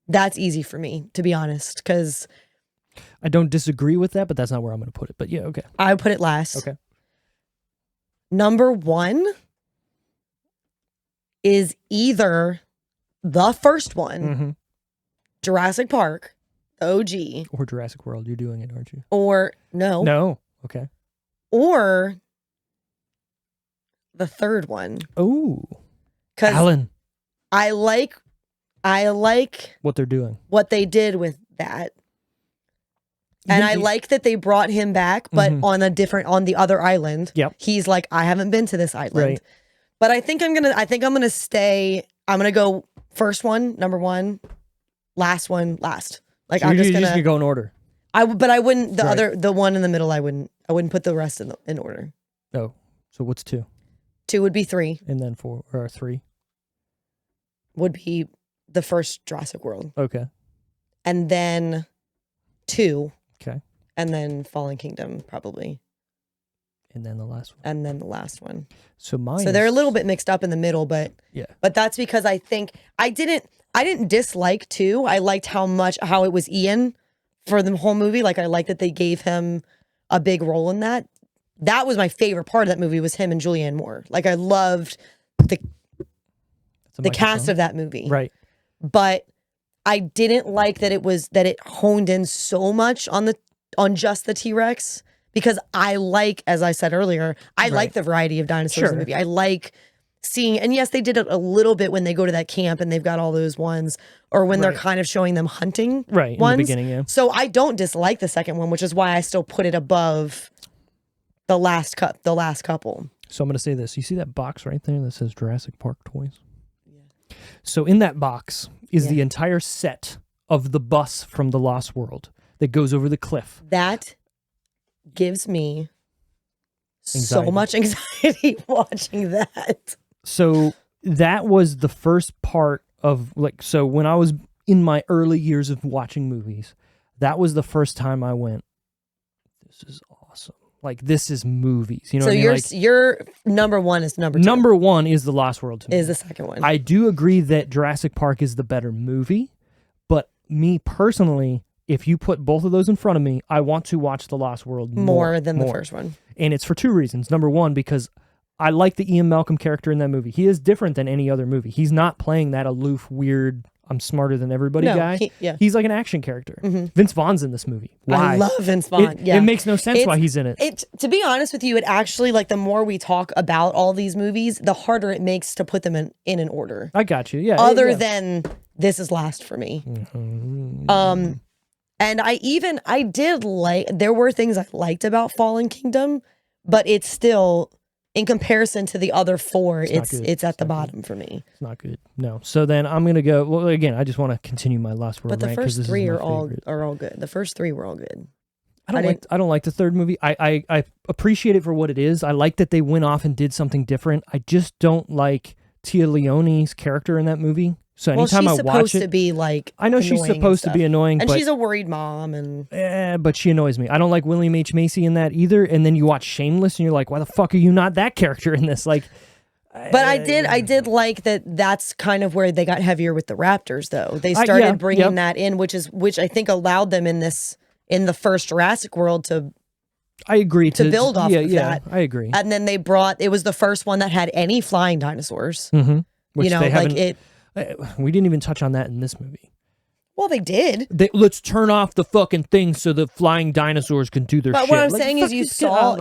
That's easy for me, to be honest, because I don't disagree with that, but that's not where I'm gonna put it. But yeah, okay. I would put it last. Okay. Number 1 is either the first one, Jurassic Park, OG. Or Jurassic World. You're doing it, aren't you? Or no. No. Okay. Or the third one. Oh. Because Alan. I like what they're doing. What they did with that. And I like that they brought him back, but on the other island. Yep. He's like, I haven't been to this island. Right. But I think I'm gonna stay. I'm gonna go first one, number 1, last one, last. So I'm just gonna go in order. But I wouldn't the one in the middle. I wouldn't put the rest in order. Oh, so what's 2? 2 would be 3. And then 4 or 3 would be the first Jurassic World. Okay. And then 2. Okay. And then Fallen Kingdom probably. And then the last one. And then the last one. So they're a little bit mixed up in the middle, but yeah. But that's because I think I didn't dislike 2. I liked how it was Ian for the whole movie. I liked that they gave him a big role in that. That was my favorite part of that movie was him and Julianne Moore. I loved the cast of that movie. Right. But I didn't like that it honed in so much on just the T-Rex because I like, as I said earlier, I like the variety of dinosaurs in the movie. I like seeing, and yes, they did it a little bit when they go to that camp and they've got all those ones, or when they're kind of showing them hunting ones. In the beginning, yeah. So I don't dislike the second one, which is why I still put it above the last couple. So I'm going to say this. You see that box right there that says Jurassic Park toys? Yeah. So in that box is the entire set of the bus from the Lost World that goes over the cliff. That gives me so much anxiety watching that. So that was the first part of so when I was in my early years of watching movies, that was the first time I went, this is awesome. Like, this is movies. You know so what I mean? Like, your number one is number two. Number one is The Lost World to me. Is the second one. I do agree that Jurassic Park is the better movie, but me personally, if you put both of those in front of me, I want to watch The Lost World more than the first one. And it's for two reasons. Number one, because I like the Ian Malcolm character in that movie. He is different than any other movie. He's not playing that aloof, weird, I'm smarter than everybody guy. He's like an action character. Vince Vaughn's in this movie. Why? I love Vince Vaughn. It makes no sense why he's in it. To be honest with you, it actually, like, the more we talk about all these movies, the harder it makes to put them in an order. I got you. Yeah. Other than this is last for me. And I did like, there were things I liked about Fallen Kingdom, but it's still, in comparison to the other four, it's at the bottom for me. It's not good. No. So then I'm gonna go. Well, again, I just want to continue my Lost World. But the rank, first three are all good. The first three were all good. I don't like the third movie. I appreciate it for what it is. I like that they went off and did something different. I just don't like Tia Leone's character in that movie. So anytime I watch it, she's supposed to be like, I know she's supposed to be annoying, and she's a worried mom, and but she annoys me. I don't like William H. Macy in that either. And then you watch Shameless, and you're like, why the fuck are you not that character in this? Like, but I did like that. That's kind of where they got heavier with the Raptors, though. They started bringing that in, which I think allowed them in the first Jurassic World to. I agree to build off of that. I agree. And then it was the first one that had any flying dinosaurs. Which you know, like it. We didn't even touch on that in this movie. Well, they did. Let's turn off the fucking thing so the flying dinosaurs can do their shit. But what I'm saying is you saw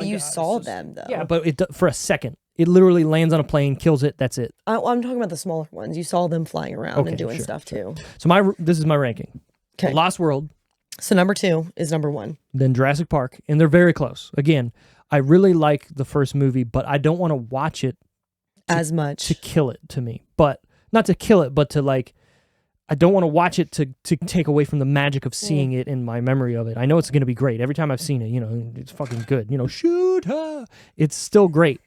them, though. Yeah, but for a second. It literally lands on a plane, kills it, that's it. I'm talking about the smaller ones. You saw them flying around and doing stuff, too. So this is my ranking. Okay. Lost World. So number 2 is number 1. Then Jurassic Park. And they're very close. Again, I really like the first movie, but I don't want to watch it as much to kill it to me. But not to kill it, but to like, I don't want to watch it to take away from the magic of seeing it in my memory of it. I know it's going to be great. Every time I've seen it, it's fucking good. Shoot, it's still great.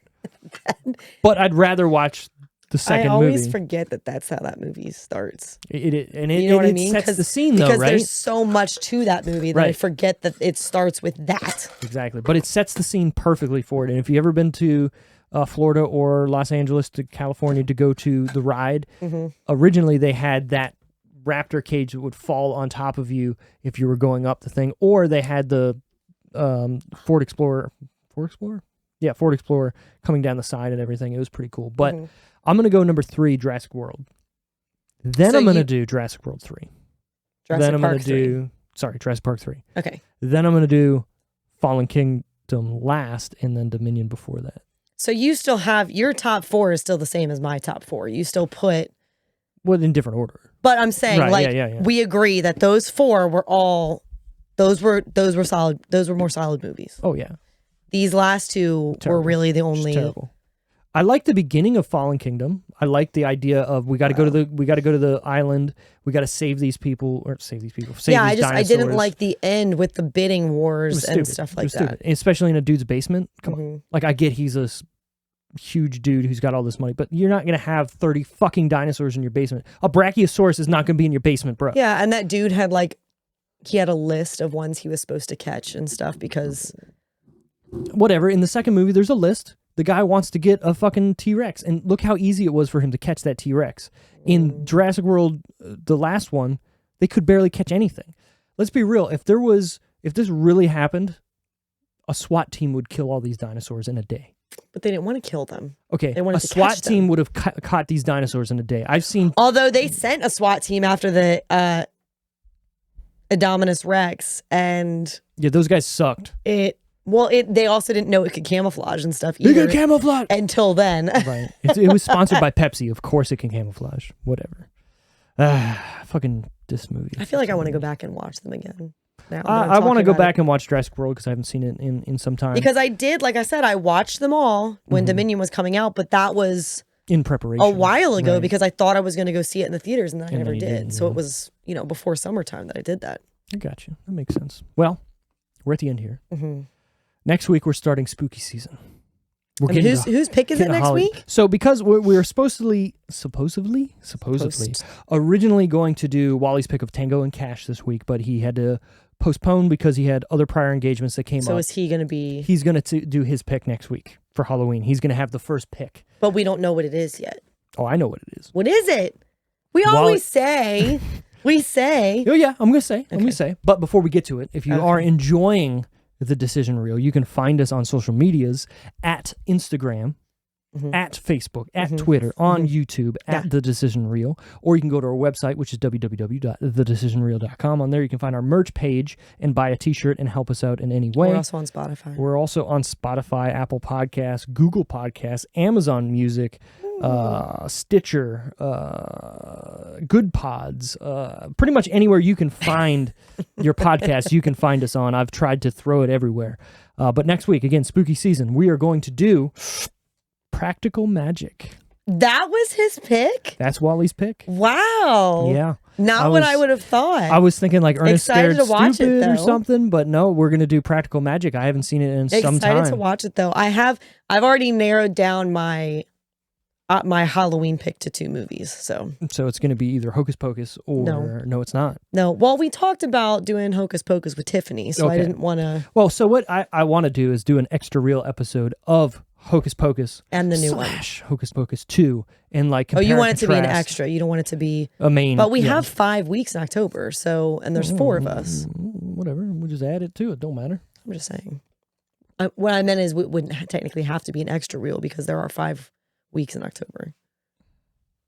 But I'd rather watch the second movie. I always forget that that's how that movie starts. It sets the scene, though, right? Because there's so much to that movie that I forget that it starts with that. Exactly. But it sets the scene perfectly for it. And if you've ever been to Florida or Los Angeles to California to go to the ride, originally they had that raptor cage that would fall on top of you if you were going up the thing, or they had the Ford Explorer coming down the side and everything. It was pretty cool. But I'm going to go number 3, Jurassic World. Then I'm going to do Jurassic World 3. Jurassic Park 3. Okay. Then I'm going to do Fallen Kingdom last, and then Dominion before that. So you still have, your top 4 is still the same as my top 4. You still put... Well, in different order. But I'm saying, we agree that those 4 were all, those were solid, those were more solid movies. Oh, yeah. These last 2 were really the only... Terrible. I like the beginning of Fallen Kingdom. I like the idea of we got to go to the island. We got to save these people. Save these dinosaurs. I didn't like the end with the bidding wars and stuff like that. Especially in a dude's basement. Come on. Like, I get he's a huge dude who's got all this money, but you're not going to have 30 fucking dinosaurs in your basement. A Brachiosaurus is not going to be in your basement, bro. Yeah, and that dude had he had a list of ones he was supposed to catch and stuff because... Whatever. In the second movie, there's a list. The guy wants to get a fucking T-Rex, and look how easy it was for him to catch that T-Rex. In Jurassic World, the last one, they could barely catch anything. Let's be real. If this really happened, a SWAT team would kill all these dinosaurs in a day. But they didn't want to kill them. Okay, a SWAT team would have caught these dinosaurs in a day. I've seen... Although they sent a SWAT team after the Indominus Rex, and... Yeah, those guys sucked. They also didn't know it could camouflage and stuff either. It could camouflage! Until then. Right. It was sponsored by Pepsi. Of course it can camouflage. Whatever. Fucking this movie. I feel like I want to go back and watch them again. Now I want to go back and watch Jurassic World because I haven't seen it in some time. Because I did, like I said, I watched them all when Dominion was coming out, but that was... in preparation. A while ago, because I thought I was going to go see it in the theaters, and then I never did. So it was, before summertime that I did that. I got you. That makes sense. Well, we're at the end here. Next week, we're starting spooky season. Whose pick is it next week? So because we're supposedly originally going to do Wally's pick of Tango and Cash this week, but he had to postpone because he had other prior engagements that came up. So is he going to be... He's going to do his pick next week for Halloween. He's going to have the first pick. But we don't know what it is yet. Oh, I know what it is. What is it? We always say... We say... Oh, yeah, I'm going to say. I'm going to say. But before we get to it, if you are enjoying the Decision Reel, you can find us on social medias at Instagram, at Facebook, at Twitter, on YouTube, at The Decision Reel, or you can go to our website, which is www.thedecisionreel.com. On there, you can find our merch page and buy a t-shirt and help us out in any way. We're also on Spotify. We're also on Spotify, Apple Podcasts, Google Podcasts, Amazon Music, Stitcher, Good Pods, pretty much anywhere you can find your podcast, you can find us on. I've tried to throw it everywhere. But next week, again, spooky season, we are going to do Practical Magic. That was his pick? That's Wally's pick. Wow. Yeah. Not what I would have thought. I was thinking like Ernest Excited Scared to watch Stupid it, or something, but no, we're going to do Practical Magic. I haven't seen it in some time. Excited to watch it though. I've already narrowed down my Halloween pick to 2 movies. So it's going to be either Hocus Pocus or no, it's not. No. Well, we talked about doing Hocus Pocus with Tiffany, so I didn't want to. Well, so what I want to do is do an extra real episode of Hocus Pocus and the new one, Hocus Pocus 2, and like you want it to be an extra. You don't want it to be a main. But we have 5 weeks in October, and there's 4 of us. Whatever, we'll just add it to it. Don't matter. I'm just saying. What I meant is it wouldn't technically have to be an extra reel because there are 5 weeks in October.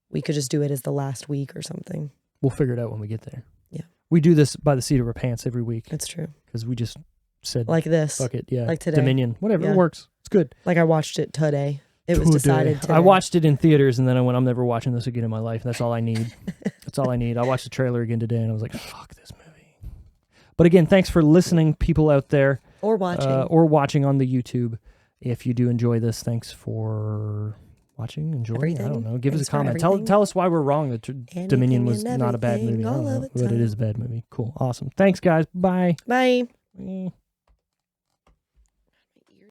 We could just do it as the last week or something. We'll figure it out when we get there. Yeah. We do this by the seat of our pants every week. That's true. Because we just said... Like this. Fuck it, yeah. Like today. Dominion. Whatever, it works. It's good. Like I watched it today. It was decided today. I watched it in theaters and then I went, I'm never watching this again in my life. That's all I need. That's all I need. I watched the trailer again today and I was like, fuck this movie. But again, thanks for listening, people out there. Or watching. Or watching on the YouTube. If you do enjoy this, thanks for... watching, enjoying, everything. I don't know. Give us a comment. Everything. Tell us why we're wrong that Dominion was not a bad movie. I don't know, but it is a bad movie. Cool. Awesome. Thanks, guys. Bye. Bye.